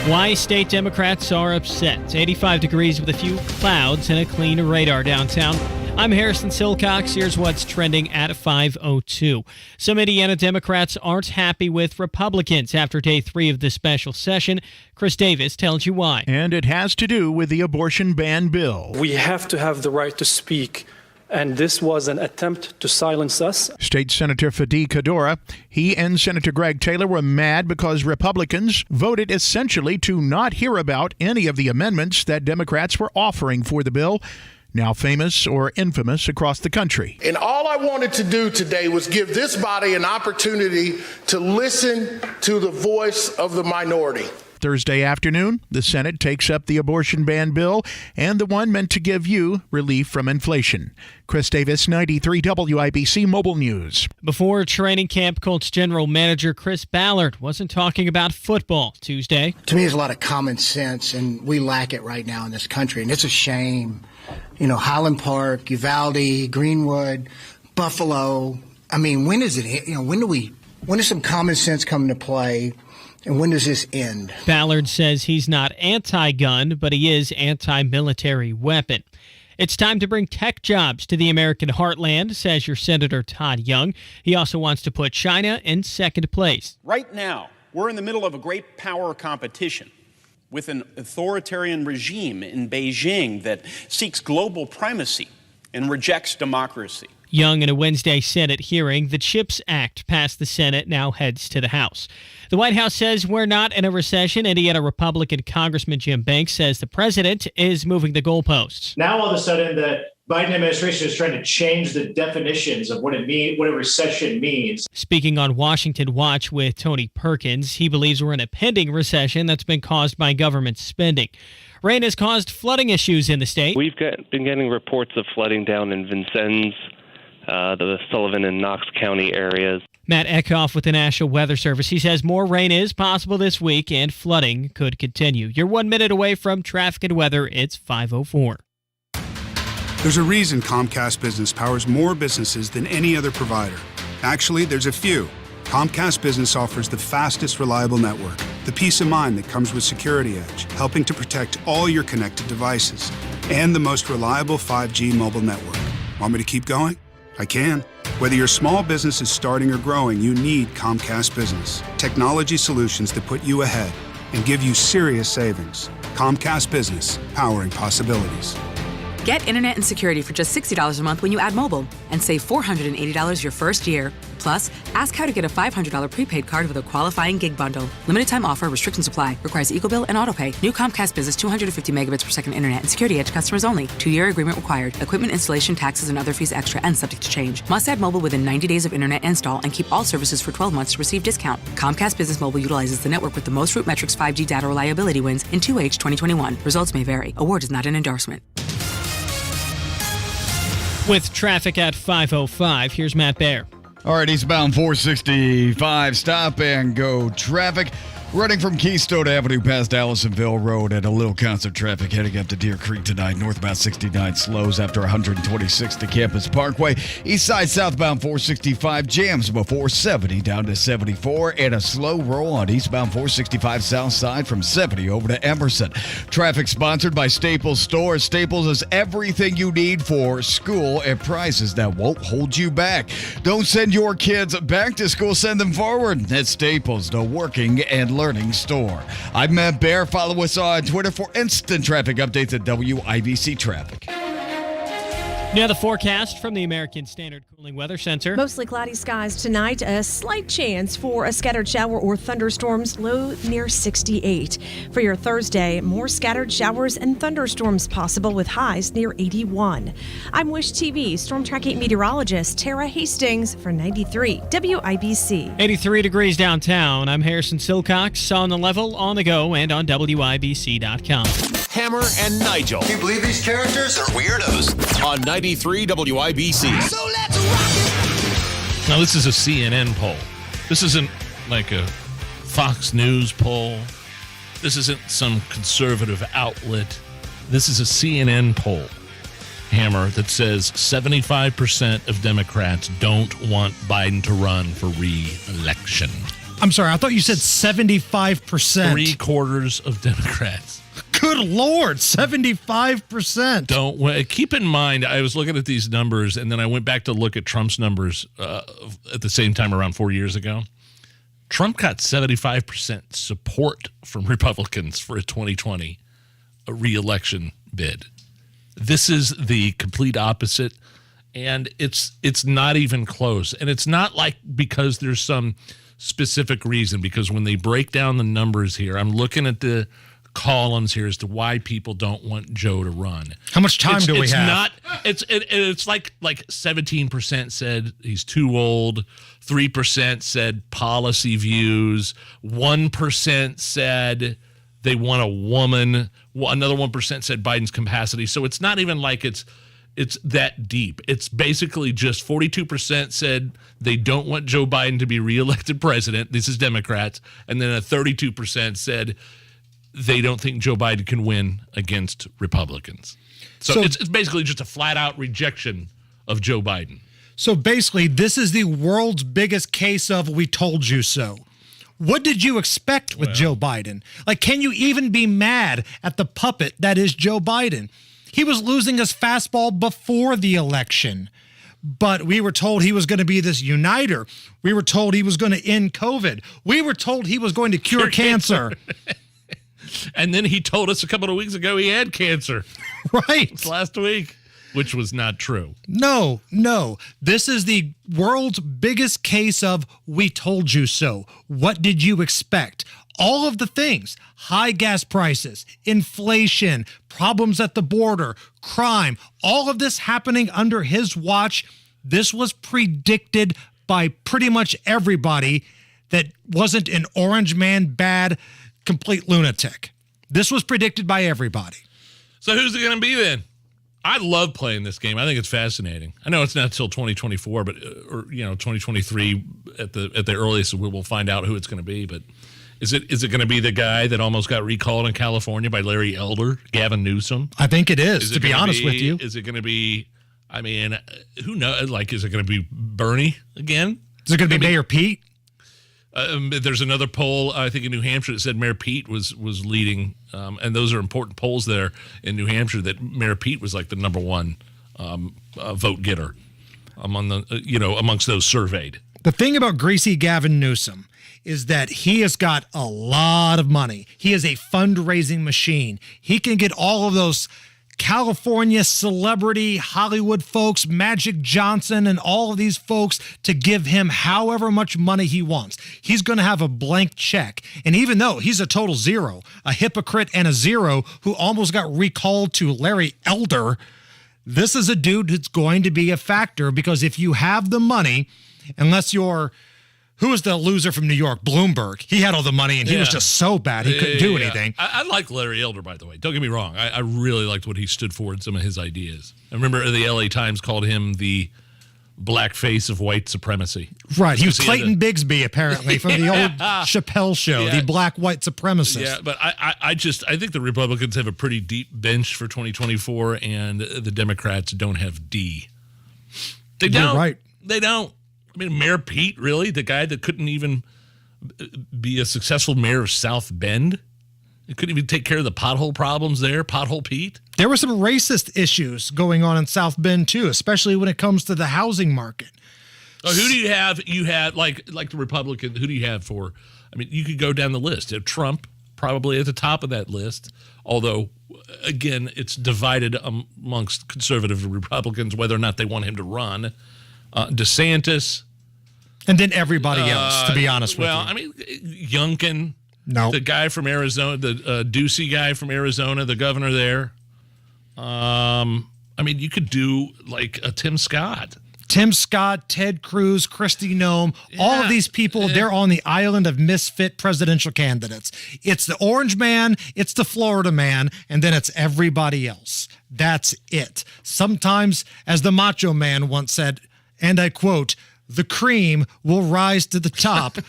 Why state Democrats are upset. It's 85 degrees with a few clouds and a clean radar downtown. I'm Harrison Silcox. Here's what's trending at 5:02. Some Indiana Democrats aren't happy with Republicans after day 3 of the special session. Chris Davis tells you why. And it has to do with the abortion ban bill. We have to have the right to speak. And this was an attempt to silence us. State Senator Fadi Kadora, he and Senator Greg Taylor were mad because Republicans voted essentially to not hear about any of the amendments that Democrats were offering for the bill, now famous or infamous across the country. And all I wanted to do today was give this body an opportunity to listen to the voice of the minority. Thursday afternoon, the Senate takes up the abortion ban bill and the one meant to give you relief from inflation. Chris Davis, 93 WIBC Mobile News. Before training camp, Colts general manager Chris Ballard wasn't talking about football Tuesday. To me, there's a lot of common sense, and we lack it right now in this country, and it's a shame. You know, Highland Park, Uvalde, Greenwood, Buffalo. I mean, when is it? You know, when does some common sense come into play? And when does this end? Ballard says he's not anti-gun, but he is anti-military weapon. It's time to bring tech jobs to the American heartland, says your Senator Todd Young. He also wants to put China in second place. Right now, we're in the middle of a great power competition. with an authoritarian regime in Beijing that seeks global primacy and rejects democracy. Young in a Wednesday Senate hearing, the CHIPS Act passed the Senate, now heads to the House. The White House says we're not in a recession. Indiana Republican Congressman Jim Banks says the president is moving the goalposts. Now, all of a sudden, the Biden administration is trying to change the definitions of what a recession means. Speaking on Washington Watch with Tony Perkins, he believes we're in a pending recession that's been caused by government spending. Rain has caused flooding issues in the state. We've been getting reports of flooding down in Vincennes, the Sullivan and Knox County areas. Matt Eckhoff with the National Weather Service. He says more rain is possible this week and flooding could continue. You're 1 minute away from traffic and weather. It's 5:04. There's a reason Comcast Business powers more businesses than any other provider. Actually, there's a few. Comcast Business offers the fastest, reliable network, the peace of mind that comes with Security Edge, helping to protect all your connected devices, and the most reliable 5G mobile network. Want me to keep going? I can. Whether your small business is starting or growing, you need Comcast Business. Technology solutions that put you ahead and give you serious savings. Comcast Business, powering possibilities. Get internet and security for just $60 a month when you add mobile and save $480 your first year. Plus, ask how to get a $500 prepaid card with a qualifying gig bundle. Limited time offer, restrictions apply. Requires EcoBill and AutoPay. New Comcast Business 250 megabits per second internet and Security Edge customers only. 2-year agreement required. Equipment installation, taxes, and other fees extra and subject to change. Must add mobile within 90 days of internet install and keep all services for 12 months to receive discount. Comcast Business Mobile utilizes the network with the most RootMetrics 5G data reliability wins in 2H 2021. Results may vary. Award is not an endorsement. With traffic at 5:05, here's Matt Baer. All right, eastbound 465, stop and go traffic. Running from Keystone Avenue past Allisonville Road and a little constant traffic heading up to Deer Creek tonight. Northbound 69 slows after 126 to Campus Parkway. East side southbound 465 jams before 70 down to 74 and a slow roll on eastbound 465 south side from 70 over to Emerson. Traffic sponsored by Staples Store. Staples is everything you need for school at prices that won't hold you back. Don't send your kids back to school, send them forward. At Staples, the working and learning store. I'm Matt Baer. Follow us on Twitter for instant traffic updates at WIBC Traffic. Now the forecast from the American Standard Cooling Weather Center. Mostly cloudy skies tonight. A slight chance for a scattered shower or thunderstorms, low near 68. For your Thursday, more scattered showers and thunderstorms possible with highs near 81. I'm Wish TV storm tracking meteorologist Tara Hastings for 93 WIBC. 83 degrees downtown. I'm Harrison Silcox on the level, on the go, and on WIBC.com. Hammer and Nigel. Can you believe these characters are weirdos? On 93 WIBC. So let's rock it! Now, this is a CNN poll. This isn't like a Fox News poll. This isn't some conservative outlet. This is a CNN poll, Hammer, that says 75% of Democrats don't want Biden to run for re-election. I'm sorry, I thought you said 75%. 3/4 of Democrats. Good Lord, 75%. Don't keep in mind, I was looking at these numbers, and then I went back to look at Trump's numbers at the same time around 4 years ago. Trump got 75% support from Republicans for a 2020 re-election bid. This is the complete opposite, and it's not even close. And it's not like because there's some specific reason, because when they break down the numbers here, I'm looking at the columns here as to why people don't want Joe to run. How much time do we have? It's like 17% said he's too old, 3% said policy views, 1% said they want a woman, another 1% said Biden's capacity. So it's not even like it's that deep. It's basically just 42% said they don't want Joe Biden to be reelected president. This is Democrats. And then a 32% said they don't think Joe Biden can win against Republicans. So it's basically just a flat-out rejection of Joe Biden. So basically, this is the world's biggest case of we told you so. What did you expect with Joe Biden? Like, can you even be mad at the puppet that is Joe Biden? He was losing his fastball before the election, but we were told he was going to be this uniter. We were told he was going to end COVID. We were told he was going to cure cancer. And then he told us a couple of weeks ago he had cancer. Right. It's last week, which was not true. No. This is the world's biggest case of we told you so. What did you expect? All of the things, high gas prices, inflation, problems at the border, crime, all of this happening under his watch. This was predicted by pretty much everybody that wasn't an orange man, bad, complete lunatic. This was predicted by everybody. So who's it going to be then? I love playing this game. I think it's fascinating. I know it's not until 2024, but 2023 at the earliest we'll find out who it's going to be. But is it going to be the guy that almost got recalled in California by Larry Elder, Gavin Newsom? I think it is to be honest with you. Is it going to be? I mean, who knows? Like, is it going to be Bernie again? Is it going to be Mayor Pete? There's another poll, I think, in New Hampshire that said Mayor Pete was leading, and those are important polls there in New Hampshire. That Mayor Pete was like the number one vote getter amongst those surveyed. The thing about greasy Gavin Newsom is that he has got a lot of money. He is a fundraising machine. He can get all of those California celebrity Hollywood folks, Magic Johnson, and all of these folks to give him however much money he wants. He's going to have a blank check. And even though he's a total zero, a hypocrite and a zero who almost got recalled to Larry Elder, this is a dude that's going to be a factor because if you have the money, unless you're who was the loser from New York? Bloomberg. He had all the money, and he was just so bad he couldn't do anything. I like Larry Elder, by the way. Don't get me wrong. I really liked what he stood for and some of his ideas. I remember the L.A. Times called him the black face of white supremacy. Right. He was Clayton Bigsby, apparently, from the old Chappelle show, the black white supremacist. Yeah, but I think the Republicans have a pretty deep bench for 2024, and the Democrats don't have D. They don't. You're right. They don't. I mean, Mayor Pete, really? The guy that couldn't even be a successful mayor of South Bend? He couldn't even take care of the pothole problems there, Pothole Pete? There were some racist issues going on in South Bend, too, especially when it comes to the housing market. Oh, who do you have? You had, like the Republican, who do you have for? I mean, you could go down the list. Trump, probably at the top of that list, although, again, it's divided amongst conservative Republicans whether or not they want him to run. DeSantis. And then everybody else, to be honest with you. Well, I mean, Youngkin. No. The guy from Arizona, the Ducey guy from Arizona, the governor there. I mean, you could do like a Tim Scott. Tim Scott, Ted Cruz, Kristi Noem, all of these people, they're on the island of misfit presidential candidates. It's the orange man, it's the Florida man, and then it's everybody else. That's it. Sometimes, as the Macho Man once said, and I quote, the cream will rise to the top.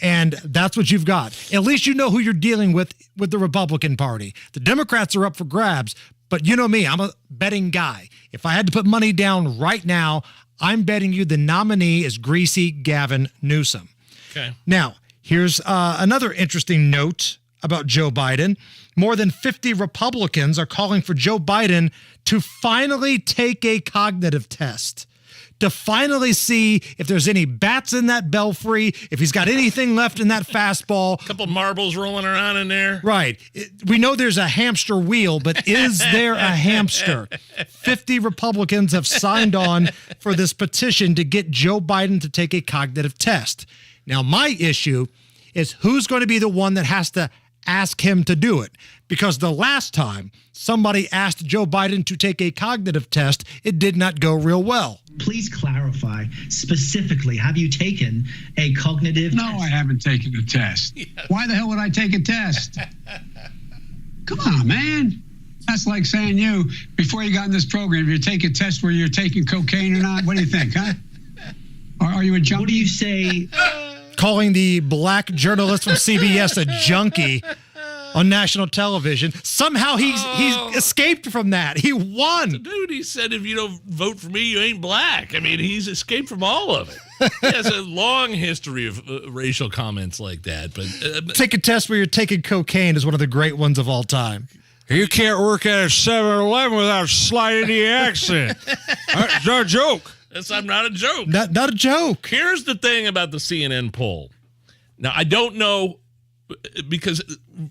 And that's what you've got. At least you know who you're dealing with the Republican Party. The Democrats are up for grabs, but you know me, I'm a betting guy. If I had to put money down right now, I'm betting you the nominee is greasy Gavin Newsom. Okay. Now, here's another interesting note about Joe Biden. More than 50 Republicans are calling for Joe Biden to finally take a cognitive test, to finally see if there's any bats in that belfry, if he's got anything left in that fastball. A couple marbles rolling around in there. Right. We know there's a hamster wheel, but is there a hamster? 50 Republicans have signed on for this petition to get Joe Biden to take a cognitive test. Now, my issue is who's going to be the one that has to ask him to do it? Because the last time somebody asked Joe Biden to take a cognitive test, it did not go real well. Please clarify specifically, have you taken a cognitive test? No, I haven't taken a test. Yes. Why the hell would I take a test? Come on, man. That's like saying before you got in this program, you take a test where you're taking cocaine or not. What do you think, huh? Are you a junkie? What do you say? Calling the black journalist from CBS a junkie on national television. Somehow he's escaped from that. He won. Dude, he said, if you don't vote for me, you ain't black. I mean, he's escaped from all of it. He has a long history of racial comments like that. But take a test where you're taking cocaine is one of the great ones of all time. You can't work at a 7-Eleven without sliding the accent. It's not a joke. I'm not a joke. Not a joke. Here's the thing about the CNN poll. Now, I don't know because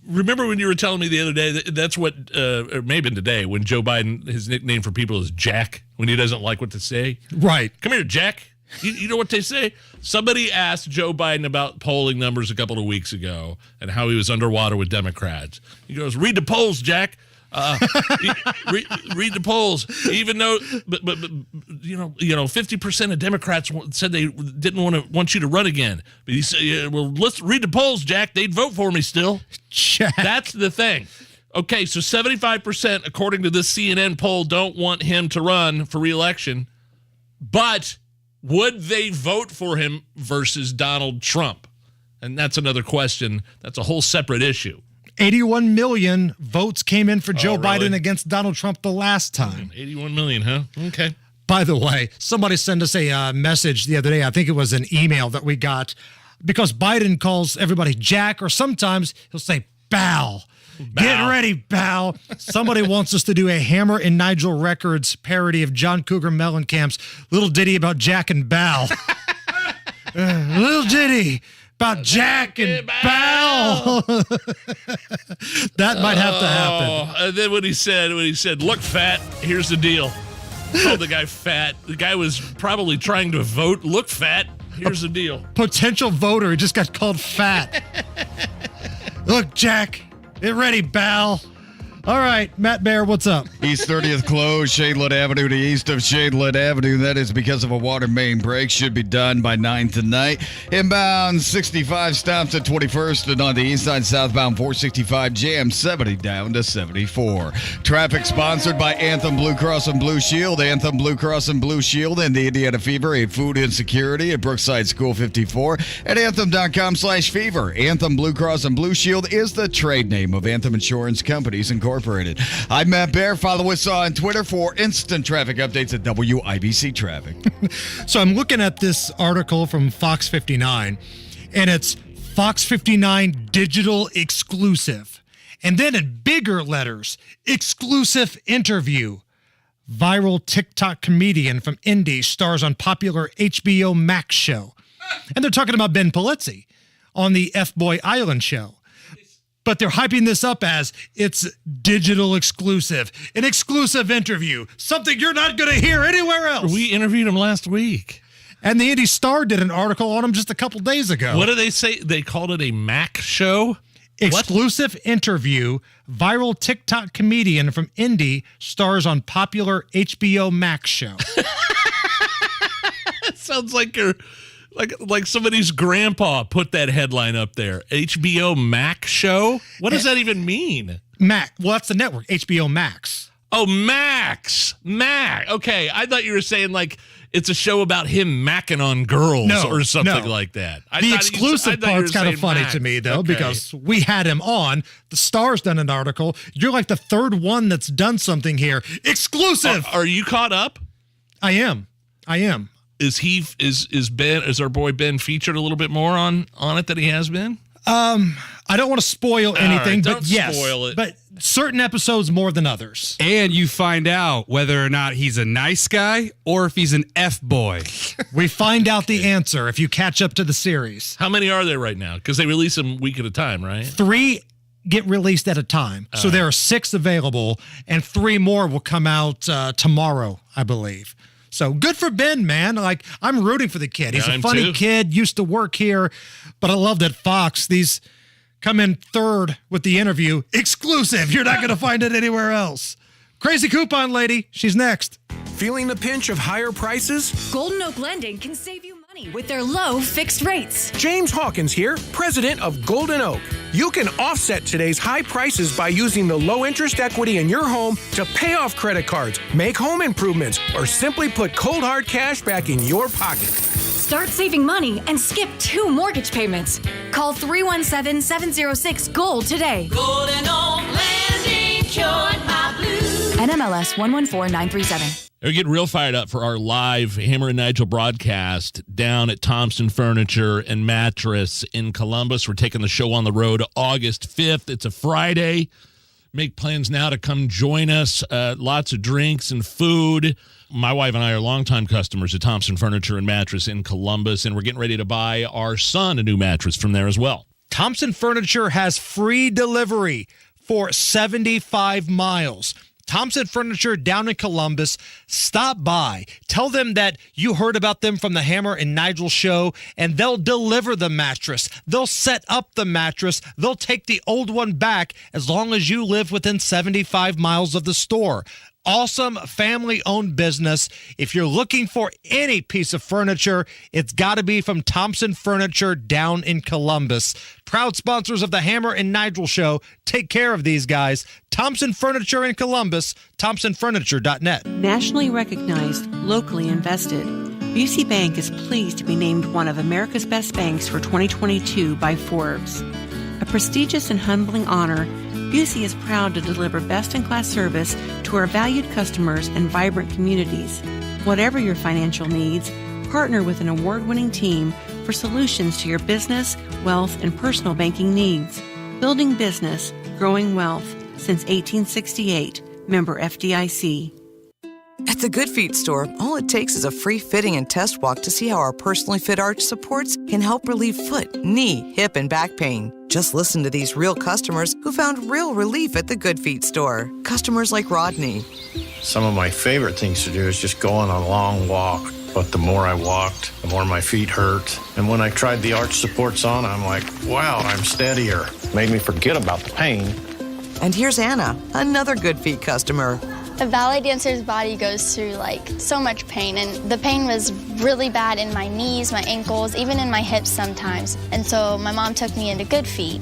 remember when you were telling me the other day that's what, or maybe today, when Joe Biden, his nickname for people is Jack, when he doesn't like what to say. Right. Come here, Jack. You know what they say? Somebody asked Joe Biden about polling numbers a couple of weeks ago and how he was underwater with Democrats. He goes, read the polls, Jack. Read the polls. Even though, but 50% of Democrats said they didn't want you to run again. But he said, yeah, well, let's read the polls, Jack. They'd vote for me still. Jack. That's the thing. Okay, so 75%, according to this CNN poll, don't want him to run for re-election. But would they vote for him versus Donald Trump? And that's another question. That's a whole separate issue. 81 million votes came in for Joe Biden against Donald Trump the last time. 81 million, huh? Okay. By the way, somebody sent us a message the other day. I think it was an email that we got because Biden calls everybody Jack, or sometimes he'll say Bal. Get ready, Bal. Somebody wants us to do a Hammer and Nigel Records parody of John Cougar Mellencamp's little ditty about Jack and Bal. Little ditty about Jack and Bal. That might have to happen. And then when he said, look, fat, here's the deal. Called the guy fat. The guy was probably trying to vote. Look, fat, here's the deal. Potential voter just got called fat. Look, Jack. Get ready, Bal. All right, Matt Bear, what's up? East 30th closed, Shadelet Avenue to east of Shadelet Avenue. That is because of a water main break. Should be done by 9 tonight. Inbound 65 stops at 21st, and on the east side, southbound 465 jam 70 down to 74. Traffic sponsored by Anthem Blue Cross and Blue Shield. Anthem Blue Cross and Blue Shield and the Indiana Fever, a food insecurity at Brookside School 54 at anthem.com/fever. Anthem Blue Cross and Blue Shield is the trade name of Anthem Insurance Companies Incorporated. I'm Matt Bear. Follow us on Twitter for instant traffic updates at WIBC Traffic. So I'm looking at this article from Fox 59, and it's Fox 59 digital exclusive. And then in bigger letters, exclusive interview. Viral TikTok comedian from Indy stars on popular HBO Max show. And they're talking about Ben Palitzi on the F-Boy Island show. But they're hyping this up as it's digital exclusive, an exclusive interview, something you're not going to hear anywhere else. We interviewed him last week. And the Indy Star did an article on him just a couple days ago. What do they say? They called it a Mac show? Exclusive interview. Viral TikTok comedian from Indy stars on popular HBO Max show. It sounds like you're... Like somebody's grandpa put that headline up there. HBO Mac show? What does that even mean? Mac. Well, that's the network. HBO Max. Oh, Max. Mac. Okay. I thought you were saying like it's a show about him macking on girls or something like that. The exclusive part's kind of funny to me, though, because we had him on. The Star's done an article. You're like the third one that's done something here. Exclusive. Are you caught up? I am. Is our boy Ben featured a little bit more on it than he has been? I don't want to spoil anything, but yes, spoil it. But certain episodes more than others. And you find out whether or not he's a nice guy or if he's an F-boy. We find out the answer if you catch up to the series. How many are there right now? Because they release them week at a time, right? 3 get released at a time. So there are 6 available, and 3 more will come out tomorrow, I believe. So good for Ben, man. Like, I'm rooting for the kid. He's a funny kid, used to work here, but I love that Fox, these come in third with the interview. Exclusive. You're not going to find it anywhere else. Crazy coupon lady. She's next. Feeling the pinch of higher prices? Golden Oak Lending can save you money with their low fixed rates. James Hawkins here, president of Golden Oak. You can offset today's high prices by using the low interest equity in your home to pay off credit cards, make home improvements, or simply put cold hard cash back in your pocket. Start saving money and skip 2 mortgage payments. Call 317-706-GOLD today. Golden Oak Lending cured my blues. NMLS 114937. We're getting real fired up for our live Hammer and Nigel broadcast down at Thompson Furniture and Mattress in Columbus. We're taking the show on the road August 5th. It's a Friday. Make plans now to come join us. Lots of drinks and food. My wife and I are longtime customers at Thompson Furniture and Mattress in Columbus, and we're getting ready to buy our son a new mattress from there as well. Thompson Furniture has free delivery for 75 miles. Thompson Furniture down in Columbus. Stop by. Tell them that you heard about them from the Hammer and Nigel show, and they'll deliver the mattress. They'll set up the mattress. They'll take the old one back as long as you live within 75 miles of the store. Awesome family-owned business. If you're looking for any piece of furniture, it's got to be from Thompson Furniture down in Columbus. Proud sponsors of the Hammer and Nigel show. Take care of these guys. Thompson Furniture in Columbus, thompsonfurniture.net. Nationally recognized, locally invested, Busey Bank is pleased to be named one of America's best banks for 2022 by Forbes. A prestigious and humbling honor, Busey is proud to deliver best-in-class service to our valued customers and vibrant communities. Whatever your financial needs, partner with an award-winning team for solutions to your business, wealth, and personal banking needs. Building business, growing wealth since 1868. Member FDIC. At the Good Feet store, all it takes is a free fitting and test walk to see how our personally fit arch supports can help relieve foot, knee, hip, and back pain. Just listen to these real customers who found real relief at the Good Feet store. Customers like Rodney. Some of my favorite things to do is just go on a long walk. But the more I walked, the more my feet hurt. And when I tried the arch supports on, I'm like, wow, I'm steadier. Made me forget about the pain. And here's Anna, another Good Feet customer. A ballet dancer's body goes through so much pain, and the pain was really bad in my knees, my ankles, even in my hips sometimes. And so my mom took me into Good Feet,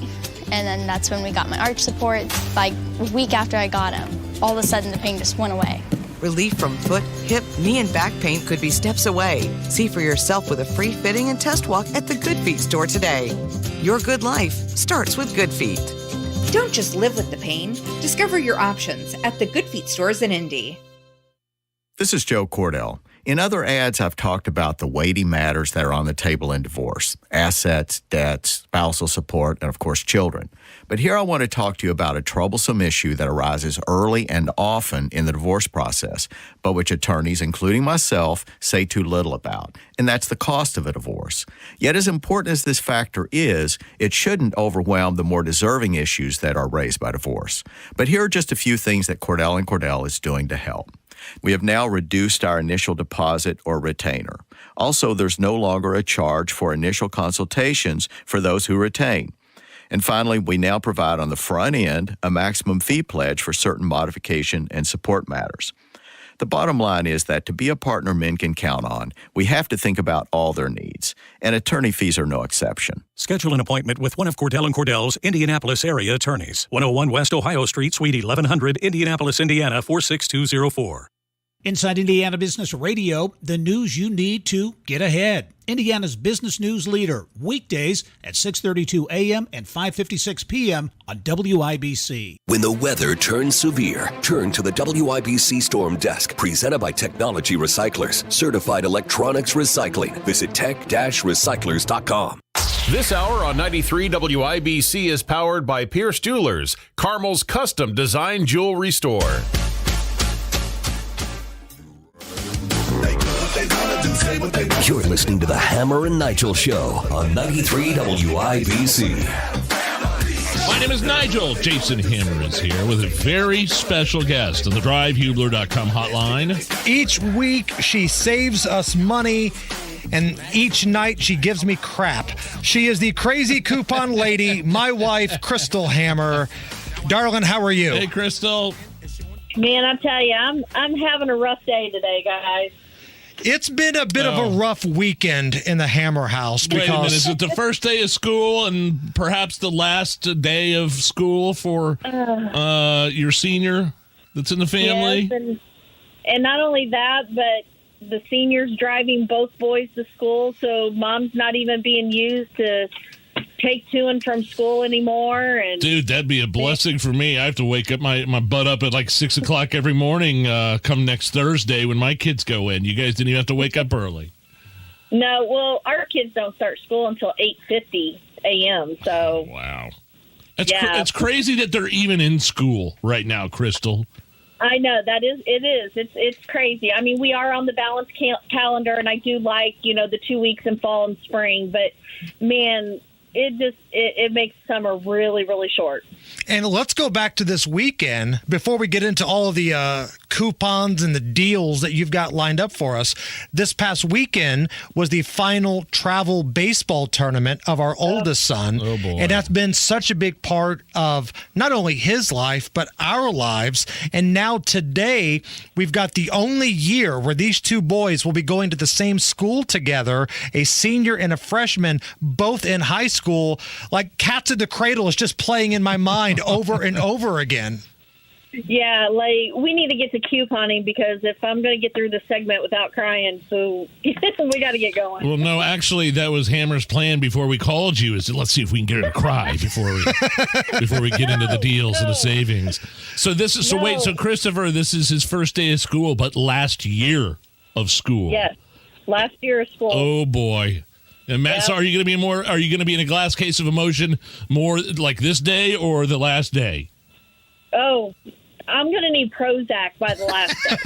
and then that's when we got my arch supports. A week after I got them, all of a sudden the pain just went away. Relief from foot, hip, knee, and back pain could be steps away. See for yourself with a free fitting and test walk at the Good Feet store today. Your good life starts with Good Feet. Don't just live with the pain. Discover your options at the Good Feet stores in Indy. This is Joe Cordell. In other ads, I've talked about the weighty matters that are on the table in divorce: assets, debts, spousal support, and of course, children. But here I want to talk to you about a troublesome issue that arises early and often in the divorce process, but which attorneys, including myself, say too little about, and that's the cost of a divorce. Yet as important as this factor is, it shouldn't overwhelm the more deserving issues that are raised by divorce. But here are just a few things that Cordell & Cordell is doing to help. We have now reduced our initial deposit or retainer. Also, there's no longer a charge for initial consultations for those who retain. And finally, we now provide on the front end a maximum fee pledge for certain modification and support matters. The bottom line is that to be a partner men can count on, we have to think about all their needs, and attorney fees are no exception. Schedule an appointment with one of Cordell & Cordell's Indianapolis area attorneys. 101 West Ohio Street, Suite 1100, Indianapolis, Indiana 46204. Inside Indiana Business Radio, the news you need to get ahead. Indiana's business news leader, weekdays at 6:32 a.m. and 5:56 p.m. on WIBC. When the weather turns severe, turn to the WIBC Storm Desk, presented by Technology Recyclers, certified electronics recycling. Visit tech-recyclers.com. This hour on 93 WIBC is powered by Pierce Jewelers, Carmel's custom design jewelry store. You're listening to the Hammer and Nigel Show on 93 WIBC. My name is Nigel. Jason Hammer is here with a very special guest on the DriveHubler.com hotline. Each week, she saves us money, and each night she gives me crap. She is the crazy coupon lady, my wife, Crystal Hammer. Darling, how are you? Hey, Crystal. Man, I tell you, I'm having a rough day today, guys. It's been a bit of a rough weekend in the Hammer house because... Wait a minute, is it the first day of school and perhaps the last day of school for your senior that's in the family? Yes, and not only that, but the senior's driving both boys to school, so mom's not even being used to take to and from school anymore. And dude, that'd be a blessing for me. I have to wake up my butt up at 6 o'clock every morning come next Thursday when my kids go in. You guys didn't even have to wake up early. No, well, our kids don't start school until 8:50 a.m. So wow, it's crazy that they're even in school right now, Crystal. I know it's crazy. I mean, we are on the balanced calendar, and I do like the 2 weeks in fall and spring, but man, it makes summer really, really short. And let's go back to this weekend before we get into all of the coupons and the deals that you've got lined up for us. This past weekend was the final travel baseball tournament of our oldest son. Oh, boy. And that's been such a big part of not only his life, but our lives. And now today, we've got the only year where these two boys will be going to the same school together, a senior and a freshman, both in high school. Like Cats in the Cradle is just playing in my mind over and over again. Yeah, like we need to get to couponing because if I'm going to get through this segment without crying, so we got to get going. Well, no, actually, that was Hammer's plan before we called you. Is let's see if we can get her to cry before we get into the deals and the savings. So wait, so Christopher, this is his first day of school, but last year of school. Yes, last year of school. Oh boy. And Matt, so are you going to be in a glass case of emotion more like this day or the last day? Oh, I'm going to need Prozac by the last day.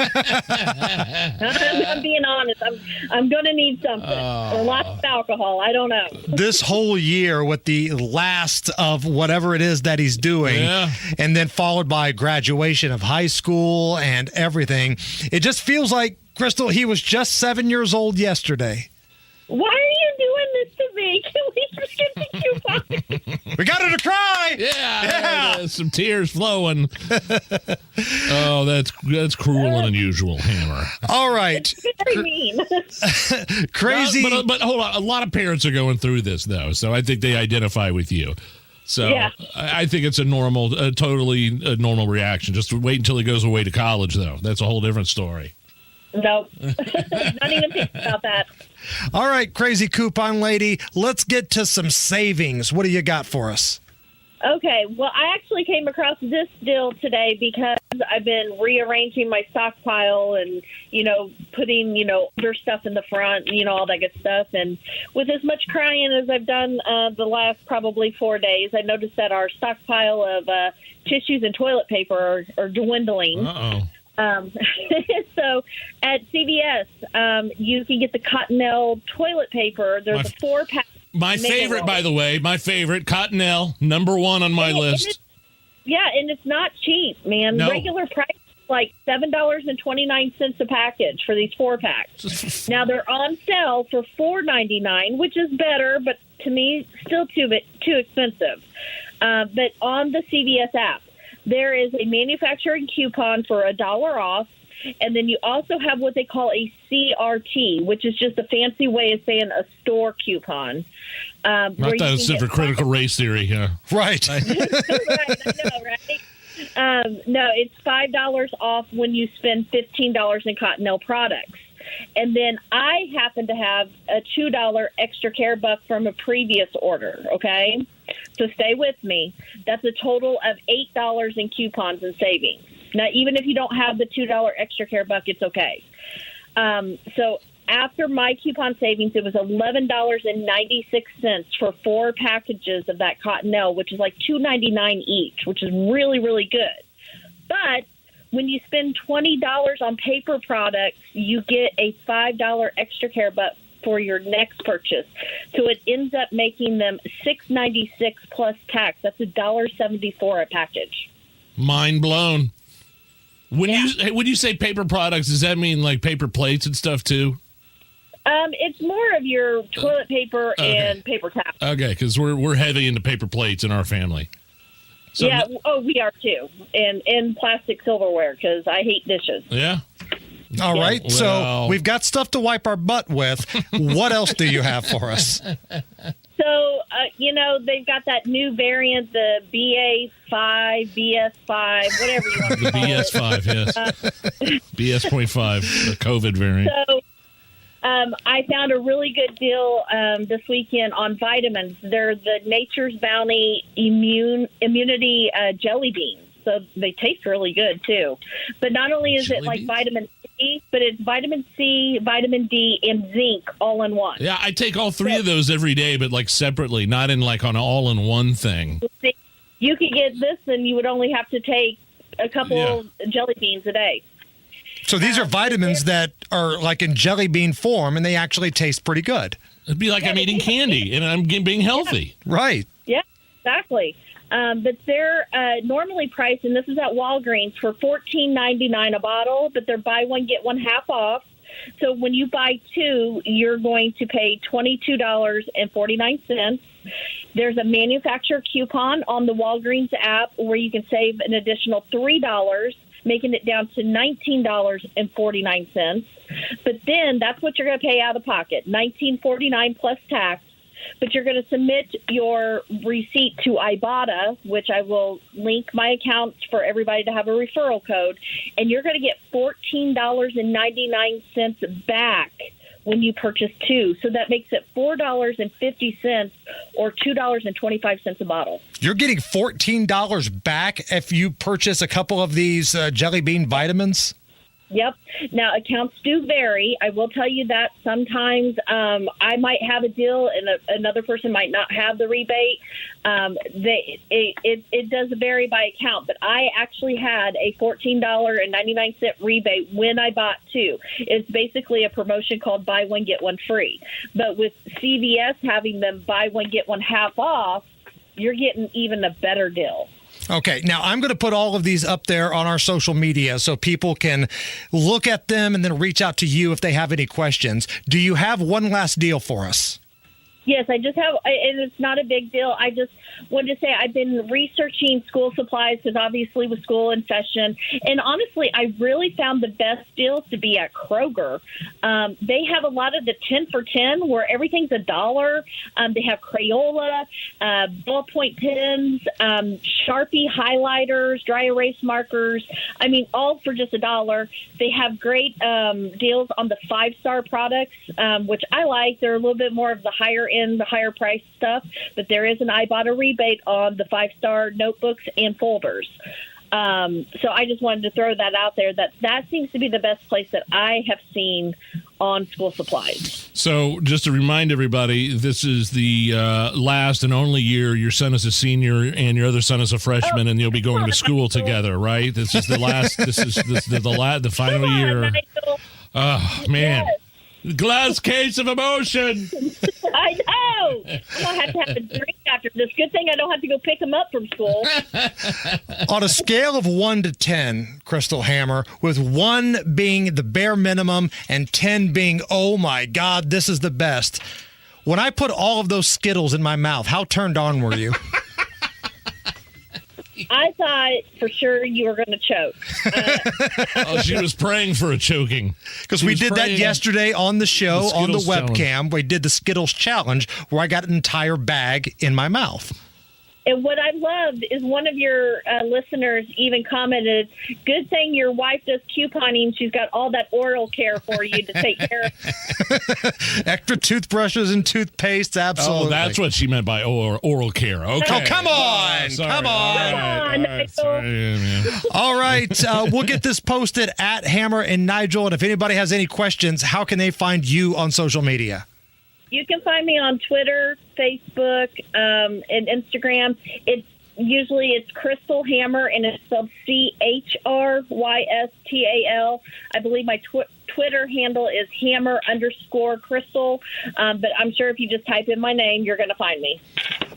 I'm being honest. I'm going to need something or lots of alcohol. I don't know. This whole year with the last of whatever it is that he's doing, and then followed by graduation of high school and everything. It just feels like, Crystal, he was just 7 years old yesterday. Why are you doing this to me? Can we just get the coupon? We got her to cry. Yeah. Some tears flowing. Oh, that's cruel and unusual, Hammer. All right. Very mean. Crazy. But hold on. A lot of parents are going through this, though, so I think they identify with you. So yeah. I think it's totally normal reaction. Just wait until he goes away to college, though. That's a whole different story. Nope. Not even thinking about that. All right, crazy coupon lady. Let's get to some savings. What do you got for us? Okay. Well, I actually came across this deal today because I've been rearranging my stockpile and, putting, older stuff in the front, all that good stuff. And with as much crying as I've done the last probably 4 days, I noticed that our stockpile of tissues and toilet paper are dwindling. Uh-oh. So at CVS, you can get the Cottonelle toilet paper. There's a 4-pack. My favorite, by the way, Cottonelle, number one on my list. And it's not cheap, man. No. Regular price is like $7.29 a package for these 4-packs. Now they're on sale for $4.99, which is better, but to me, still too expensive. But on the CVS app, there is a manufacturing coupon for $1 off, and then you also have what they call a CRT, which is just a fancy way of saying a store coupon. Not that it's for critical race theory, yeah. Right. Right, I know, right? No, it's $5 off when you spend $15 in Cottonelle products. And then I happen to have a $2 extra care buck from a previous order, okay? So stay with me. That's a total of $8 in coupons and savings. Now, even if you don't have the $2 extra care buck, it's okay. So after my coupon savings, it was $11.96 for 4 packages of that Cottonelle, which is like $2.99 each, which is really, really good. But when you spend $20 on paper products, you get a $5 extra care buck for your next purchase. So it ends up making them $6.96 plus tax. That's $1.74 a package. Mind blown. When you say paper products, does that mean like paper plates and stuff too? It's more of your toilet paper and paper towels. Okay, because we're heavy into paper plates in our family. So, yeah, we are too, and plastic silverware because I hate dishes. Yeah. All right, so we've got stuff to wipe our butt with. What else do you have for us? So, they've got that new variant, the BA5, BS5, whatever you want to call it. BS5, yes. BS.5, the COVID variant. So, I found a really good deal this weekend on vitamins. They're the Nature's Bounty Immunity Jelly Beans. So they taste really good, too. But not only is it like vitamin C, but it's vitamin C, vitamin D, and zinc all in one. Yeah, I take all 3 of those every day, but like separately, not in like on an all-in-one thing. You could get this, and you would only have to take a couple jelly beans a day. So these are vitamins that are like in jelly bean form, and they actually taste pretty good. It'd be like I'm eating candy and I'm being healthy. Right. Yeah, exactly. But they're normally priced, and this is at Walgreens, for $14.99 a bottle, but they're buy one, get one half off. So when you buy two, you're going to pay $22.49. There's a manufacturer coupon on the Walgreens app where you can save an additional $3, making it down to $19.49. But then that's what you're going to pay out of pocket, $19.49 plus tax. But you're going to submit your receipt to Ibotta, which I will link my accounts for everybody to have a referral code, and you're going to get $14.99 back when you purchase two. So that makes it $4.50 or $2.25 a bottle. You're getting $14 back if you purchase a couple of these jelly bean vitamins? Yep. Now, accounts do vary. I will tell you that sometimes I might have a deal and another person might not have the rebate. It does vary by account, but I actually had a $14.99 rebate when I bought two. It's basically a promotion called buy one, get one free. But with CVS having them buy one, get one half off, you're getting even a better deal. Okay, now I'm going to put all of these up there on our social media so people can look at them and then reach out to you if they have any questions. Do you have one last deal for us? Yes, I just have, and it's not a big deal. I just wanted to say I've been researching school supplies because obviously with school in session. And honestly, I really found the best deals to be at Kroger. They have a lot of the 10 for 10 where everything's $1. They have Crayola, ballpoint pens, Sharpie highlighters, dry erase markers. I mean, all for just $1. They have great deals on the 5-star products, which I like. They're a little bit more of the higher end, the higher price stuff, but there is an Ibotta rebate on the 5-star notebooks and folders. So I just wanted to throw that out there, that seems to be the best place that I have seen on school supplies. So just to remind everybody, this is the last and only year your son is a senior and your other son is a freshman, and you'll be going to school together, right? This is the last. This is the final year. Oh man. Yes. Glass case of emotion. I know. I'm going to have a drink after this. Good thing I don't have to go pick them up from school. On a scale of 1 to 10, Crystal Hammer, with 1 being the bare minimum and 10 being, oh my God, this is the best. When I put all of those Skittles in my mouth, how turned on were you? I thought for sure you were going to choke. She was praying for a choking. Because we did that yesterday on the show, on the webcam. Challenge. We did the Skittles challenge where I got an entire bag in my mouth. And what I loved is one of your listeners even commented, good thing your wife does couponing. She's got all that oral care for you to take care of. Extra toothbrushes and toothpastes, absolutely. Oh, that's what she meant by oral care. Okay. Oh, come on. Come on. All right. We'll get this posted at Hammer and Nigel. And if anybody has any questions, how can they find you on social media? You can find me on Twitter, Facebook, and Instagram. It's Crystal Hammer, and it's spelled CHRYSTAL. I believe my Twitter handle is Hammer_Crystal. But I'm sure if you just type in my name, you're going to find me.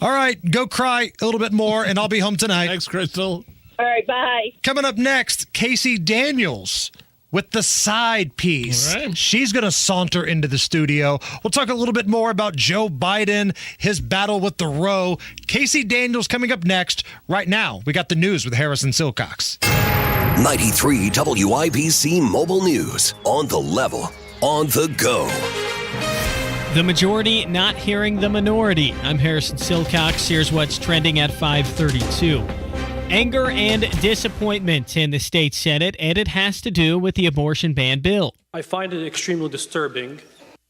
All right, go cry a little bit more, and I'll be home tonight. Thanks, Crystal. All right, bye. Coming up next, Casey Daniels with the side piece. Right. She's going to saunter into the studio. We'll talk a little bit more about Joe Biden, his battle with the Roe. Casey Daniels coming up next. Right now, we got the news with Harrison Silcox. 93 WIBC Mobile News. On the level, on the go. The majority not hearing the minority. I'm Harrison Silcox. Here's what's trending at 5:32. Anger and disappointment in the state Senate, and it has to do with the abortion ban bill. I find it extremely disturbing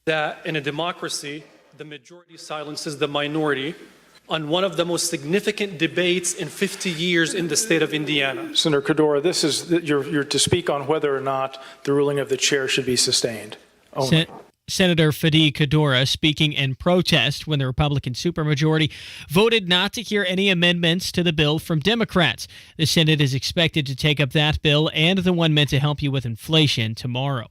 that in a democracy, the majority silences the minority on one of the most significant debates in 50 years in the state of Indiana. Senator Cordora, this is you're to speak on whether or not the ruling of the chair should be sustained. Senator Fadi Kadora speaking in protest when the Republican supermajority voted not to hear any amendments to the bill from Democrats. The Senate is expected to take up that bill and the one meant to help you with inflation tomorrow.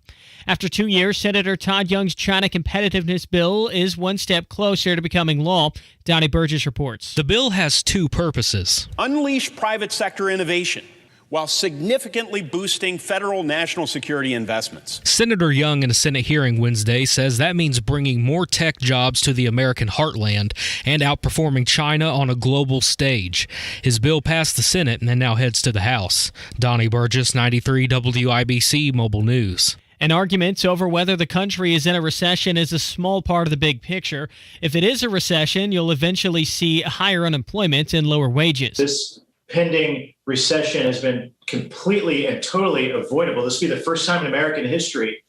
After 2 years, Senator Todd Young's China competitiveness bill is one step closer to becoming law. Donnie Burgess reports. The bill has two purposes. Unleash private sector innovation while significantly boosting federal national security investments. Senator Young in a Senate hearing Wednesday says that means bringing more tech jobs to the American heartland and outperforming China on a global stage. His bill passed the Senate and now heads to the House. Donnie Burgess, 93 WIBC Mobile News. An argument over whether the country is in a recession is a small part of the big picture. If it is a recession, you'll eventually see higher unemployment and lower wages. This pending recession has been completely and totally avoidable. This will be the first time in American history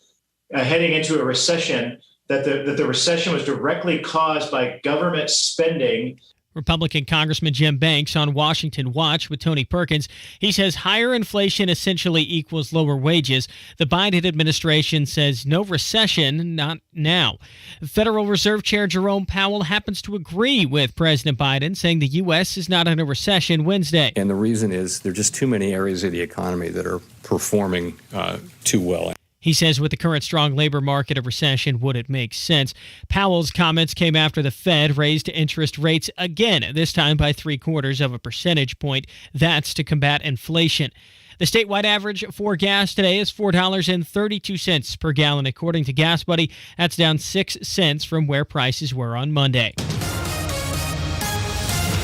heading into a recession that the recession was directly caused by government spending. Republican Congressman Jim Banks on Washington Watch with Tony Perkins. He says higher inflation essentially equals lower wages. The Biden administration says no recession, not now. Federal Reserve Chair Jerome Powell happens to agree with President Biden, saying the U.S. is not in a recession Wednesday. And the reason is there are just too many areas of the economy that are performing too well. He says with the current strong labor market, a recession wouldn't make sense. Powell's comments came after the Fed raised interest rates again, this time by 0.75 percentage point. That's to combat inflation. The statewide average for gas today is $4.32 per gallon, according to Gas Buddy. That's down 6 cents from where prices were on Monday.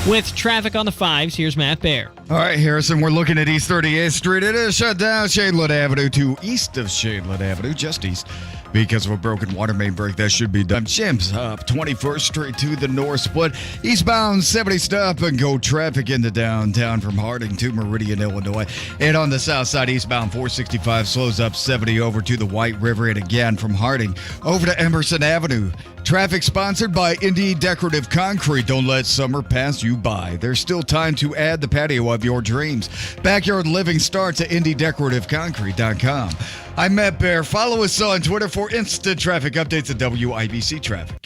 With traffic on the 5s, here's Matt Baer. All right, Harrison, we're looking at East 38th Street. It is shut down Shadeland Avenue to east of Shadeland Avenue, just east, because of a broken water main break that should be done. Jim's up 21st Street to the north split. Eastbound 70 stop and go traffic into downtown from Harding to Meridian, Illinois. And on the south side, eastbound 465 slows up 70 over to the White River. And again from Harding over to Emerson Avenue. Traffic sponsored by Indy Decorative Concrete. Don't let summer pass you by. There's still time to add the patio of your dreams. Backyard living starts at IndyDecorativeConcrete.com. I'm Matt Baer. Follow us on Twitter for instant traffic updates at WIBC Traffic.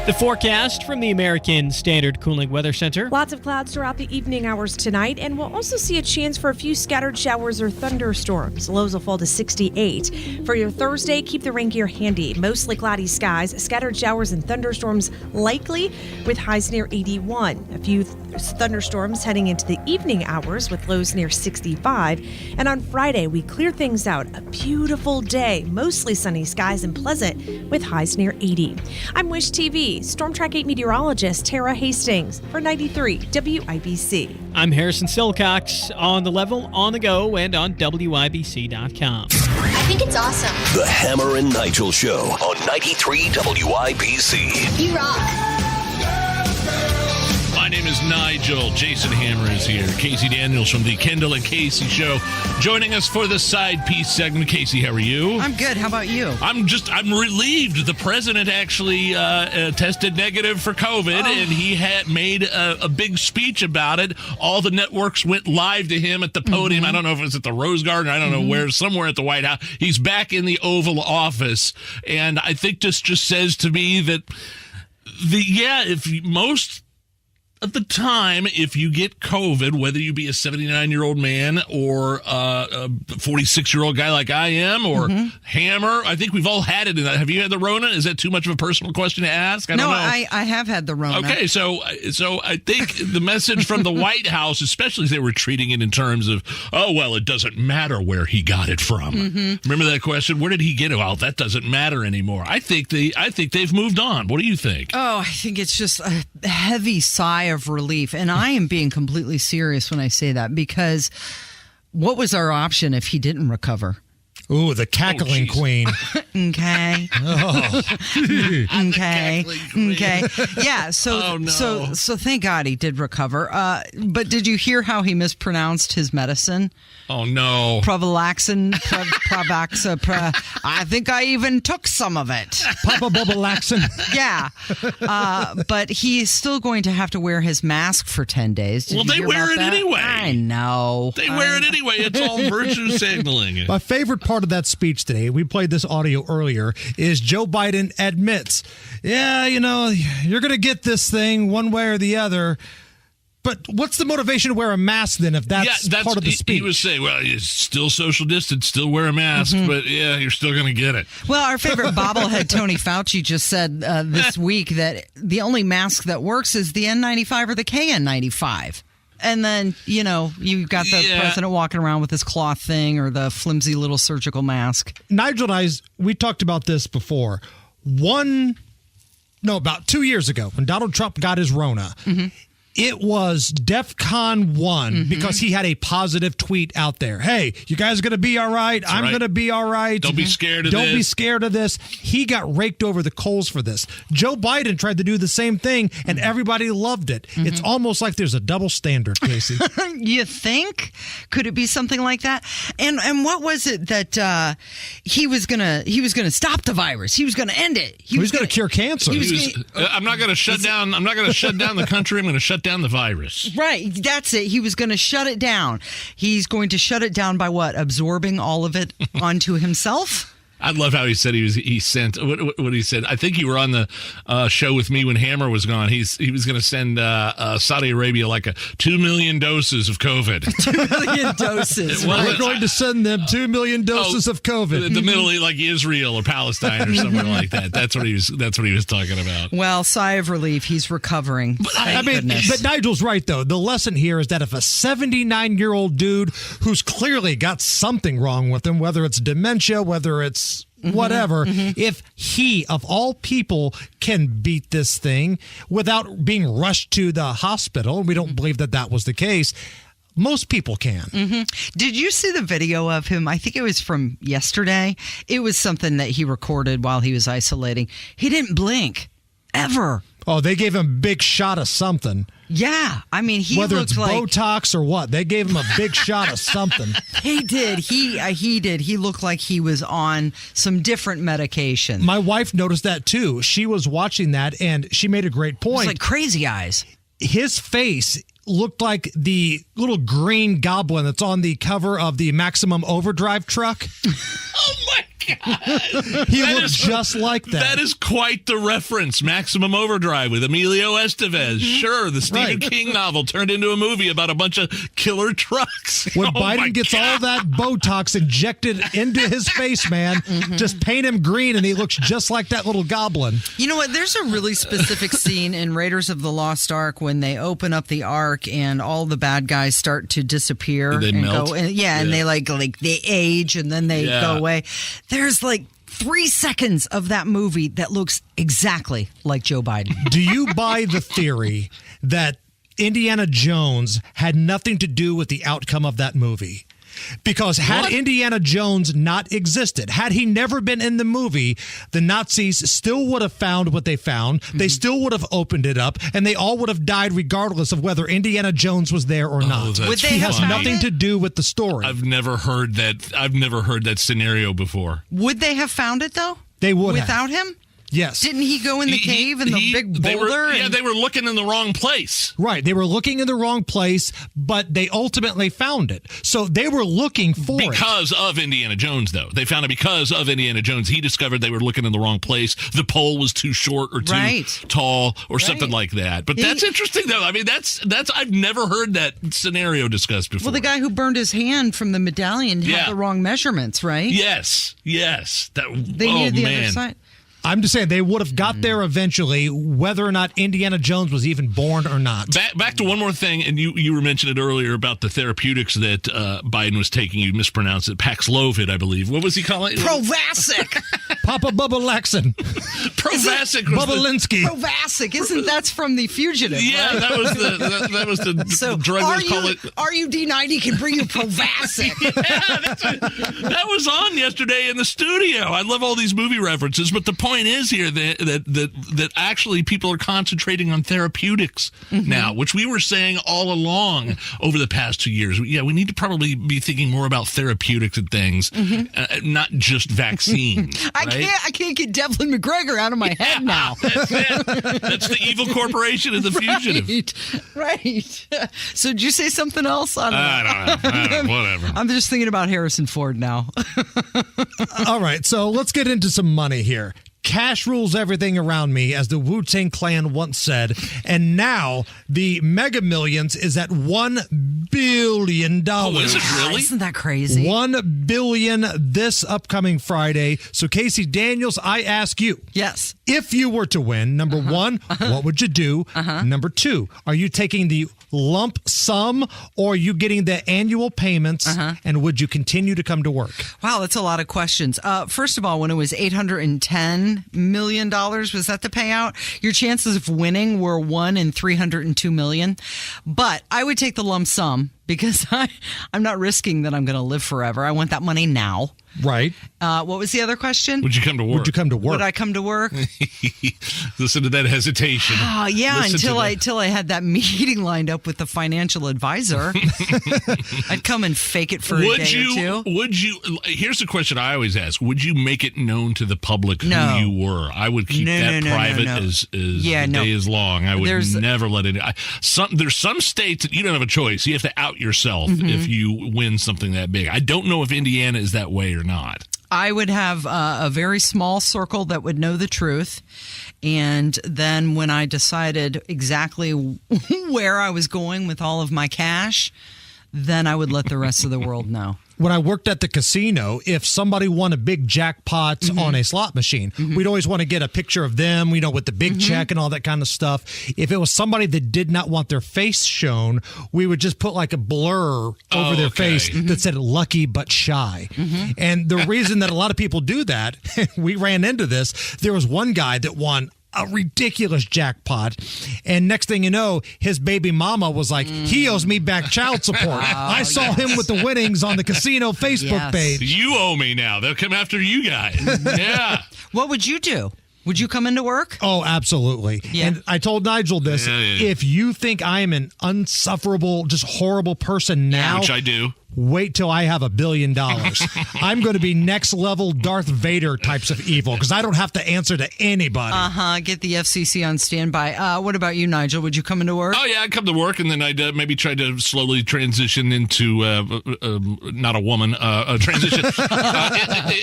The forecast from the American Standard Cooling Weather Center. Lots of clouds throughout the evening hours tonight, and we'll also see a chance for a few scattered showers or thunderstorms. Lows will fall to 68. For your Thursday, keep the rain gear handy. Mostly cloudy skies, scattered showers and thunderstorms likely with highs near 81. A few thunderstorms heading into the evening hours with lows near 65. And on Friday, we clear things out. A beautiful day, mostly sunny skies and pleasant with highs near 80. I'm Wish TV. Storm Track 8 meteorologist Tara Hastings for 93 WIBC. I'm Harrison Silcox, on the level, on the go, and on WIBC.com. I think it's awesome. The Hammer and Nigel Show on 93 WIBC. You rock. My name is Nigel. Jason Hammer is here. Casey Daniels from the Kendall and Casey Show joining us for the side piece segment. Casey, how are you? I'm good. How about you? I'm relieved. The president actually tested negative for COVID, and he had made a big speech about it. All the networks went live to him at the podium. I don't know if it's at the Rose Garden. I don't know where, somewhere at the White House. He's back in the Oval Office, and I think this just says to me that most of the time, if you get COVID, whether you be a 79-year-old man or a 46-year-old guy like I am, or Hammer, I think we've all had it. Have you had the Rona? Is that too much of a personal question to ask? I don't know. I have had the Rona. Okay, so I think the message from the White House, especially as they were treating it in terms of, oh, well, it doesn't matter where he got it from. Remember that question? Where did he get it? Well, that doesn't matter anymore. I think they've moved on. What do you think? Oh, I think it's just a heavy sigh of relief. And I am being completely serious when I say that, because what was our option if he didn't recover? Ooh, the cackling queen. Okay. Oh. Okay. Okay. Yeah. So thank God he did recover. But did you hear how he mispronounced his medicine? Oh no. Provalaxin. I think I even took some of it. Papa Bubalaxin. Yeah. But he's still going to have to wear his mask for 10 days. Well, they wear it anyway. I know. They wear it anyway. It's all virtue signaling. My favorite part of that speech today, we played this audio earlier is Joe Biden admits, yeah, you're going to get this thing one way or the other. But what's the motivation to wear a mask then if that's part of the speech? He was saying, well, you still social distance, still wear a mask, but yeah, you're still going to get it. Well, our favorite bobblehead, Tony Fauci, just said this week that the only mask that works is the N95 or the KN95. And then, you've got the president walking around with his cloth thing or the flimsy little surgical mask. Nigel and I, we talked about this before. About 2 years ago when Donald Trump got his Rona, it was DEFCON 1 because he had a positive tweet out there. Hey, you guys are going to be all right. I'm going to be all right. Don't be scared of this. Don't be scared of this. He got raked over the coals for this. Joe Biden tried to do the same thing, and everybody loved it. It's almost like there's a double standard, Casey. You think? Could it be something like that? And what was it that he was gonna stop the virus? He was gonna end it. He was gonna cure cancer. I'm not gonna shut down. I'm not gonna shut down the country. I'm gonna shut down the virus. Right. That's it. He was going to shut it down. He's going to shut it down by what? Absorbing all of it onto himself? I love how he said he sent what he said. I think you were on the show with me when Hammer was gone. He was going to send Saudi Arabia like 2 million doses of COVID. 2 million doses. We're going to send them 2 million doses of COVID. The Middle East, like Israel or Palestine or somewhere like that. That's what he was talking about. Well, sigh of relief. He's recovering. But Nigel's right though. The lesson here is that if a 79-year-old dude who's clearly got something wrong with him, whether it's dementia, whether it's whatever, if he, of all people, can beat this thing without being rushed to the hospital, we don't believe that was the case, most people can. Did you see the video of him? I think it was from yesterday. It was something that he recorded while he was isolating. He didn't blink, ever. Oh, they gave him a big shot of something. Yeah, I mean, whether it's like Botox or what, they gave him a big shot of something. He did. He did. He looked like he was on some different medication. My wife noticed that too. She was watching that, and she made a great point. It was like crazy eyes. His face looked like the little green goblin that's on the cover of the Maximum Overdrive truck. Oh my God. He looked just like that. That is quite the reference. Maximum Overdrive with Emilio Estevez. Sure, the Stephen King novel turned into a movie about a bunch of killer trucks. When Biden gets all that Botox injected into his face, man, just paint him green and he looks just like that little goblin. You know what? There's a really specific scene in Raiders of the Lost Ark when they open up the Ark and all the bad guys start to disappear. They melt. Go, and they like they age and then they go away. There's like 3 seconds of that movie that looks exactly like Joe Biden. Do you buy the theory that Indiana Jones had nothing to do with the outcome of that movie? Because had Indiana Jones not existed, had he never been in the movie, the Nazis still would have found what they found. They still would have opened it up, and they all would have died regardless of whether Indiana Jones was there or not. He has nothing to do with the story. I've never heard that scenario before. Would they have found it though? They would without him. Yes. Didn't he go in the cave and the big boulder? They were looking in the wrong place. Right. They were looking in the wrong place, but they ultimately found it. So they were looking for it. Because of Indiana Jones, though. They found it because of Indiana Jones. He discovered they were looking in the wrong place. The pole was too short or too tall or something like that. But that's interesting, though. I mean, that's I've never heard that scenario discussed before. Well, the guy who burned his hand from the medallion had the wrong measurements, right? Yes. They knew the other side. I'm just saying they would have got there eventually, whether or not Indiana Jones was even born or not. Back to one more thing, and you were mentioning it earlier about the therapeutics that Biden was taking. You mispronounced it. Paxlovid, I believe. What was he calling it? Provasic. Papa Bubba Laxon. Provasic. Bubba Linsky. Provasic. Isn't that's from The Fugitive? Yeah, right? that was the so drug. RUD90 can bring you Provasic. That was on yesterday in the studio. I love all these movie references, but the point point is here that actually people are concentrating on therapeutics now, which we were saying all along over the past 2 years. Yeah, we need to probably be thinking more about therapeutics and things, not just vaccines. I can't get Devlin McGregor out of my head now. That's it. That's the evil corporation of the fugitive. Right. So did you say something else? I don't know. Whatever. I'm just thinking about Harrison Ford now. All right, so let's get into some money here. Cash rules everything around me, as the Wu-Tang Clan once said. And now the Mega Millions is at $1 billion. Oh, is it really? Isn't that crazy? $1 billion this upcoming Friday. So, Casey Daniels, I ask you. Yes. If you were to win, number one, what would you do? Number two, are you taking the lump sum, or are you getting the annual payments, and would you continue to come to work? Wow, that's a lot of questions. First of all, when it was $810 million, was that the payout? Your chances of winning were 1 in 302 million. But I would take the lump sum because I'm not risking that I'm going to live forever. I want that money now. Right. What was the other question? Would you come to work? Would you come to work? Would I come to work? Listen to that hesitation. Oh, yeah, until I had that meeting lined up with the financial advisor. I'd come and fake it for a day or two. Would you? Here's the question I always ask. Would you make it known to the public who you were? I would keep that private as the day is long. I would never let it. There's some states that you don't have a choice. You have to out yourself if you win something that big. I don't know if Indiana is that way or not. I would have a very small circle that would know the truth. And then when I decided exactly where I was going with all of my cash, then I would let the rest of the world know. When I worked at the casino, if somebody won a big jackpot on a slot machine, we'd always want to get a picture of them, with the big check and all that kind of stuff. If it was somebody that did not want their face shown, we would just put like a blur over their face that said lucky but shy. And the reason that a lot of people do that, we ran into this, there was one guy that won a ridiculous jackpot, and next thing you know, his baby mama was like, he owes me back child support. I saw him with the winnings on the casino Facebook page. You owe me now. They'll come after you guys. Yeah. What would you do? Would you come into work? Oh, absolutely. Yeah. And I told Nigel this. If you think I am an unsufferable, just horrible person now, which I do, wait till I have $1 billion. I'm going to be next level Darth Vader types of evil because I don't have to answer to anybody. Get the FCC on standby. What about you, Nigel? Would you come into work? Oh, yeah, I'd come to work, and then I'd maybe try to slowly transition into, not a woman, transition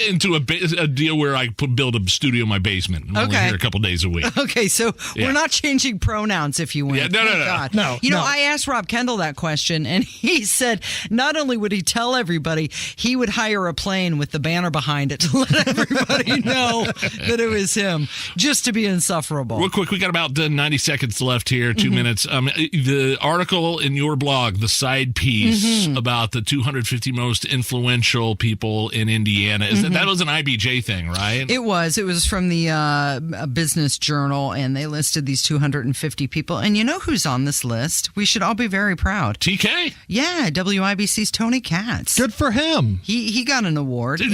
into a deal where I build a studio in my basement. I'm only here a couple days a week. Okay, so we're not changing pronouns if you win. Yeah, no. God. I asked Rob Kendall that question, and he said not only would he tell everybody, he would hire a plane with the banner behind it to let everybody know that it was him, just to be insufferable. Real quick, we got about 90 seconds left here, 2 minutes. The article in your blog, the side piece about the 250 most influential people in Indiana, that was an IBJ thing, right? It was from the Business Journal, and they listed these 250 people. And you know who's on this list? We should all be very proud. TK? Yeah, WIBC's Tony Katz. Good for him. He got an award. Dude,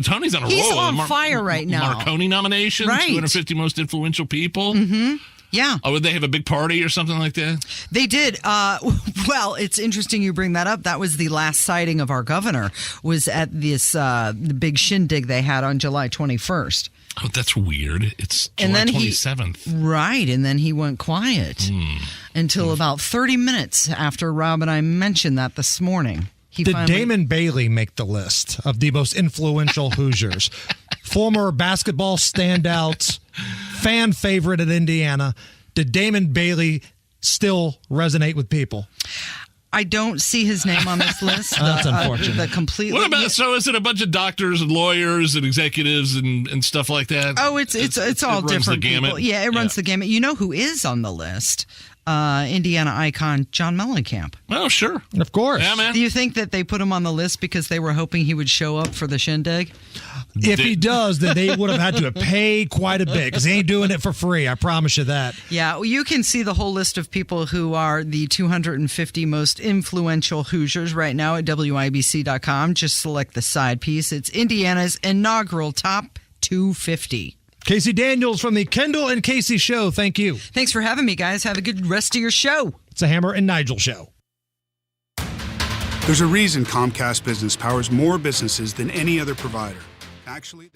Tony's on a roll. He's on fire right now. Marconi nomination, right. 250 most influential people. Yeah. Oh, would they have a big party or something like that? They did. Well, it's interesting you bring that up. That was the last sighting of our governor, was at this the big shindig they had on July 21st. Oh, that's weird. It's July 27th. Right, and then he went quiet until about 30 minutes after Rob and I mentioned that this morning. Did Damon Bailey make the list of the most influential Hoosiers? Former basketball standouts, fan favorite at Indiana. Did Damon Bailey still resonate with people? I don't see his name on this list. That's unfortunate. What about, so is it a bunch of doctors and lawyers and executives and stuff like that? Oh, it's all different people. Yeah, it runs the gamut. You know who is on the list? Indiana icon John Mellencamp. Oh, sure. Of course. Yeah, man. Do you think that they put him on the list because they were hoping he would show up for the shindig? If he does, then they would have had to pay quite a bit because he ain't doing it for free. I promise you that. Yeah, well, you can see the whole list of people who are the 250 most influential Hoosiers right now at WIBC.com. Just select the side piece. It's Indiana's inaugural top 250. Casey Daniels from the Kendall and Casey Show. Thank you. Thanks for having me, guys. Have a good rest of your show. It's a Hammer and Nigel Show. There's a reason Comcast Business powers more businesses than any other provider. Actually,